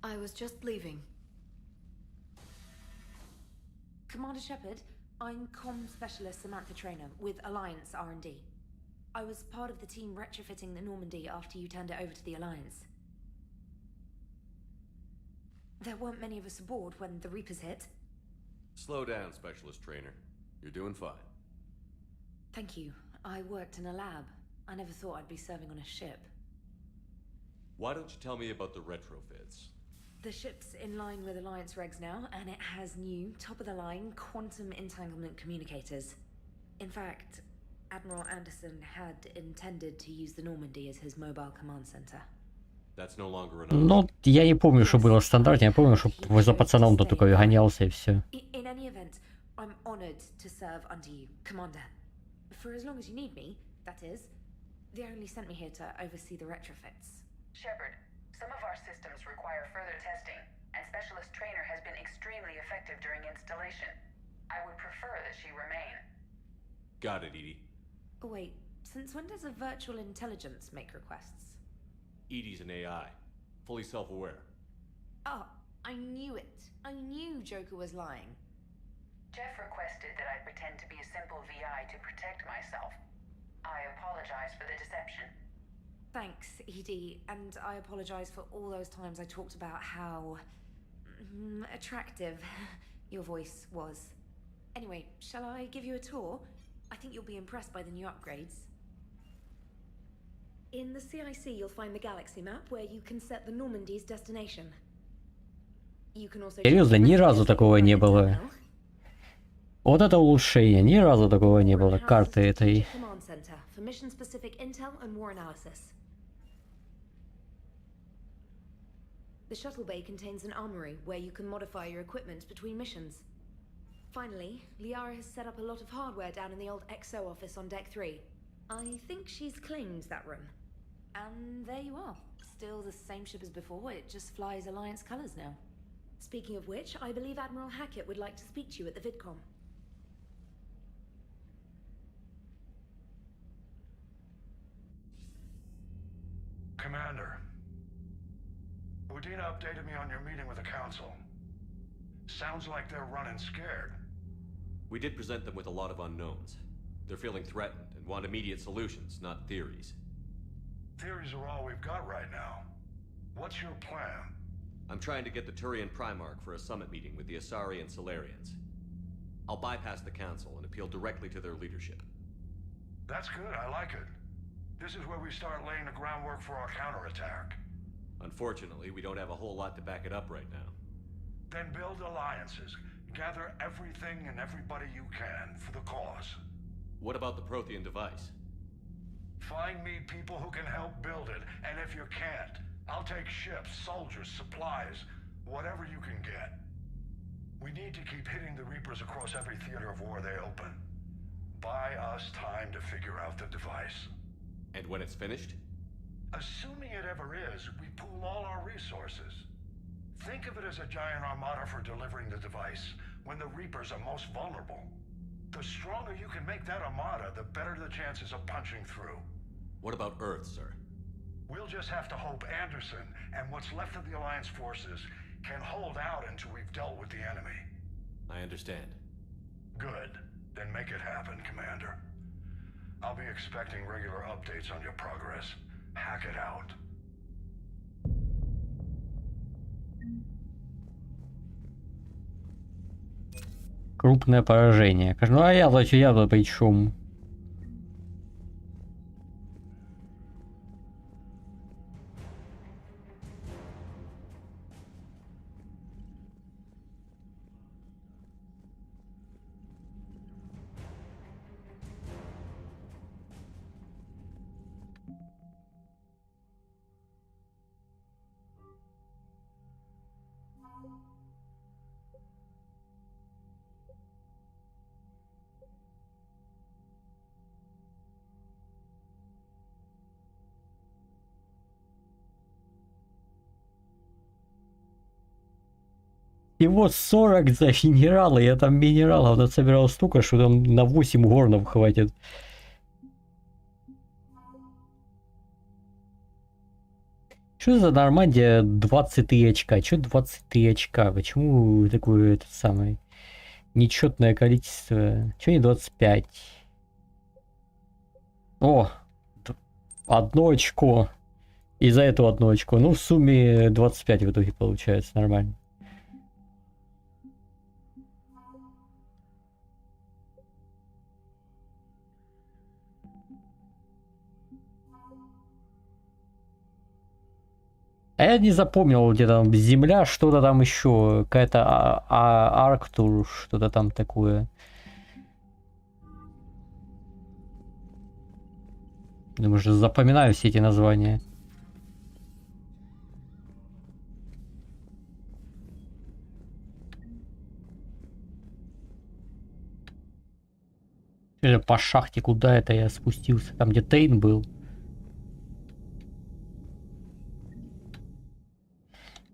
I was just leaving. Commander Shepard, I'm Comm Specialist Samantha Trainer with Alliance R&D. I was part of the team retrofitting the Normandy after you turned it over to the Alliance. There weren't many of us aboard when the Reapers hit. Slow down, Specialist Trainer. You're doing fine. Thank you. I worked in a lab. I never thought I'd be serving on a ship. Why don't you tell me about the retrofits? The ship's in line with Alliance regs now, and it has new, top-of-the-line, quantum entanglement communicators. In fact, Admiral Anderson had intended to use the Normandy as his mobile command center. That's no longer an Ну, я не помню, что было в стандарте, я помню, что за пацаном-то только гонялся и все. In any event, I'm honored to serve under you, Commander. For as long as you need me, that is. They only sent me here to oversee the retrofits. Shepard, some of our systems require further testing, and Specialist Trainer has been extremely effective during installation. I would prefer that she remain. Got it, Edie. Oh, wait, since when does a virtual intelligence make requests? Edie's an AI, fully self-aware. Oh, I knew it. I knew Joker was lying. Jeff requested that I pretend to be a simple VI to protect myself. I apologize for the deception. Thanks, Edie, and I apologize for all those times I talked about how... attractive your voice was. Anyway, shall I give you a tour? I think you'll be impressed by the new upgrades. In the CIC, you'll find the galaxy map where you can set the Normandy's destination. You can also... Серьезно, ни разу такого не было. Вот это улучшение, ни разу такого не было, карты этой. For mission-specific intel and war analysis. The shuttle bay contains an armory where you can modify your equipment between missions. Finally, Liara has set up a lot of hardware down in the old XO office on Deck 3. I think she's claimed that room. And there you are. Still the same ship as before, it just flies Alliance colors now. Speaking of which, I believe Admiral Hackett would like to speak to you at the VidCom. Commander, Udina updated me on your meeting with the Council. Sounds like they're running scared. We did present them with a lot of unknowns. They're feeling threatened and want immediate solutions, not theories. Theories are all we've got right now. What's your plan? I'm trying to get the Turian Primarch for a summit meeting with the Asari and Solarians. I'll bypass the Council and appeal directly to their leadership. That's good, I like it. This is where we start laying the groundwork for our counterattack. Unfortunately, we don't have a whole lot to back it up right now. Then build alliances. Gather everything and everybody you can for the cause. What about the Prothean device? Find me people who can help build it, and if you can't, I'll take ships, soldiers, supplies, whatever you can get. We need to keep hitting the Reapers across every theater of war they open. Buy us time to figure out the device. And when it's finished? Assuming it ever is, we pool all our resources. Think of it as a giant armada for delivering the device when the Reapers are most vulnerable. The stronger you can make that armada, the better the chances of punching through. What about Earth, sir? We'll just have to hope Anderson and what's left of the Alliance forces can hold out until we've dealt with the enemy. I understand. Good. Then make it happen, Commander. I'll be expecting regular updates on your progress. Hack it out. Крупное поражение. Ну а я-то при чем? Всего 40 за минералы. Я там минералов насобирал столько, что там на 8 горнов хватит. Что за Нормандия 23 очка? Че 23 очка? Почему такое это самое нечетное количество? Че не 25? О, одно очко. И за это одно очко. Ну, в сумме 25 в итоге получается. Нормально. А я не запомнил, где там Земля, что-то там еще, какая-то Арктур, что-то там такое. Думаю, что запоминаю все эти названия. Или по шахте, куда это я спустился? Там, где Тейн был.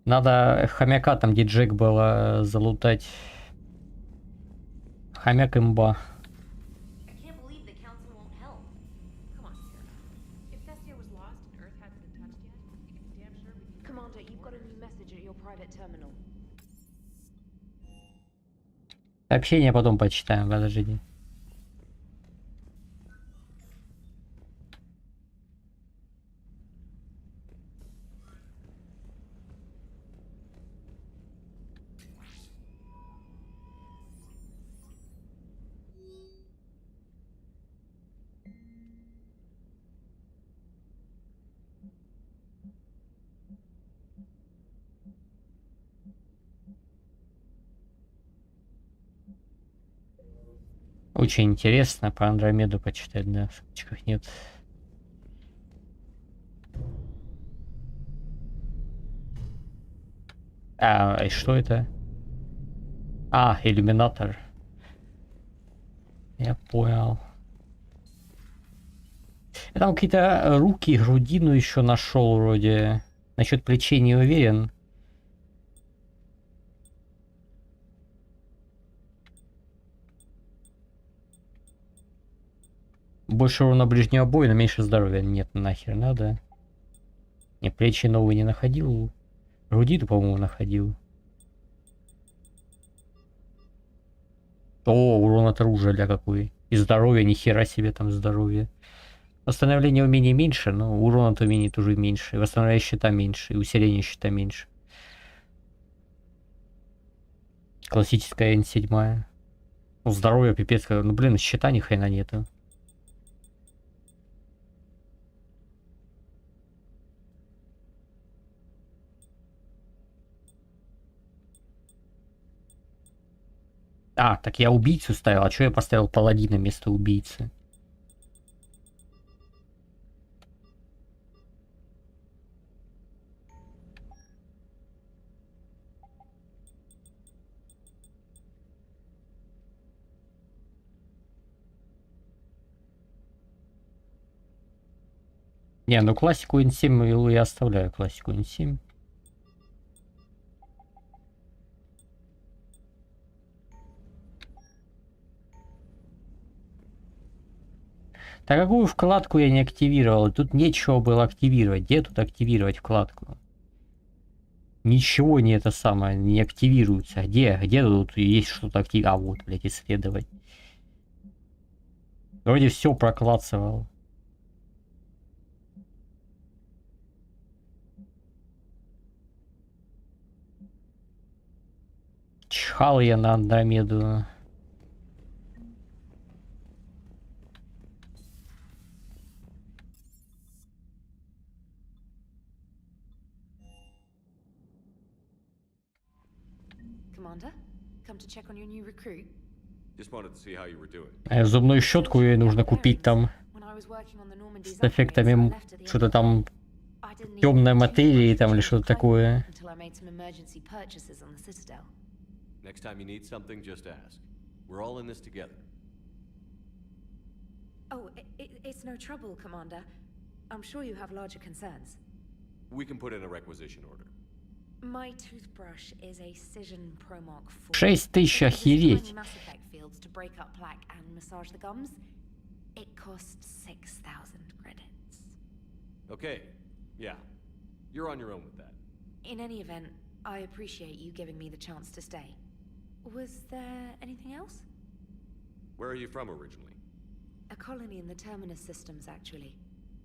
Надо хомяка там, где Джек было, залутать. Хомяк имба. Сообщение потом почитаем, подожди. Очень интересно про Андромеду почитать, да, в ссылочках нет. И что это? Иллюминатор. Я понял. Я там какие-то руки, грудину еще нашел вроде. Насчет плечей не уверен. Больше урона ближнего боя, но меньше здоровья. Нет, нахер надо. Не, плечи новые не находил. Грудину, по-моему, находил. О, урон от оружия, ля какой. И здоровье, нихера себе там здоровье. Восстановление умений меньше, но урон от умений тоже меньше. И восстановление щита меньше, и усиление щита меньше. Классическая N7. Ну, здоровье пипец. Ну, блин, щита ни хрена нету. Так я убийцу ставил. А что я поставил паладина вместо убийцы? Не, ну классику N7 я оставляю, классику N7. Так какую вкладку я не активировал? Тут нечего было активировать. Где тут активировать вкладку? Ничего не это самое, не активируется. Где тут есть что-то активировать? Вот, блядь, исследовать. Вроде все проклацывал. Чхал я на Андромеду. Commander, come to check on your new recruit. Just wanted to see how you were doing. Зубную щетку ей нужно купить там. С эффектами что-то там темной материи там или что-то такое. Next time you need something, just ask. We're all in this together. Oh, it's no trouble, Commander. I'm sure you have larger concerns. We can put in a requisition order. My toothbrush is a Cision Pro Mark IV. 6000, охереть. Tiny Mass Effect fields to break up plaque and massage the gums. It costs 6,000 credits. Okay, yeah. You're on your own with that. In any event, I appreciate you giving me the chance to stay. Was there anything else? Where are you from originally? A colony in the Terminus systems, actually.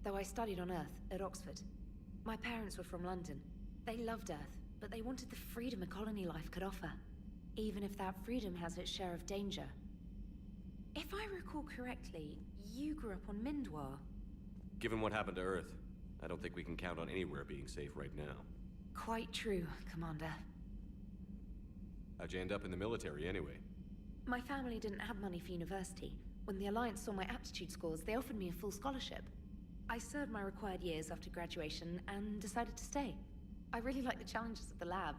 Though I studied on Earth, at Oxford. My parents were from London. They loved Earth, but they wanted the freedom a colony life could offer. Even if that freedom has its share of danger. If I recall correctly, you grew up on Mindwar. Given what happened to Earth, I don't think we can count on anywhere being safe right now. Quite true, Commander. How'd you end up in the military anyway? My family didn't have money for university. When the Alliance saw my aptitude scores, they offered me a full scholarship. I served my required years after graduation and decided to stay. I really like the challenges of the lab.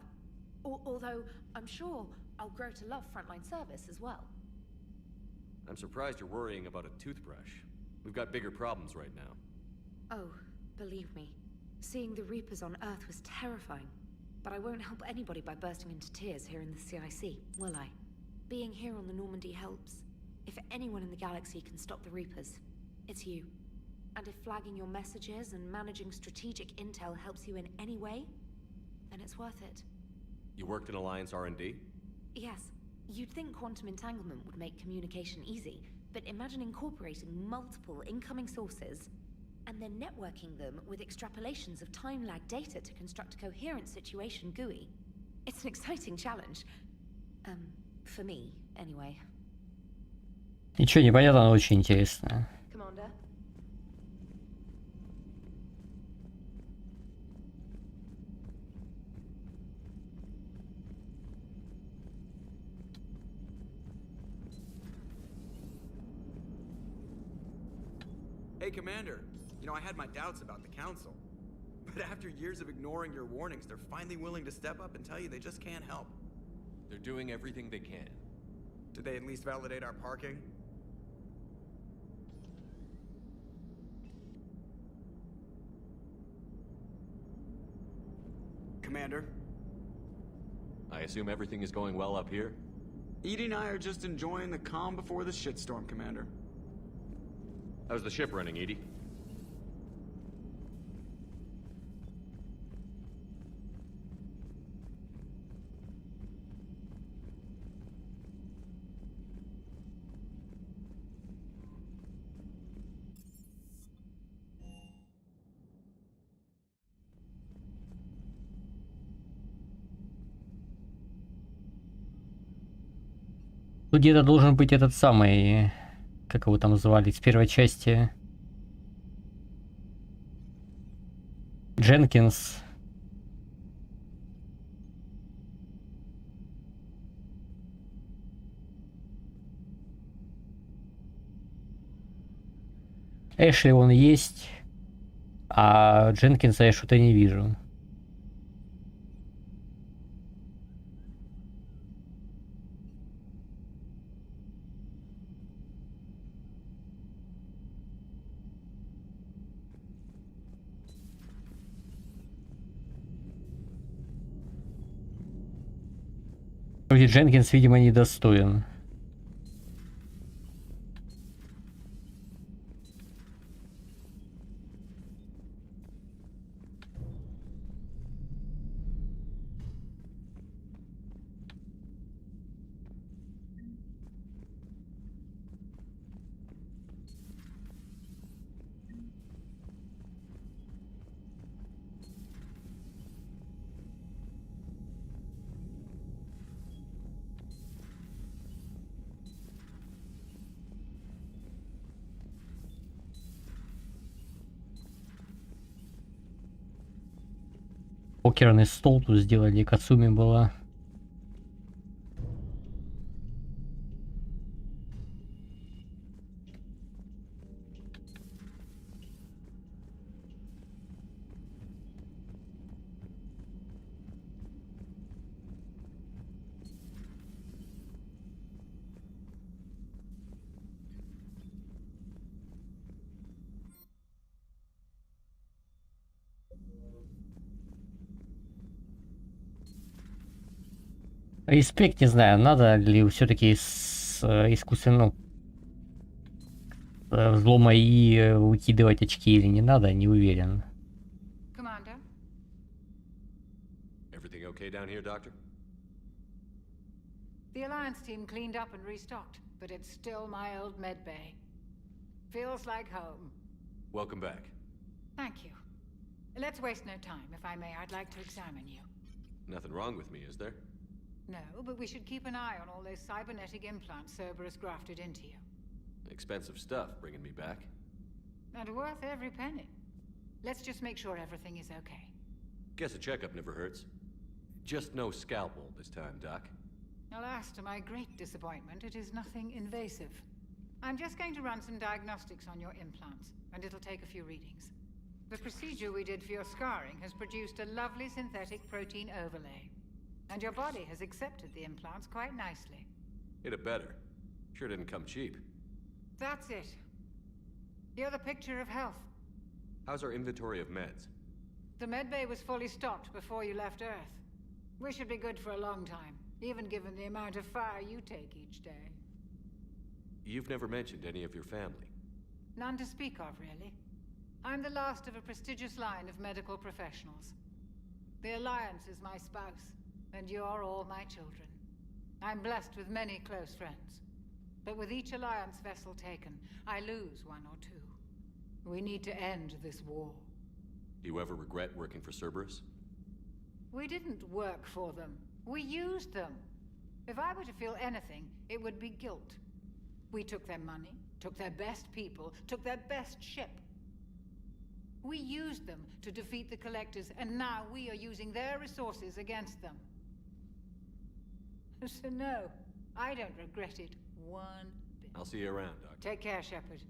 Although, I'm sure I'll grow to love frontline service as well. I'm surprised you're worrying about a toothbrush. We've got bigger problems right now. Oh, believe me. Seeing the Reapers on Earth was terrifying. But I won't help anybody by bursting into tears here in the CIC, will I? Being here on the Normandy helps. If anyone in the galaxy can stop the Reapers, it's you. And if flagging your messages and managing strategic intel helps you in any way, then it's worth it. You worked in Alliance R&D? Yes, you'd think quantum entanglement would make communication easy, but imagine incorporating multiple incoming sources and then networking them with extrapolations of time-lag data to construct a coherent situation GUI. It's an exciting challenge. For me, anyway. Ничего не понятно, но очень интересно. Commander? Hey, Commander. You know, I had my doubts about the Council. But after years of ignoring your warnings, they're finally willing to step up and tell you they just can't help. They're doing everything they can. Did they at least validate our parking? Commander? I assume everything is going well up here? Edie and I are just enjoying the calm before the shitstorm, Commander. How's the ship running, Edie? Тут где-то должен быть этот самый, как его там звали, с первой части. Дженкинс. Эшли он есть, а Дженкинса я что-то не вижу. Вроде Дженкинс, видимо, недостоин. Покерный стол тут сделали, Кацуми была. Респект, не знаю, надо ли все-таки с искусственно взлома и выкидывать очки или не надо, не уверен. Commander? Everything okay down here, Doctor? The Alliance team cleaned up and restocked, but it's still my old medbay. Feels like home. Welcome back. Thank you. Let's waste no time. If I may, I'd like to examine you. Nothing wrong with me, is there? No, but we should keep an eye on all those cybernetic implants Cerberus grafted into you. Expensive stuff bringing me back. And worth every penny. Let's just make sure everything is okay. Guess a checkup never hurts. Just no scalpel this time, Doc. Alas, to my great disappointment, it is nothing invasive. I'm just going to run some diagnostics on your implants, and it'll take a few readings. The procedure we did for your scarring has produced a lovely synthetic protein overlay. And your body has accepted the implants quite nicely. Hit it better. Sure didn't come cheap. That's it. You're the picture of health. How's our inventory of meds? The medbay was fully stocked before you left Earth. We should be good for a long time, even given the amount of fire you take each day. You've never mentioned any of your family. None to speak of, really. I'm the last of a prestigious line of medical professionals. The Alliance is my spouse, and you're all my children. I'm blessed with many close friends. But with each Alliance vessel taken, I lose one or two. We need to end this war. Do you ever regret working for Cerberus? We didn't work for them. We used them. If I were to feel anything, it would be guilt. We took their money, took their best people, took their best ship. We used them to defeat the Collectors, and now we are using their resources against them. So no, I don't regret it one bit. I'll see you around, Doc. Take care, Shepard.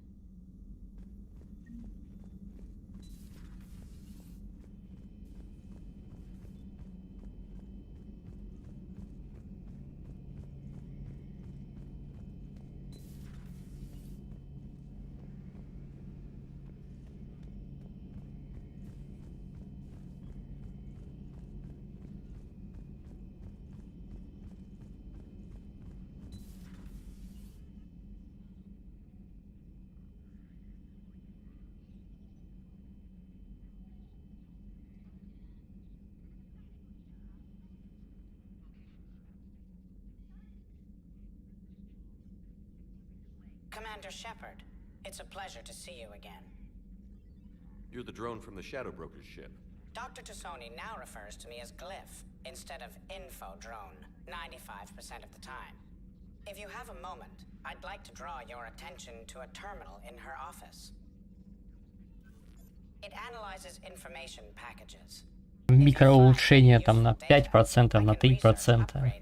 Commander Shepard, it's a pleasure to see you again. You're the drone from the Shadow Broker's ship. Dr. Tassoni now refers to me as Glyph instead of Info Drone 95% of the time. If you have a moment, I'd like to draw your attention to a terminal in her office. It analyzes information packages. Микроулучшение там на 5%, на 3%.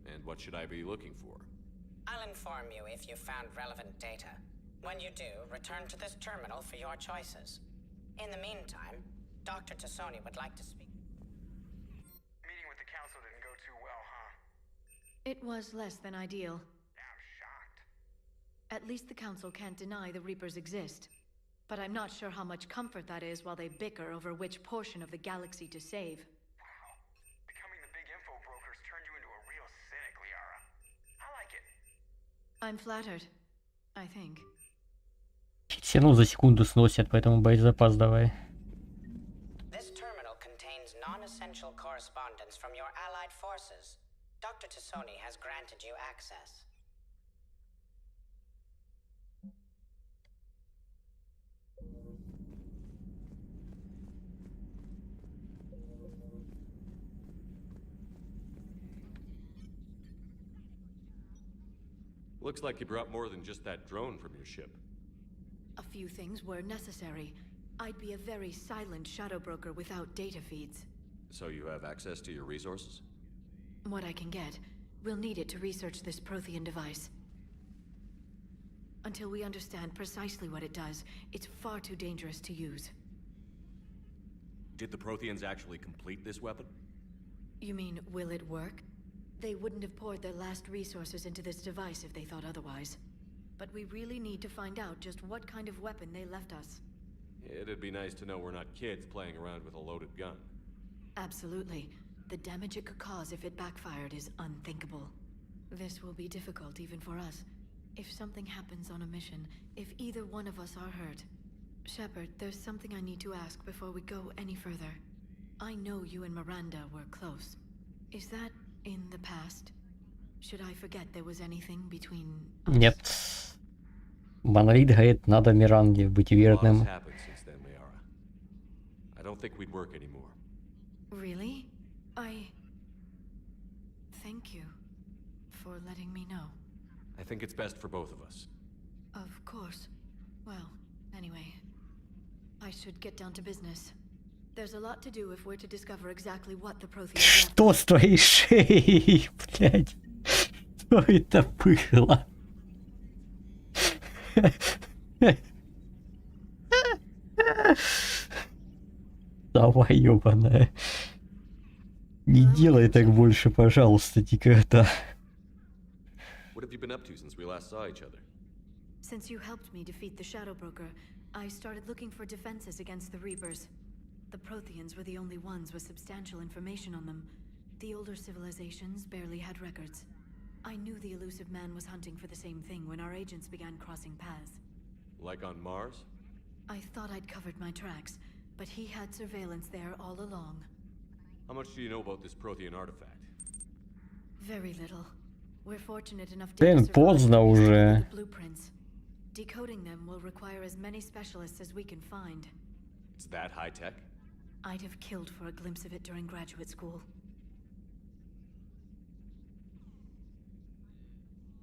And what should I be looking for? I'll inform you if you found relevant data. When you do, return to this terminal for your choices. In the meantime, Dr. Tassoni would like to speak. Meeting with the council didn't go too well, huh? It was less than ideal. I'm shocked. At least the council can't deny the Reapers exist. But I'm not sure how much comfort that is while they bicker over which portion of the galaxy to save. Wow. Becoming the big info brokers turned you into a real cynic, Liara. I like it. I'm flattered, I think. Все равно за секунду сносят, поэтому боезапас давай. This terminal contains non-essential correspondence from your allied forces. Dr. Tassoni has granted you access. Looks like you brought more than just that drone from your ship. A few things were necessary. I'd be a very silent shadow broker without data feeds. So you have access to your resources? What I can get. We'll need it to research this Prothean device. Until we understand precisely what it does, it's far too dangerous to use. Did the Protheans actually complete this weapon? You mean, will it work? They wouldn't have poured their last resources into this device if they thought otherwise. But we really need to find out just what kind of weapon they left us. It'd be nice to know we're not kids playing around with a loaded gun. Absolutely. The damage it could cause if it backfired is unthinkable. This will be difficult even for us. If something happens on a mission, if either one of us are hurt. Shepard, there's something I need to ask before we go any further. I know you and Miranda were close. Is that in the past? Should I forget there was anything between us? Нет. Монолит говорит, надо Миранде быть верным. I don't think we'd work anymore. Really? Thank you for letting me know. I think it's best for both of us. Of course. Well, anyway, I should get down to business. There's a lot to do if we're to discover exactly what the Protheans. Что с твоей шеей, блядь? Что это было? Давай, ёбаная. Не делай так больше, пожалуйста, никогда. What have you been up to since we last saw each other? Since you helped me defeat the Shadow Broker, I started looking for defenses against the Reapers. The Protheans were the only ones with substantial information on them. The older civilizations barely had records. I knew the elusive man was hunting for the same thing when our agents began crossing paths. Like on Mars? I thought I'd covered my tracks, but he had surveillance there all along. How much do you know about this Prothean artifact? Very little. We're fortunate enough to Блин, поздно уже. the blueprints. Decoding them will require as many specialists as we can find. It's that high tech? I'd have killed for a glimpse of it during graduate school.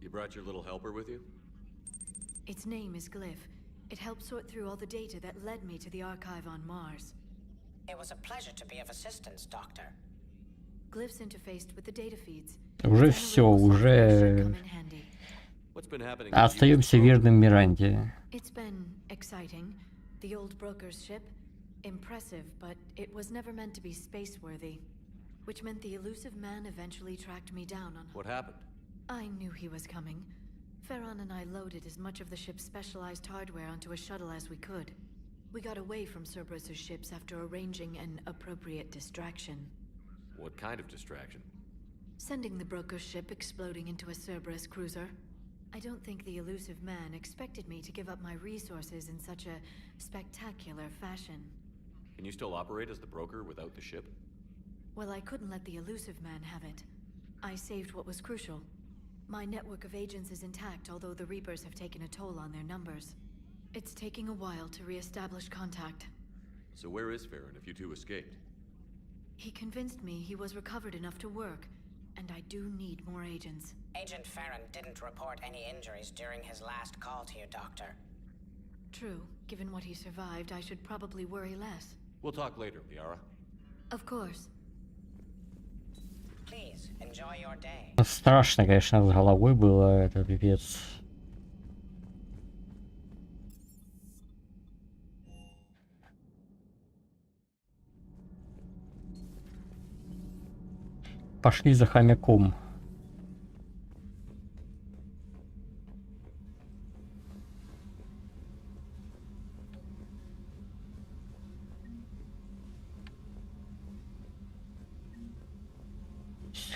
You brought your little helper with you? Its name is Glyph. It helped sort through all the data that led me to the archive on Mars. It was a pleasure to be of assistance, Doctor. Glyph's interfaced with the data feeds. Уже все, уже остаемся верным Миранде. It's been exciting. The old broker's ship, impressive, but it was never meant to be space-worthy. Which meant the elusive man eventually tracked me down on... What happened? I knew he was coming. Farron and I loaded as much of the ship's specialized hardware onto a shuttle as we could. We got away from Cerberus's ships after arranging an appropriate distraction. What kind of distraction? Sending the broker's ship exploding into a Cerberus cruiser. I don't think the elusive man expected me to give up my resources in such a spectacular fashion. Can you still operate as the broker without the ship? Well, I couldn't let the elusive man have it. I saved what was crucial. My network of agents is intact, although the Reapers have taken a toll on their numbers. It's taking a while to re-establish contact. So where is Farron if you two escaped? He convinced me he was recovered enough to work, and I do need more agents. Agent Farron didn't report any injuries during his last call to you, Doctor. True. Given what he survived, I should probably worry less. We'll talk later, Liara. Of course. Please, enjoy your day. Страшно, конечно, с головой было, это пипец. Пошли за хомяком.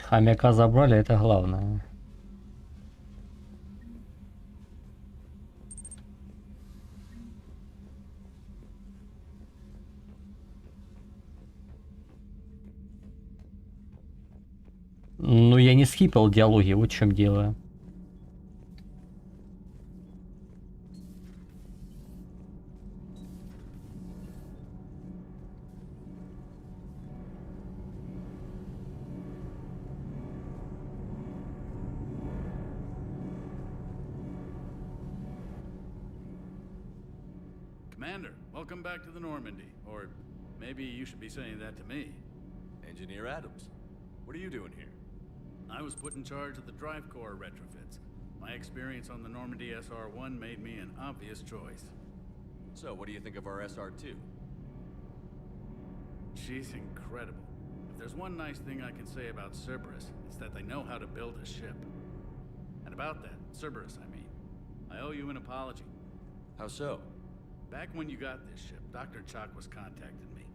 Хомяка забрали, это главное. Ну, я не скипал диалоги, вот в чем дело. Commander, welcome back to the Normandy. Or maybe you should be saying that to me. Engineer Adams, what are you doing here? I was put in charge of the drive core retrofits. My experience on the Normandy SR-1 made me an obvious choice. So, what do you think of our SR-2? She's incredible. If there's one nice thing I can say about Cerberus, it's that they know how to build a ship. And about that, Cerberus, I mean, I owe you an apology. How so? Back when you got this ship, Dr. Chalk was contacting me,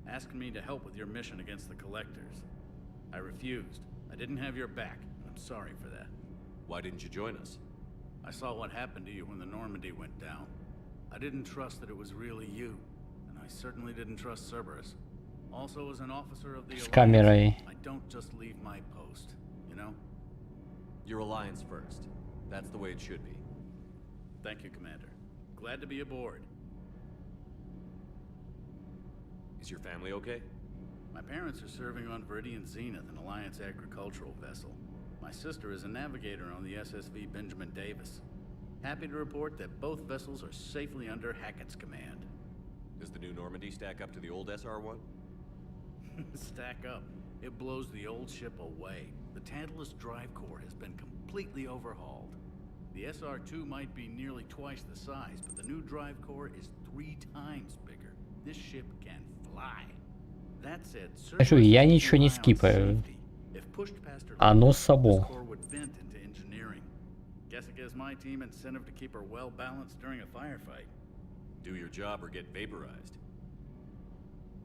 asking me to help with your mission against the Collectors. I refused. I didn't have your back. I'm sorry for that. Why didn't you join us? I saw what happened to you when the Normandy went down. I didn't trust that it was really you, and I certainly didn't trust Cerberus. Also, as an officer of the С Alliance, камерой. I don't just leave my post, you know? Your alliance first. That's the way it should be. Thank you, Commander. Glad to be aboard. Is your family okay? My parents are serving on Viridian Zenith, an Alliance agricultural vessel. My sister is a navigator on the SSV Benjamin Davis. Happy to report that both vessels are safely under Hackett's command. Does the new Normandy stack up to the old SR-1? Stack up. It blows the old ship away. The Tantalus drive core has been completely overhauled. The SR-2 might be nearly twice the size, but the new drive core is 3 times bigger. This ship can fly. That said, Скажу, я ничего не скипаю. Оно само. Guess it gives my team incentive to keep her well balanced during a firefight. Do your job or get vaporized.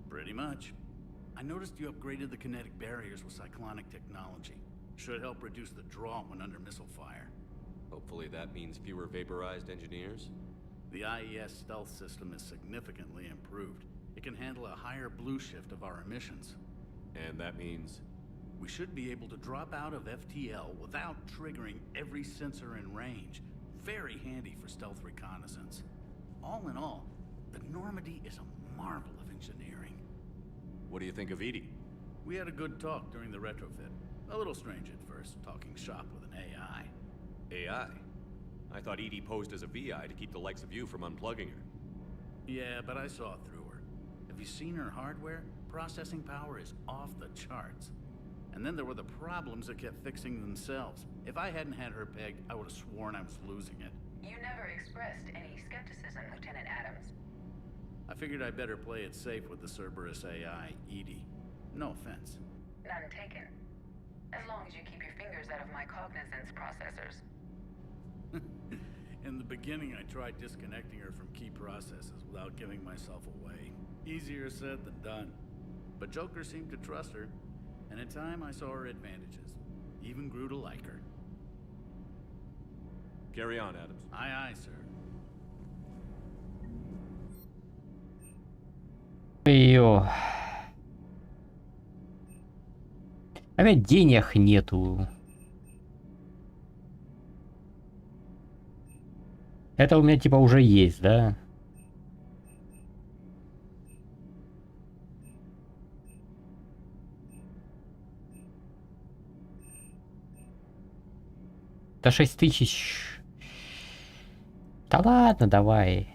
Pretty much. I noticed you upgraded the kinetic barriers with cyclonic technology. Should help reduce the draw when under missile fire. Hopefully that means fewer vaporized engineers. The IES stealth system is significantly improved. It can handle a higher blue shift of our emissions. And that means? We should be able to drop out of FTL without triggering every sensor in range. Very handy for stealth reconnaissance. All in all, the Normandy is a marvel of engineering. What do you think of Edie? We had a good talk during the retrofit. A little strange at first, talking shop with an AI. AI? I thought Edie posed as a VI to keep the likes of you from unplugging her. Yeah, but I saw through her. Have you seen her hardware? Processing power is off the charts. And then there were the problems that kept fixing themselves. If I hadn't had her pegged, I would have sworn I was losing it. You never expressed any skepticism, Lieutenant Adams. I figured I'd better play it safe with the Cerberus AI, Edie. No offense. None taken. As long as you keep your fingers out of my cognizance processors. In the beginning, I tried disconnecting her from key processes without giving myself away. Easier said than done. But Joker seemed to trust her, and in time I saw her advantages. Even grew to like her. Carry on, Adams. Aye, aye, sir. Ё. Опять денег нету. Это у меня типа уже есть, да? Да 6000. Да ладно, давай.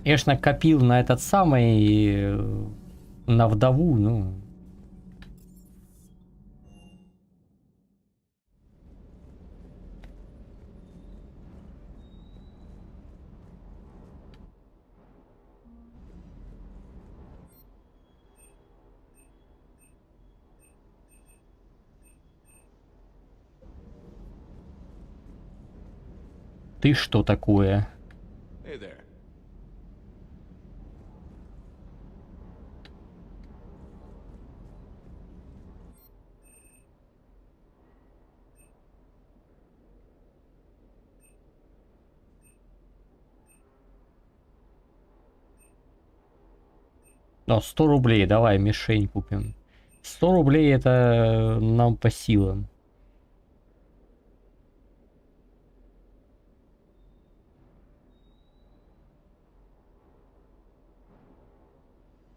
Я ж накопил на этот самый, на вдову, ну. Ты что такое? Hey there. Но 100 рублей, давай мишень купим. 100 рублей это нам по силам.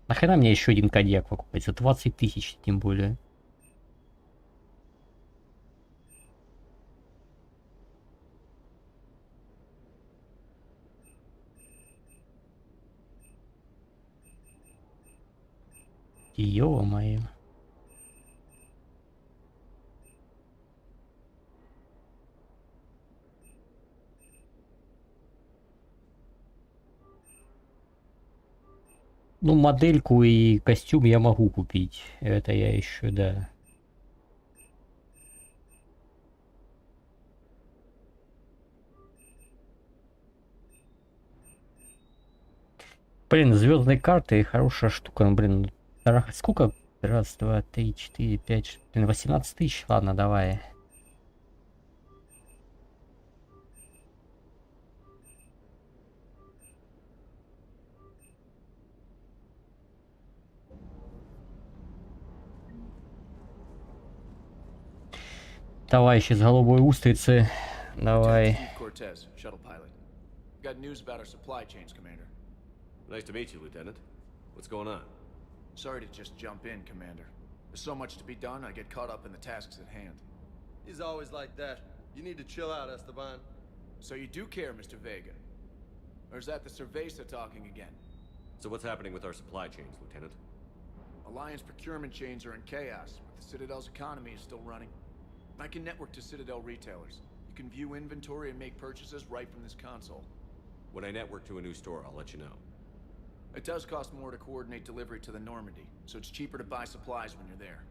Нахрена мне еще один кодек покупать? За 20 тысяч, тем более. Ё-моё. Ну, модельку и костюм я могу купить. Это я еще, да. Блин, звездные карты хорошая штука, ну, блин. Сколько? Раз, два, три, четыре, пять, 18 тысяч. Ладно, давай. Товарищи с голубой устрицы. Давай. Cortez, shuttle pilot. Got news about our supply chains, Commander. Nice to meet you, Lieutenant. What's going on? Sorry to just jump in, Commander. There's so much to be done, I get caught up in the tasks at hand. He's always like that. You need to chill out, Esteban. So you do care, Mr. Vega? Or is that the Cerveza talking again? So what's happening with our supply chains, Lieutenant? Alliance procurement chains are in chaos, but the Citadel's economy is still running. I can network to Citadel retailers. You can view inventory and make purchases right from this console. When I network to a new store, I'll let you know. It does cost more to coordinate delivery to the Normandy, so it's cheaper to buy supplies when you're there.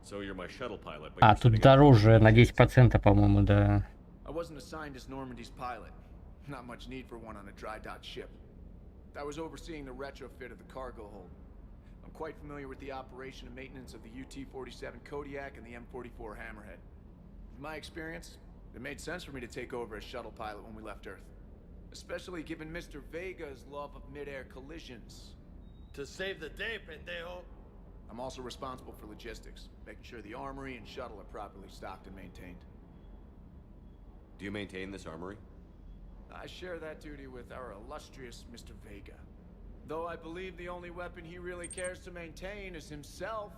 So you're my shuttle pilot, but А, тут дороже на 10%, по-моему, да. I wasn't assigned as Normandy's pilot. Not much need for one on a dry dock ship. I was overseeing the retrofit of the cargo hold. I'm quite familiar with the operation and maintenance of the UT-47 Kodiak and the M44 Hammerhead. In my experience, it made sense for me to take over as shuttle pilot when we left Earth. Especially given Mr. Vega's love of mid-air collisions. To save the day, pendejo. I'm also responsible for logistics, making sure the armory and shuttle are properly stocked and maintained. Do you maintain this armory? I share that duty with our illustrious Mr. Vega. Though I believe the only weapon he really cares to maintain is himself.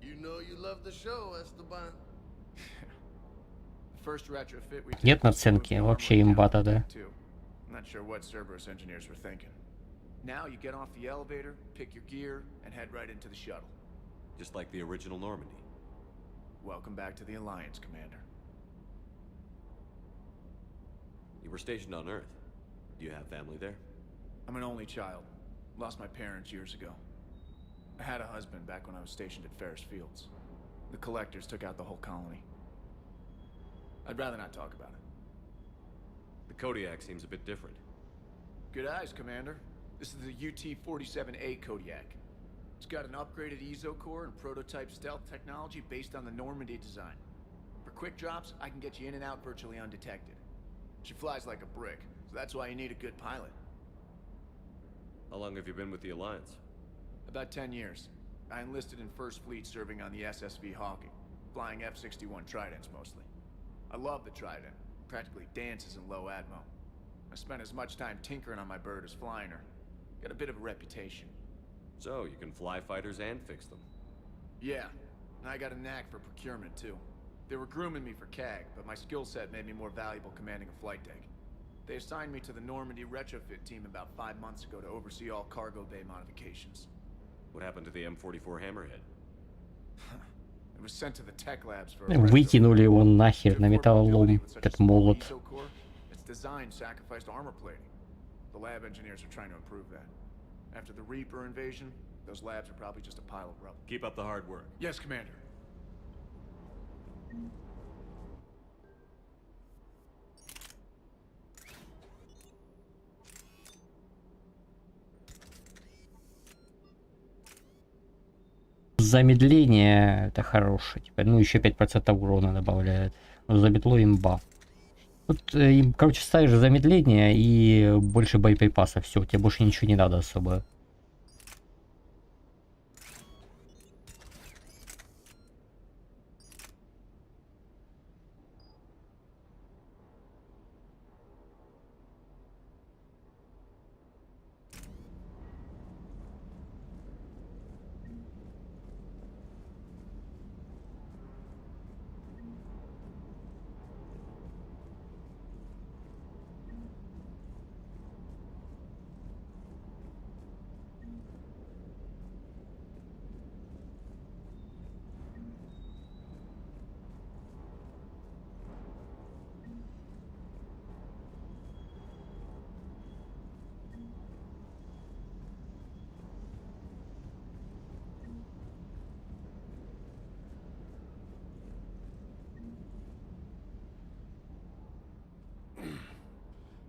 You know you love the show, Esteban. First retrofit we Нет наценки, вообще имба тогда. I'm not sure what Cerberus engineers were thinking. Now you get off the elevator, pick your gear, and head right into the shuttle. Just like the original Normandy. Welcome back to the Alliance, Commander. You were stationed on Earth. Do you have family there? I'm an only child. Lost my parents years ago. I had a husband back when I was stationed at Ferris Fields. The collectors took out the whole colony. I'd rather not talk about it. The Kodiak seems a bit different. Good eyes, Commander. This is the UT-47A Kodiak. It's got an upgraded EZO core and prototype stealth technology based on the Normandy design. For quick drops, I can get you in and out virtually undetected. She flies like a brick, so that's why you need a good pilot. How long have you been with the Alliance? About 10 years. I enlisted in First Fleet serving on the SSV Hawking, flying F-61 Tridents mostly. I love the Trident. Practically dances in low atmo. I spent as much time tinkering on my bird as flying her. Got a bit of a reputation. So, you can fly fighters and fix them. Yeah, and I got a knack for procurement too. They were grooming me for CAG, but my skill set made me more valuable commanding a flight deck. They assigned me to the Normandy retrofit team about 5 months ago to oversee all cargo bay modifications. What happened to the M44 Hammerhead? It was sent to the tech labs for Выкинули его нахер на металлолом, этот молот. Its design sacrificed armor plating. The lab engineers are trying to improve that. After the Reaper invasion, those labs are probably just a pile of rubble. Keep up the hard work. Yes, Commander. Замедление это хорошее. Типа, ну, еще 5% урона добавляет. Но за метлой имба. Вот им, короче, ставишь замедление и больше боеприпасов. Все, тебе больше ничего не надо особо.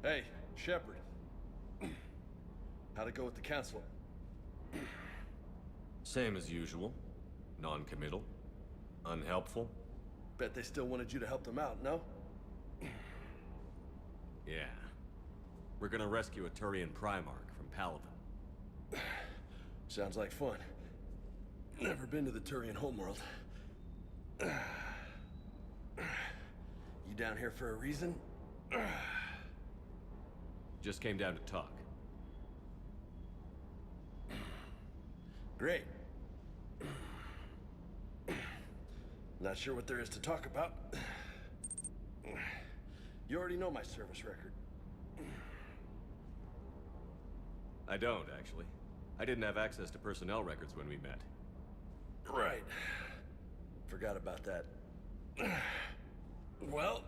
Hey, Shepard. How'd it go with the council? Same as usual. Non-committal. Unhelpful. Bet they still wanted you to help them out, no? Yeah. We're gonna rescue a Turian Primarch from Paladin. Sounds like fun. Never been to the Turian homeworld. You down here for a reason? Just came down to talk. Great. Not sure what there is to talk about. You already know my service record. I don't, actually. I didn't have access to personnel records when we met. Right. Forgot about that. Well...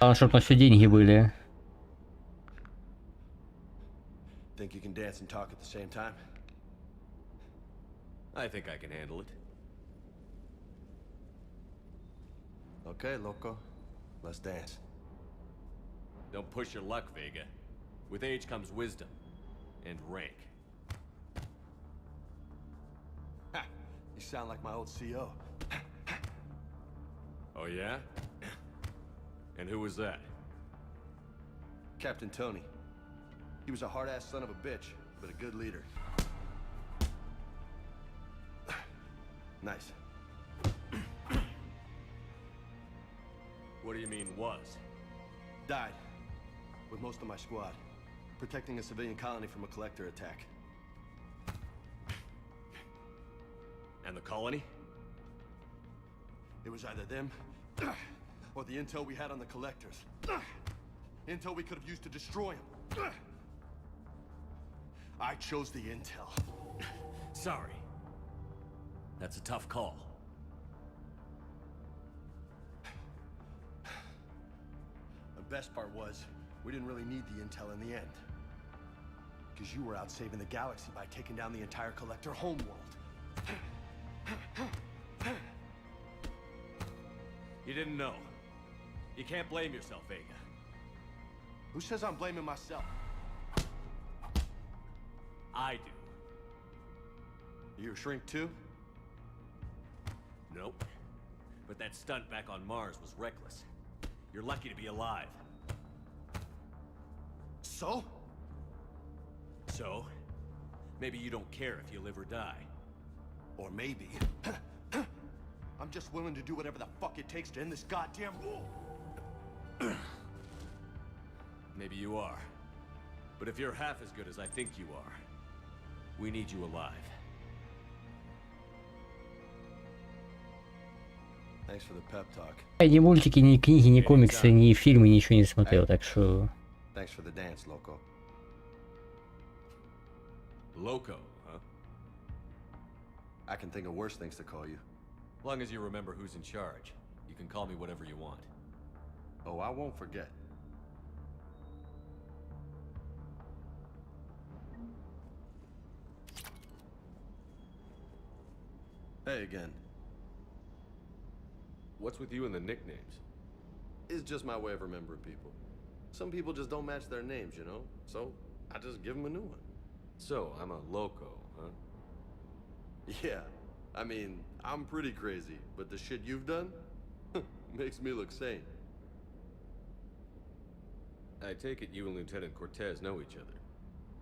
Главное, чтобы на все деньги были. Think you can dance and talk at the same time? I think I can handle it. Okay, loco. Let's dance. Don't push your luck, Vega. With age comes wisdom. And rank. Ha! You sound like my old CO. Oh yeah? And who was that? Captain Tony. He was a hard-ass son of a bitch, but a good leader. Nice. What do you mean, was? Died. With most of my squad. Protecting a civilian colony from a collector attack. And the colony? It was either them, or the intel we had on the collectors. Intel we could have used to destroy them. I chose the intel. Sorry. That's a tough call. The best part was, we didn't really need the intel in the end. Because you were out saving the galaxy by taking down the entire collector homeworld. You didn't know. You can't blame yourself, Vega. Who says I'm blaming myself? I do. You a shrink too? Nope. But that stunt back on Mars was reckless. You're lucky to be alive. So? So? Maybe you don't care if you live or die. Or maybe... I'm just willing to do whatever the fuck it takes to end this goddamn war. Maybe you are. But if you're half as good as I think you are, we need you alive. Thanks for the pep talk. Я ни мультики, ни книги, ни комиксы, ни фильмы, ничего не смотрел, так что... Thanks for the dance, loco. Loco, huh? I can think of worse things to call you. As long as you remember who's in charge, you can call me whatever you want. Oh, I won't forget. Hey again. What's with you and the nicknames? It's just my way of remembering people. Some people just don't match their names, you know? So, I just give them a new one. So, I'm a loco, huh? Yeah. I mean, I'm pretty crazy, but the shit you've done makes me look sane. I take it you and Lieutenant Cortez know each other.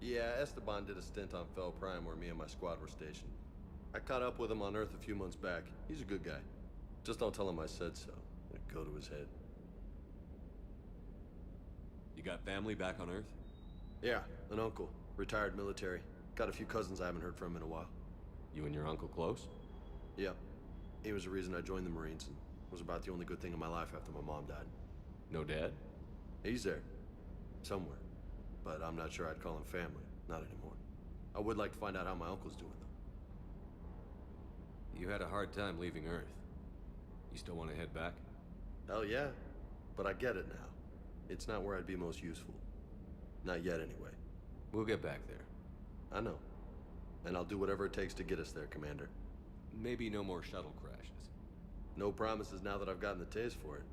Yeah, Esteban did a stint on Fel Prime where me and my squad were stationed. I caught up with him on Earth a few months back. He's a good guy. Just don't tell him I said so. It'd go to his head. You got family back on Earth? Yeah, an uncle. Retired military. Got a few cousins I haven't heard from in a while. You and your uncle close? Yeah. He was the reason I joined the Marines and was about the only good thing in my life after my mom died. No dad? He's there. Somewhere. But I'm not sure I'd call him family. Not anymore. I would like to find out how my uncle's doing, though. You had a hard time leaving Earth. You still want to head back? Hell yeah. But I get it now. It's not where I'd be most useful. Not yet, anyway. We'll get back there. I know. And I'll do whatever it takes to get us there, Commander. Maybe no more shuttle crashes. No promises now that I've gotten the taste for it.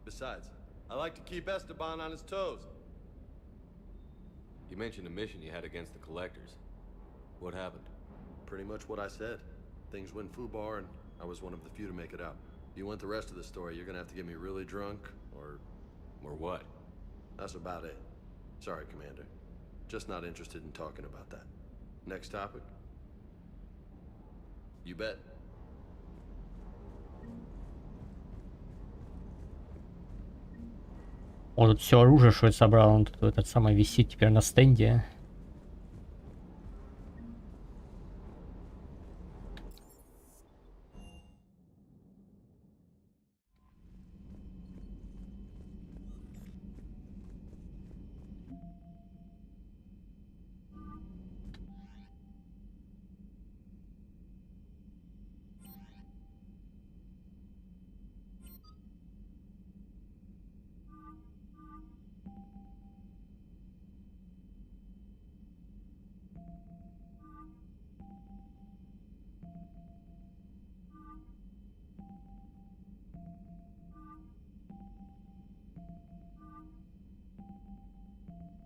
Besides, I like to keep Esteban on his toes. You mentioned a mission you had against the Collectors. What happened? Pretty much what I said. Things went foobar, and I was one of the few to make it out. If you want the rest of the story, you're gonna have to get me really drunk, or... Or what? That's about it. Sorry, Commander. Just not interested in talking about that. Next topic? You bet. Вот тут все оружие, что я собрал, он тут этот самый висит теперь на стенде.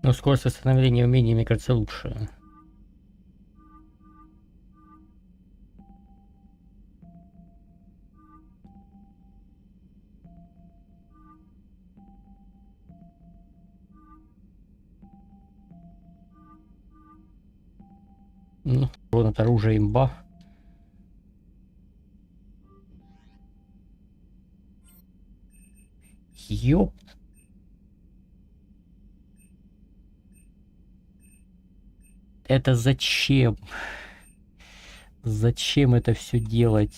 Но скорость восстановления умений, мне кажется, лучше. Ну, урон от оружия имба. Ёп. Это зачем? Зачем это все делать?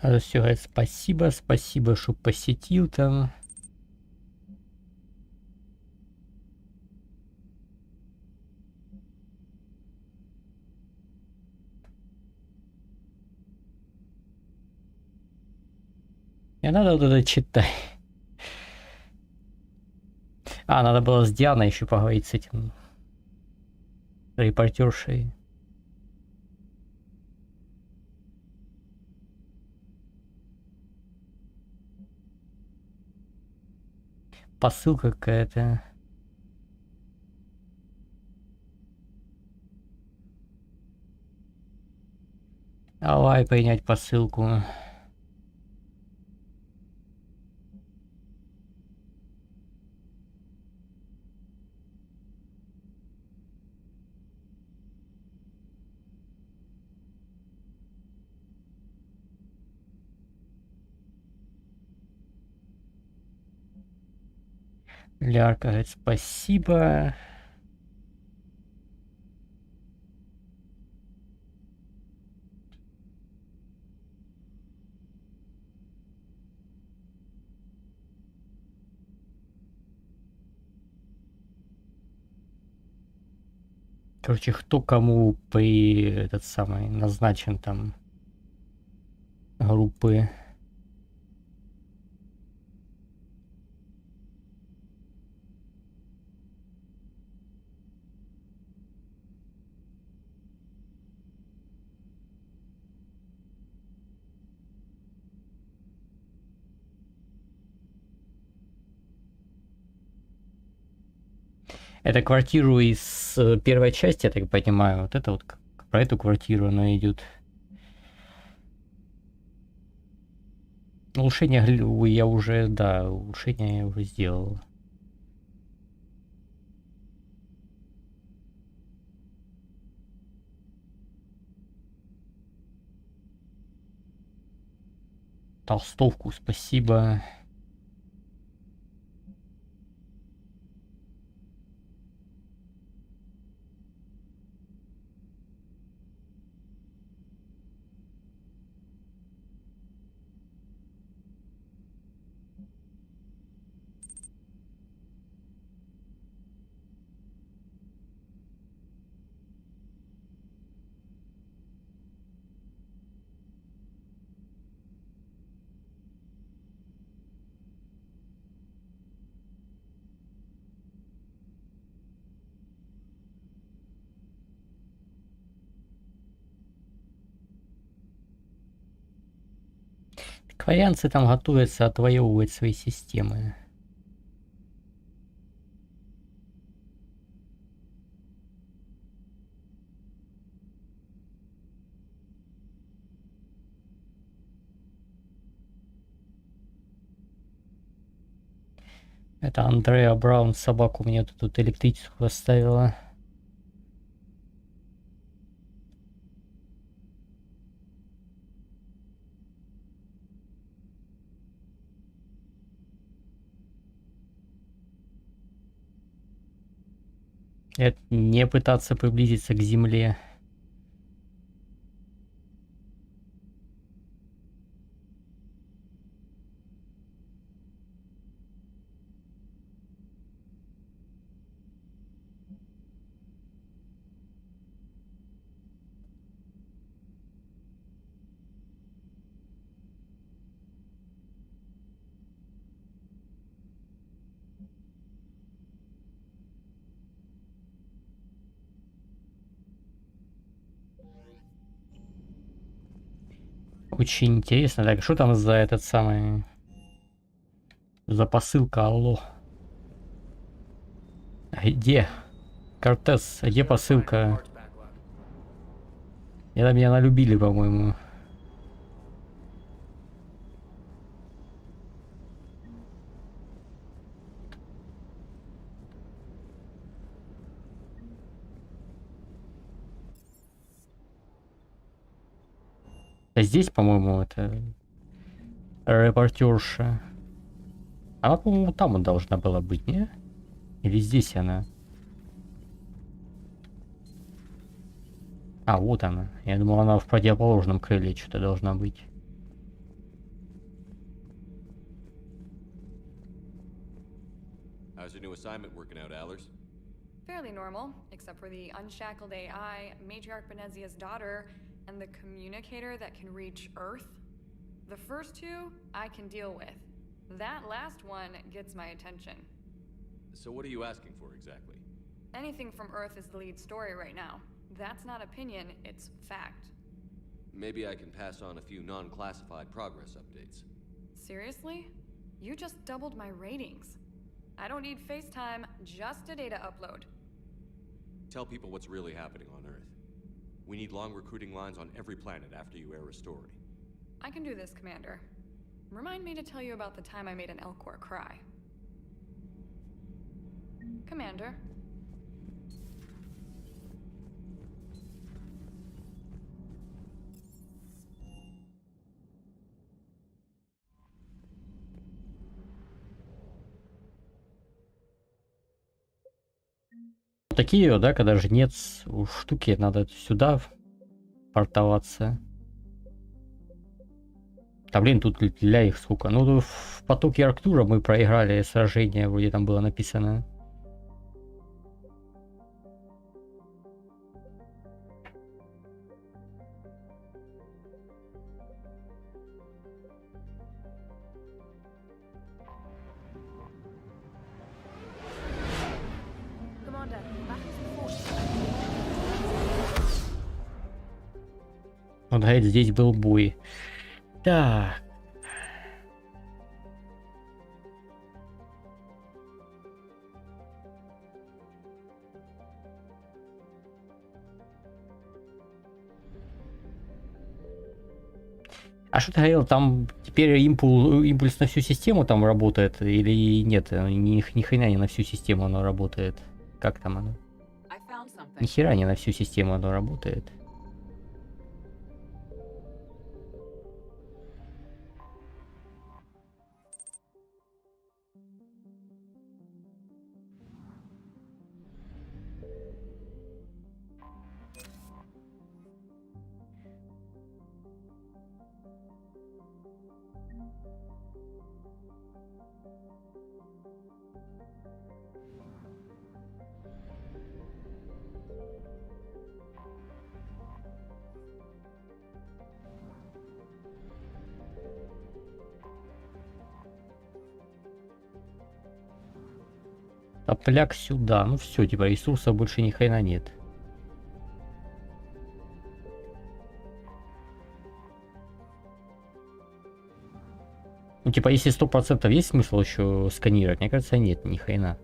А все, говорит, спасибо, спасибо, что посетил там. Не надо вот это читать. А, надо было с Дианой еще поговорить, с этим репортершей. Посылка какая-то. Давай принять посылку. Лярка говорит, спасибо. Короче, кто кому при этот самый назначен там группы. Это квартиру из первой части, я так понимаю. Вот это вот про эту квартиру она идет. Улучшение я уже, да, улучшение я уже сделал. Толстовку, спасибо. Дворянцы там готовятся отвоевывать свои системы. Это Андреа Браун, собаку мне тут электрическую оставила. Это не пытаться приблизиться к земле. Очень интересно. Так, что там за этот самый... За посылка, алло. Где? Кортес, где посылка? Это меня налюбили, по-моему. А здесь, по-моему, это репортерша. Она, по-моему, там должна была быть, не? Или здесь она? А, вот она. Я думал, она в противоположном крыле что-то должна быть. How's your new assignment working out, Allers? Fairly normal, except for the unshackled AI, Matriarch Benezia's daughter, and the communicator that can reach Earth. The first two, I can deal with. That last one gets my attention. So what are you asking for exactly? Anything from Earth is the lead story right now. That's not opinion, it's fact. Maybe I can pass on a few non-classified progress updates. Seriously? You just doubled my ratings. I don't need FaceTime, just a data upload. Tell people what's really happening on Earth. We need long recruiting lines on every planet after you air a story. I can do this, Commander. Remind me to tell you about the time I made an Elcor cry. Commander. Такие, да, когда жнец у штуки, надо сюда портоваться. Да блин, тут для их сколько. Ну, в потоке Арктура мы проиграли сражение, вроде там было написано. Вот, говорит, здесь был бой. Так. А что ты говорил, там теперь импульс на всю систему там работает или нет? Ни хрена не на всю систему оно работает. Как там оно? Ни хера не на всю систему оно работает. Топляк сюда. Ну все, типа ресурсов больше ни хрена нет. Ну, типа, если 100% есть смысл еще сканировать, мне кажется, нет, ни хрена.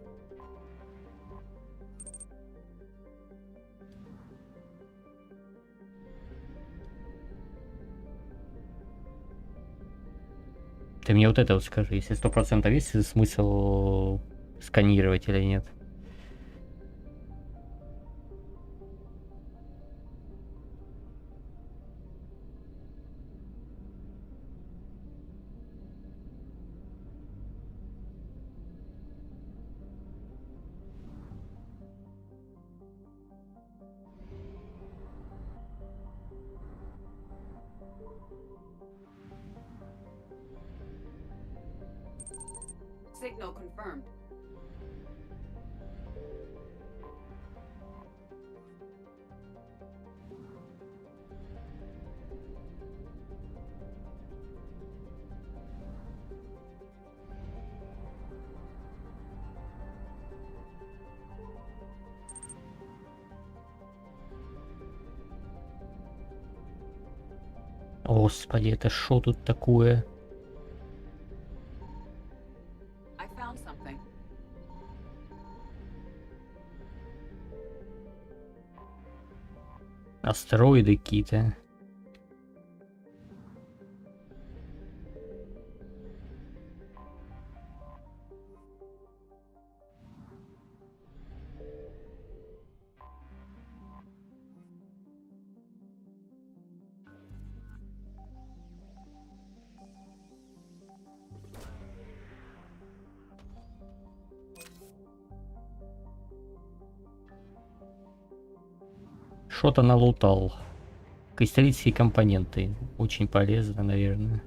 Ты мне вот это вот скажи, если 100% есть смысл сканировать или нет? Signal confirmed. Господи, это шо тут такое? I found something. Астероиды какие-то. Что-то налутал. Кристаллические компоненты. Очень полезно, наверное.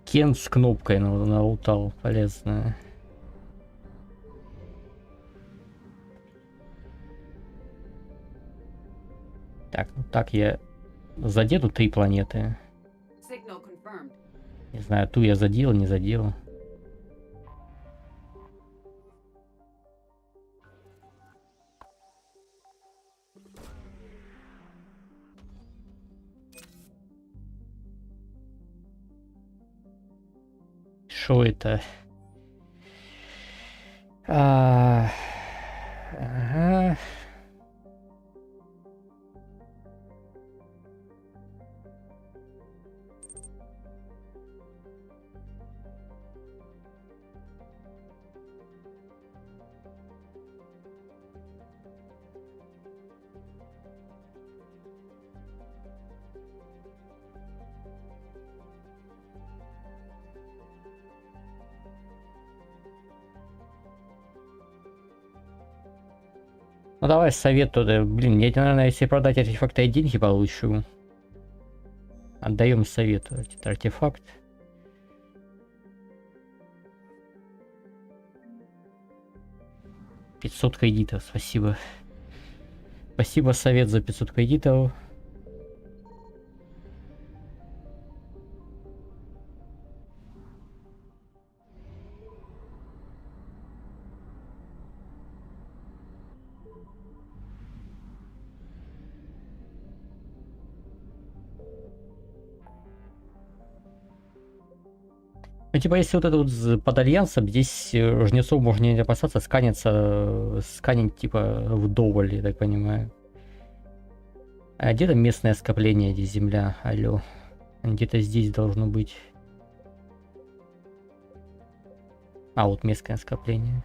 Кен с кнопкой налутал. Полезно. Так, ну так я задену 3 планеты. Signal confirmed. Не знаю, ту я задел, не задел. Что это? Ага. Ну давай совет туда. Блин, я, наверное, если продать артефакты, я деньги получу. Отдаем совет. Этот артефакт. $500 кредитов, спасибо. Спасибо, совет, за 500 кредитов. Ну, типа, если вот это вот под альянсом, здесь жнецов можно не опасаться, сканится, сканить, типа, вдоволь, я так понимаю. А где-то местное скопление, здесь земля, алло. Где-то здесь должно быть. А, вот местное скопление.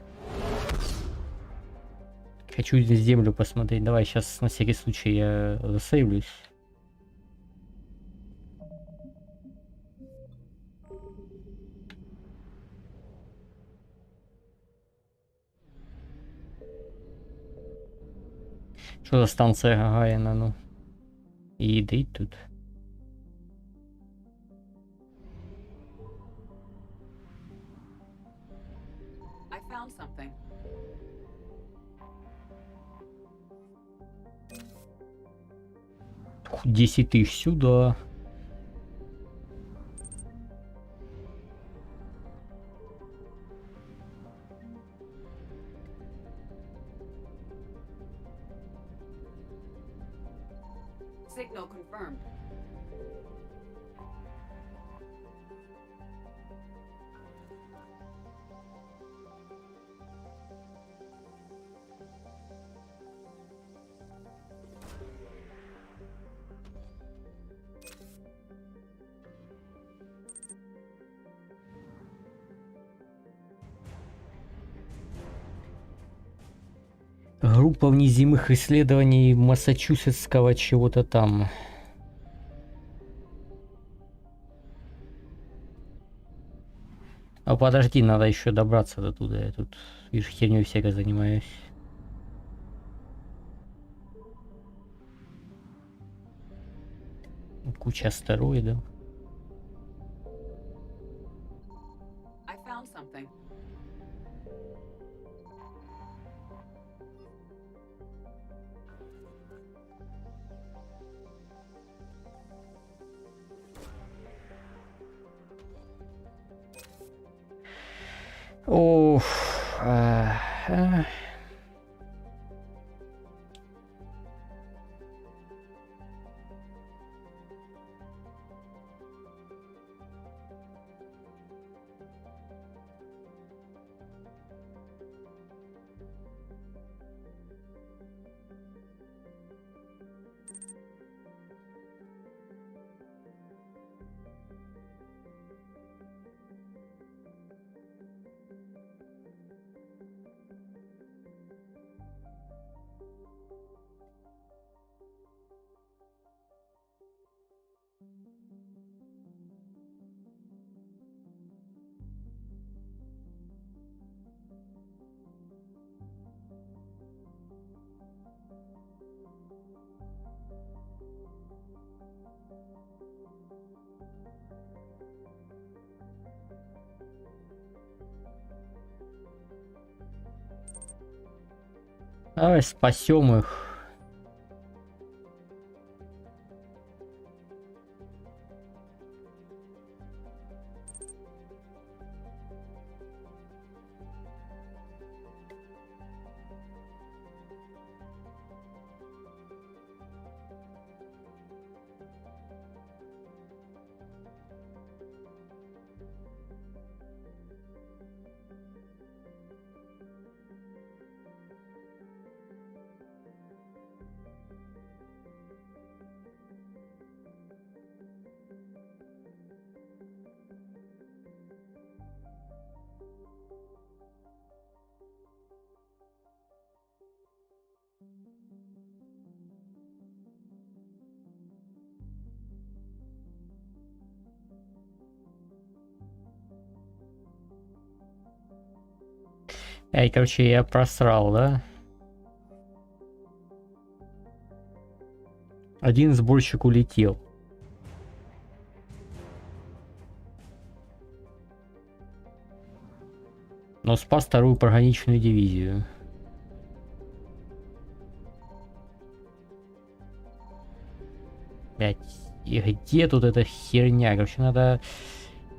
Хочу землю посмотреть. Давай сейчас на всякий случай я засейвлюсь. Что за станция Гагарина, ну? И да и тут. I found something. 10 тысяч сюда. Signal confirmed. Группа внеземных исследований Массачусетского чего-то там. А подожди, надо еще добраться до туда. Я тут, видишь, херней всякой занимаюсь. Куча астероидов. I found something. Оф. Давай спасем их. Эй, короче, я просрал, да? Один сборщик улетел. Но спас вторую пограничную дивизию. Блять, и где тут эта херня? Короче, надо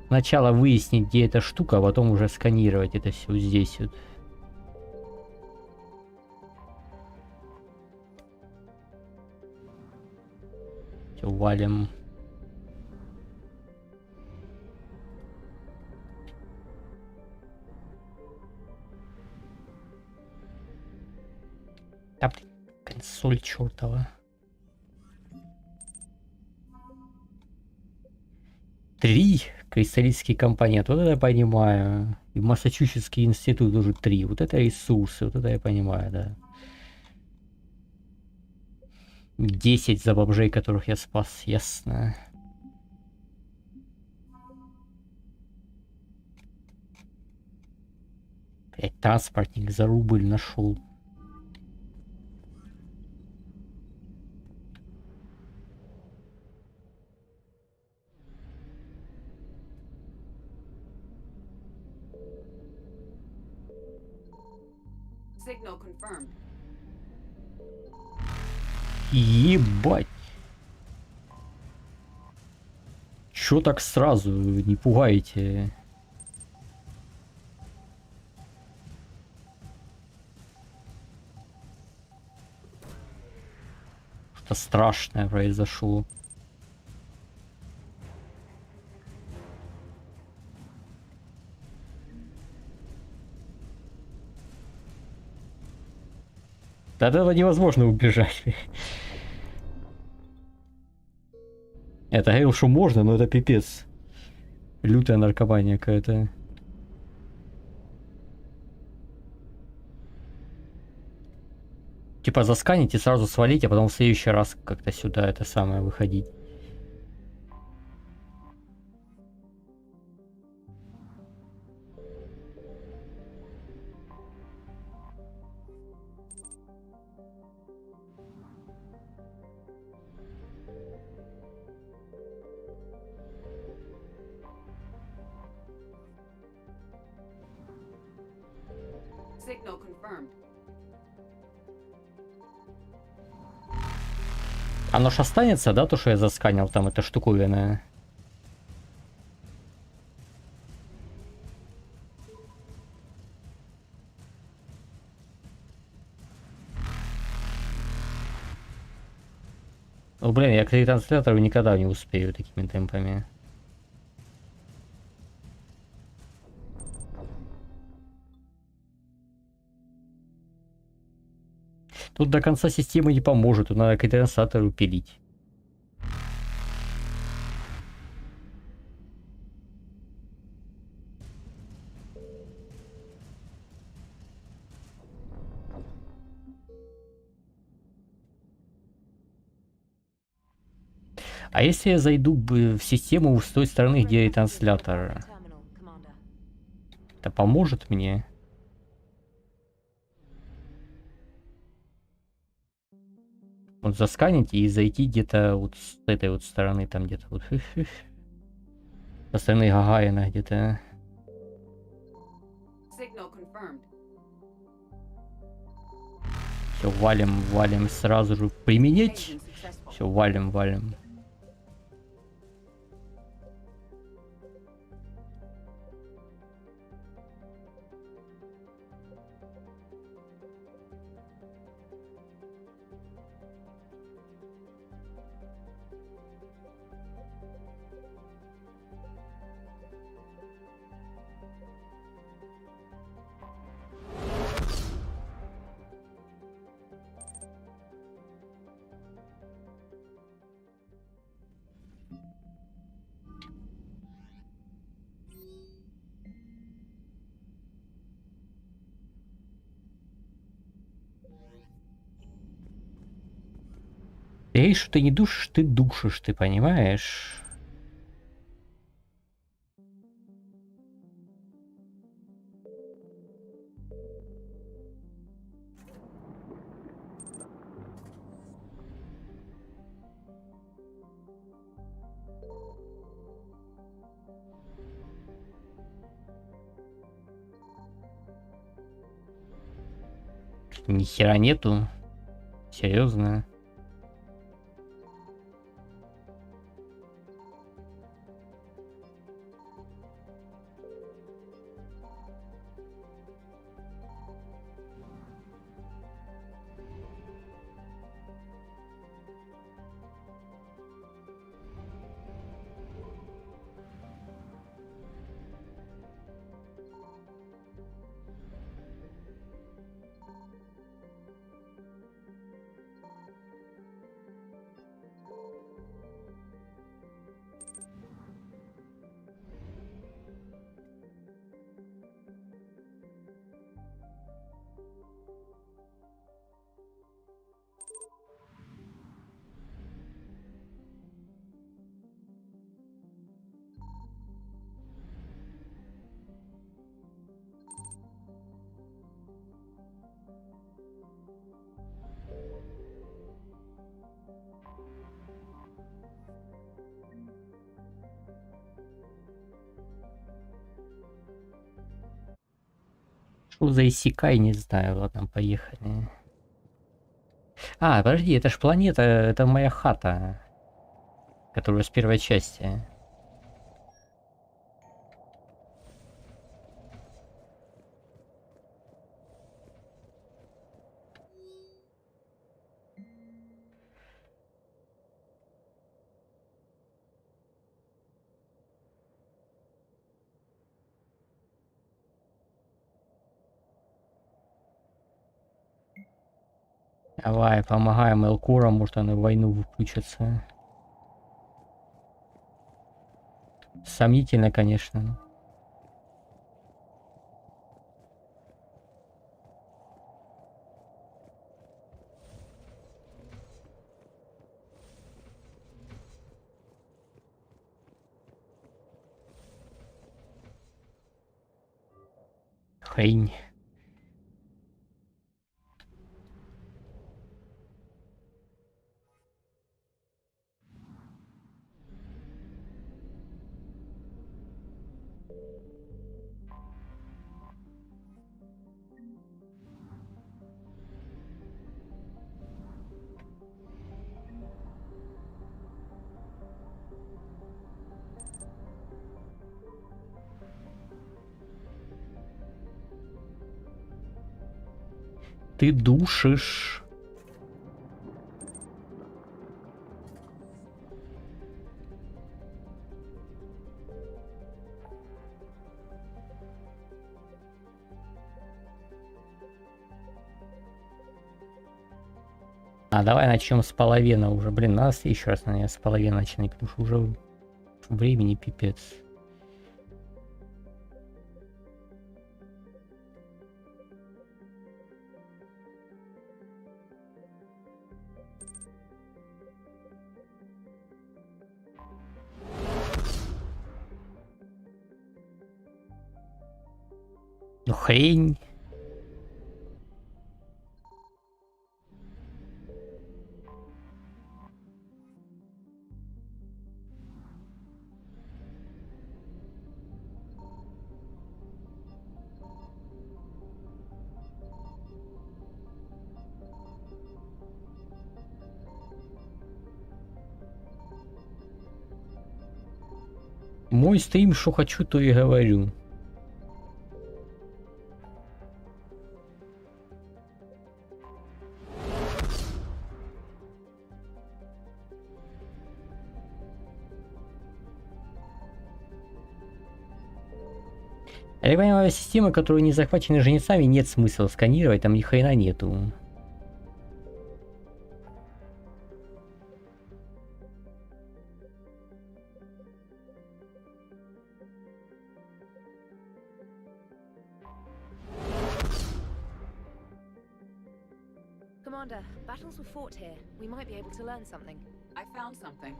сначала выяснить, где эта штука, а потом уже сканировать это все здесь вот. Все, валим. Да, блин, консоль чертова. 3 кристаллический компонент, вот это я понимаю. И Массачусетский институт уже 3. Вот это ресурсы, вот это я понимаю, да. 10 за бомжей, которых я спас, ясно. Блять, транспортник за рубль нашел. Signal confirmed. Ебать. Чё так сразу? Не пугайте. Что страшное произошло. От этого невозможно убежать. Это говорил, что можно, но это пипец. Лютая наркомания какая-то. Типа засканить и сразу свалить, а потом в следующий раз как-то сюда это самое выходить. Signal confirmed. Оно ж останется, да, то, что я засканил, там эта штуковина? Ну, блин, я к ретранслятору никогда не успею такими темпами. Тут до конца системы не поможет, тут надо к ретранслятору пилить. А если я зайду в систему с той стороны, где ретранслятор, это поможет мне? Вот засканить и зайти где-то вот с этой вот стороны, там где-то вот со стороны Гагарина где-то. Все, валим сразу же применить. Все, валим. Эй, что ты не душишь, ты душишь, ты понимаешь? Ни хера нету. Серьезно. Что за иссякай, не знаю. Ладно, поехали. А, подожди, это ж планета, это моя хата, которая с первой части. Давай, помогаем Элкора, может они в войну включатся. Сомнительно, конечно. Хрень. Ты душишь. А давай начнем с половины уже. Блин, надо еще раз, наверное, с половины начинать, потому что уже времени пипец. Ну хрень. Мой стрим, что хочу, то и говорю. Я понимаю, системы, которые не захвачены жнецами, нет смысла сканировать, там ни хрена нету. Commander, battles were fought here. We might be able to learn something. I found something.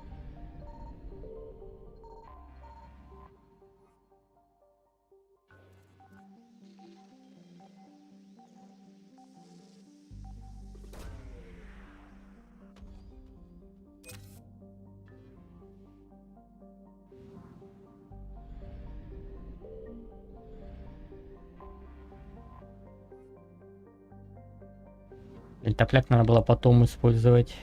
Топляк надо было потом использовать.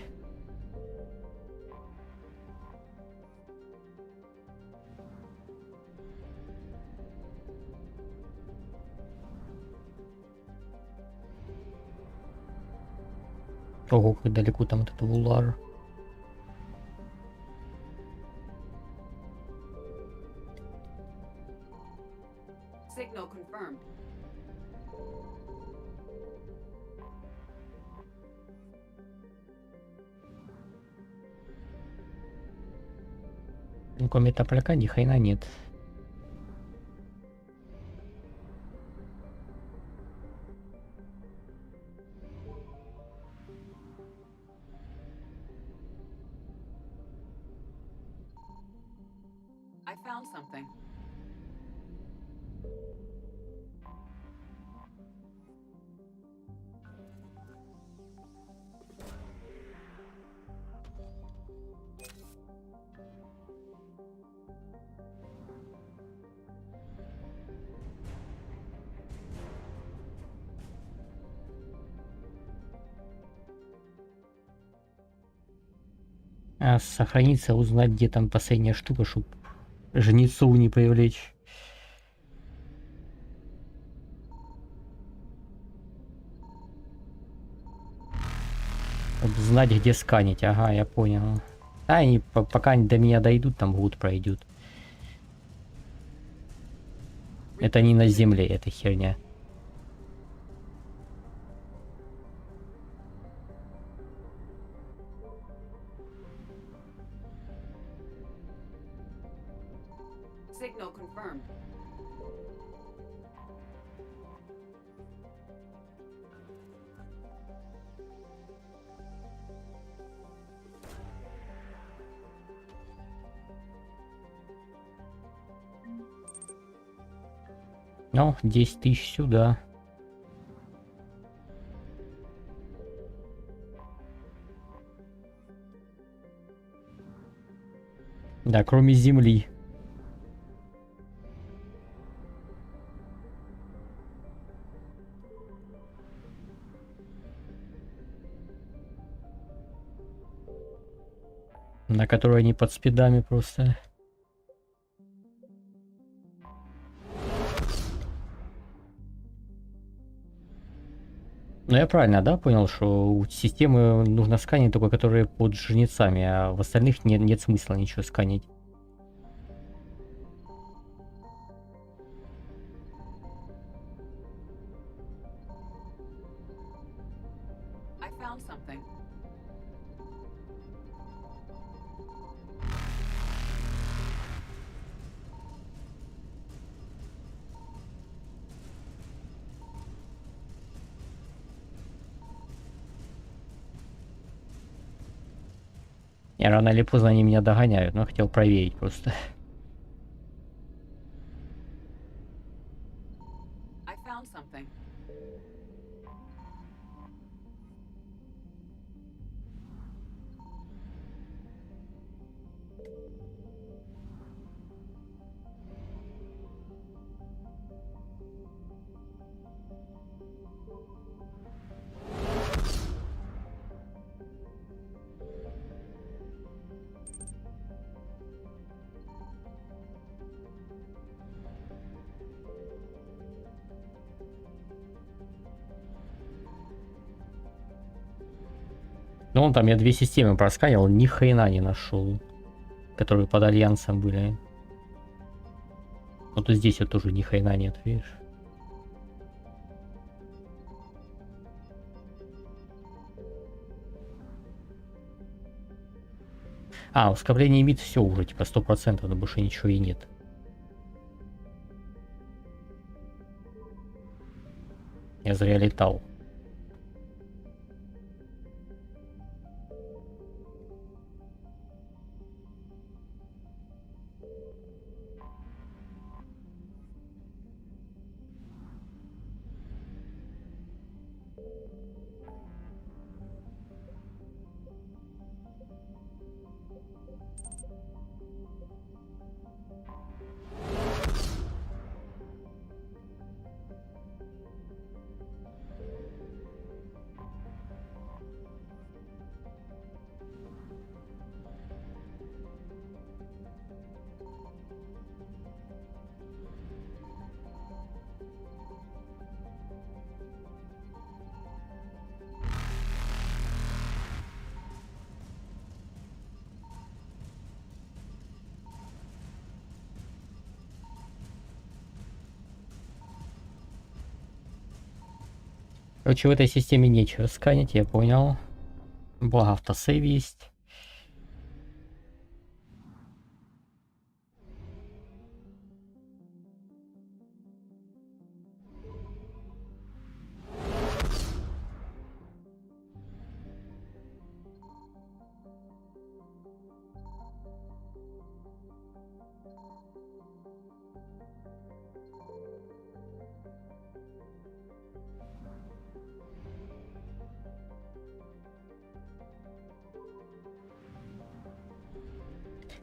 Ого, как далеко там этот вулар. Signal confirmed. Кроме топляка ни хрена нет. I found something. А сохраниться, узнать, где там последняя штука, чтобы жнецов не привлечь. Чтоб знать, где сканить. Ага, я понял. Да, они пока они до меня дойдут, там год пройдет. Это не на земле, эта херня. Ну, 10 тысяч сюда. Да, кроме земли. На которой они под спидами просто. Ну я правильно, да, понял, что у системы нужно сканить только которые под жнецами, а в остальных нет смысла ничего сканить. I found something. И рано или поздно они меня догоняют, но хотел проверить просто. I found something. Ну вон там я 2 системы просканил, ни хрена не нашел, которые под альянсом были. Вот и здесь вот тоже ни хрена нет, видишь? А, ускорение имит все уже, типа 100%, но больше ничего и нет. Я зря летал. Короче, в этой системе нечего сканить, я понял. Благо автосейв есть.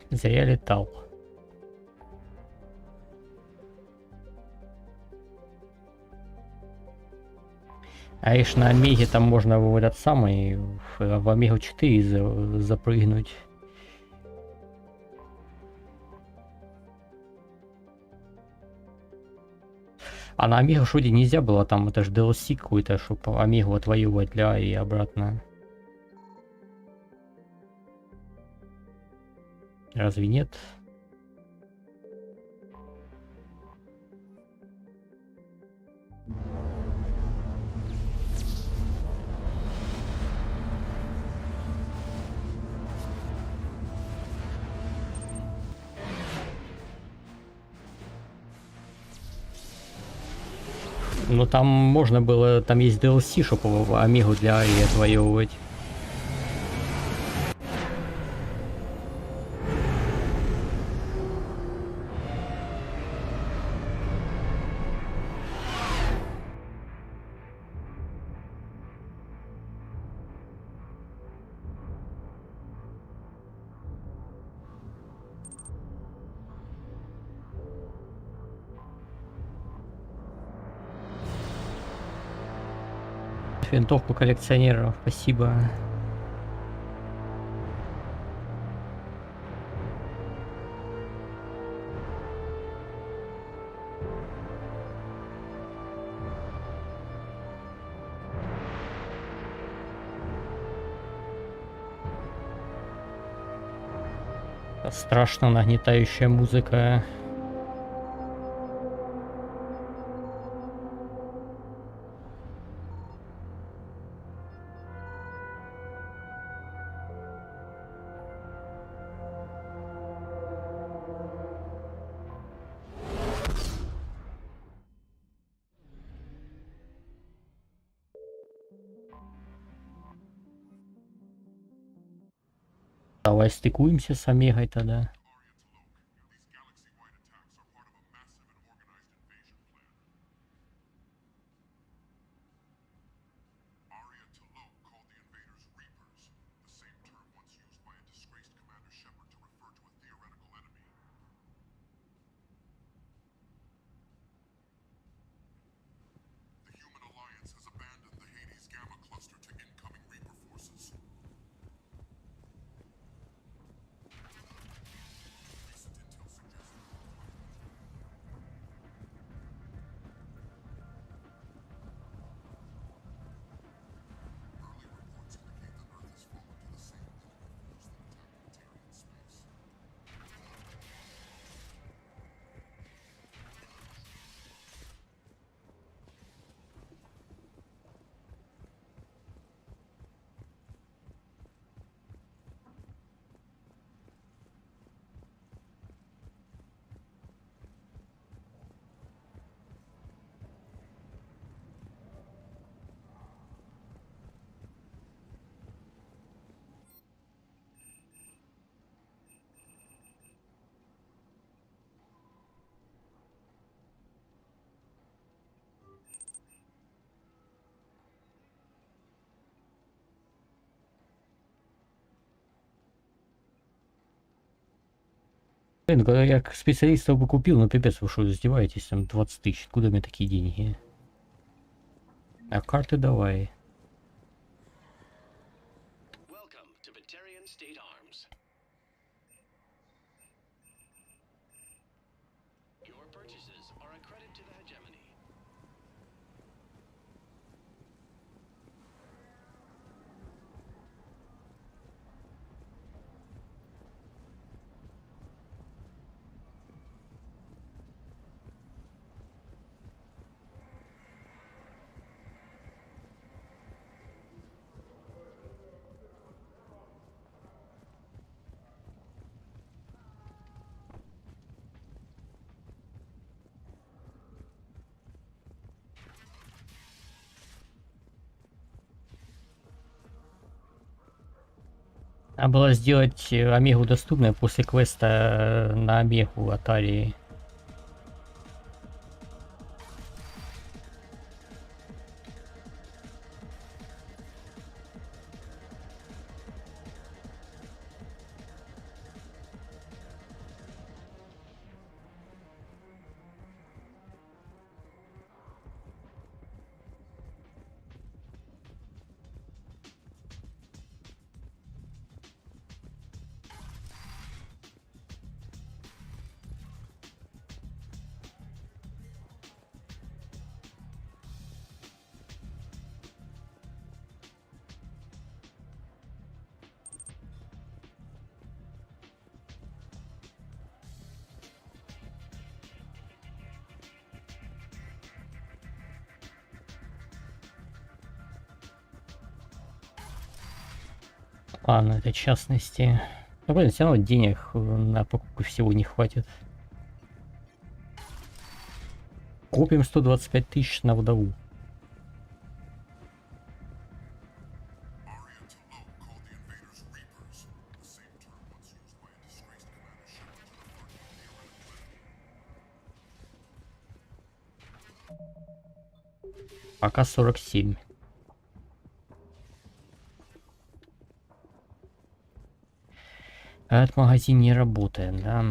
Зря летал. А ишь на Омеге там можно в этот самый, в Омегу 4 запрыгнуть. А на Омегу вроде нельзя было, там это же DLC какой-то, чтобы Омегу отвоевывать для и обратно. Разве нет? Ну там можно было, там есть DLC, чтобы Омегу для AI отвоевывать. Винтовку коллекционеров, спасибо. Страшно нагнетающая музыка. Давай стыкуемся с Омегой тогда. Блин, когда я специалистов бы купил, ну пипец, вы что, издеваетесь, там 20 тысяч, откуда мне такие деньги? А карты давай. А было сделать Омегу доступной после квеста на Омегу Atari. Ладно, это частности. Ну, блин, все равно денег на покупку всего не хватит. Купим 125 тысяч на вдову. Пока 47. Этот магазин не работает, да?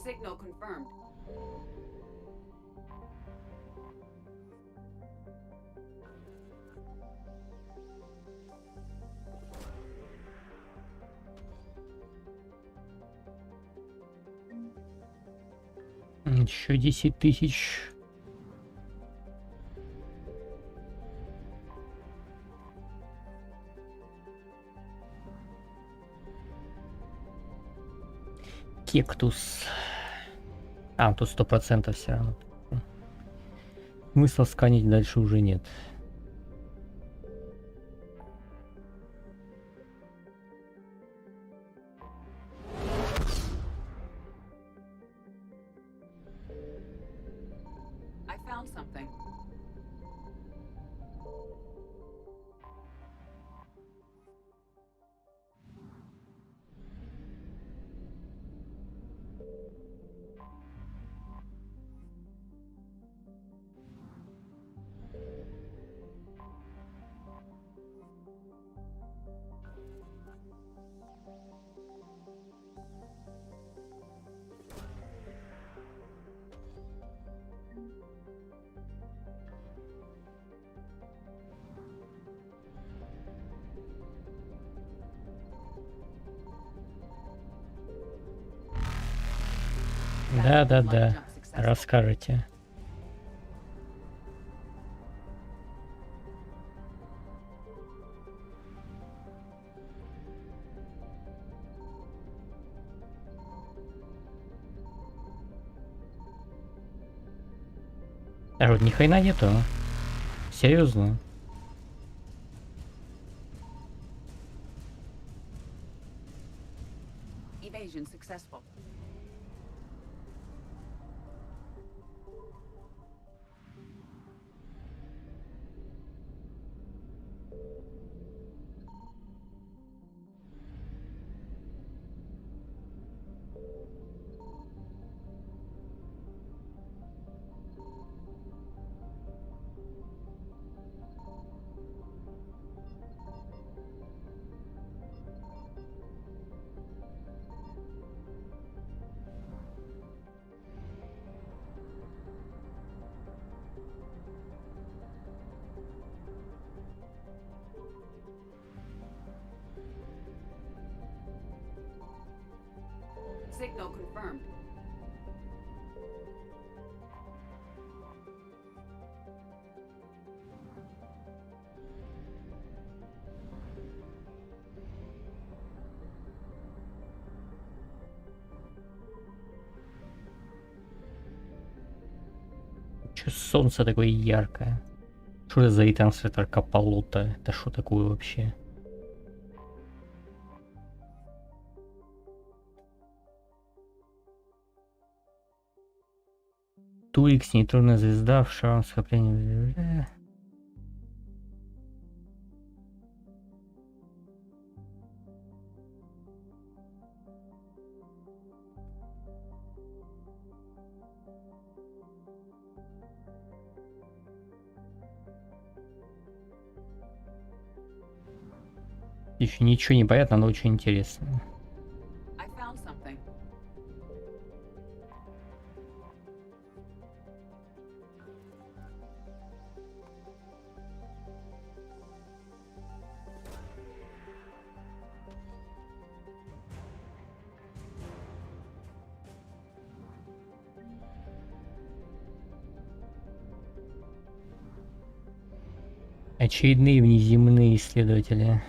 Signal confirmed. Еще 10 тысяч. Кектус. А, тут 100% все равно. Смысла сканить дальше уже нет. I found something. Да-да-да, расскажите. А вот ни хрена нету. Серьезно? Evasion successful. Signal confirmed. Чё солнце такое яркое? Что это за ретрансляторка Каполота? Это что такое вообще? Туикс, нейтронная звезда в шаром скоплении. Еще ничего не понятно, но очень интересно. I found something. Очередные внеземные исследователи.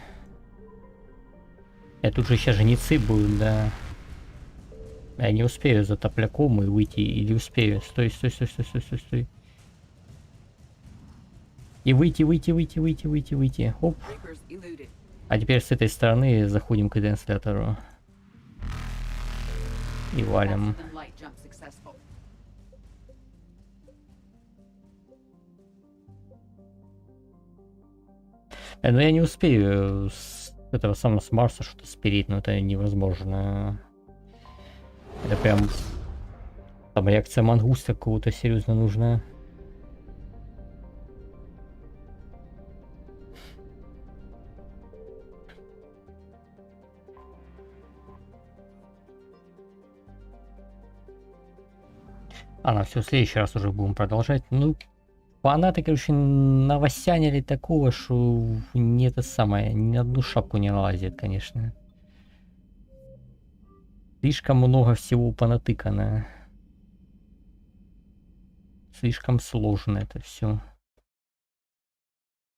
Тут же сейчас жнецы будут, да. Я не успею за топляком и выйти, или успею. Стой, стой, стой, стой, стой, стой, стой. И выйти, выйти, выйти, выйти, выйти, выйти. Оп. А теперь с этой стороны заходим к транслятору. И валим. Но я не успею с этого самого с Марса что-то спереть, но это невозможно. Это прям... Там реакция мангуста какого-то серьезно нужна. Все, в следующий раз уже будем продолжать. Ну, фанаты, короче, навосянили такого, что не это самое, ни на одну шапку не налазит, конечно. Слишком много всего понатыкано. Слишком сложно это все.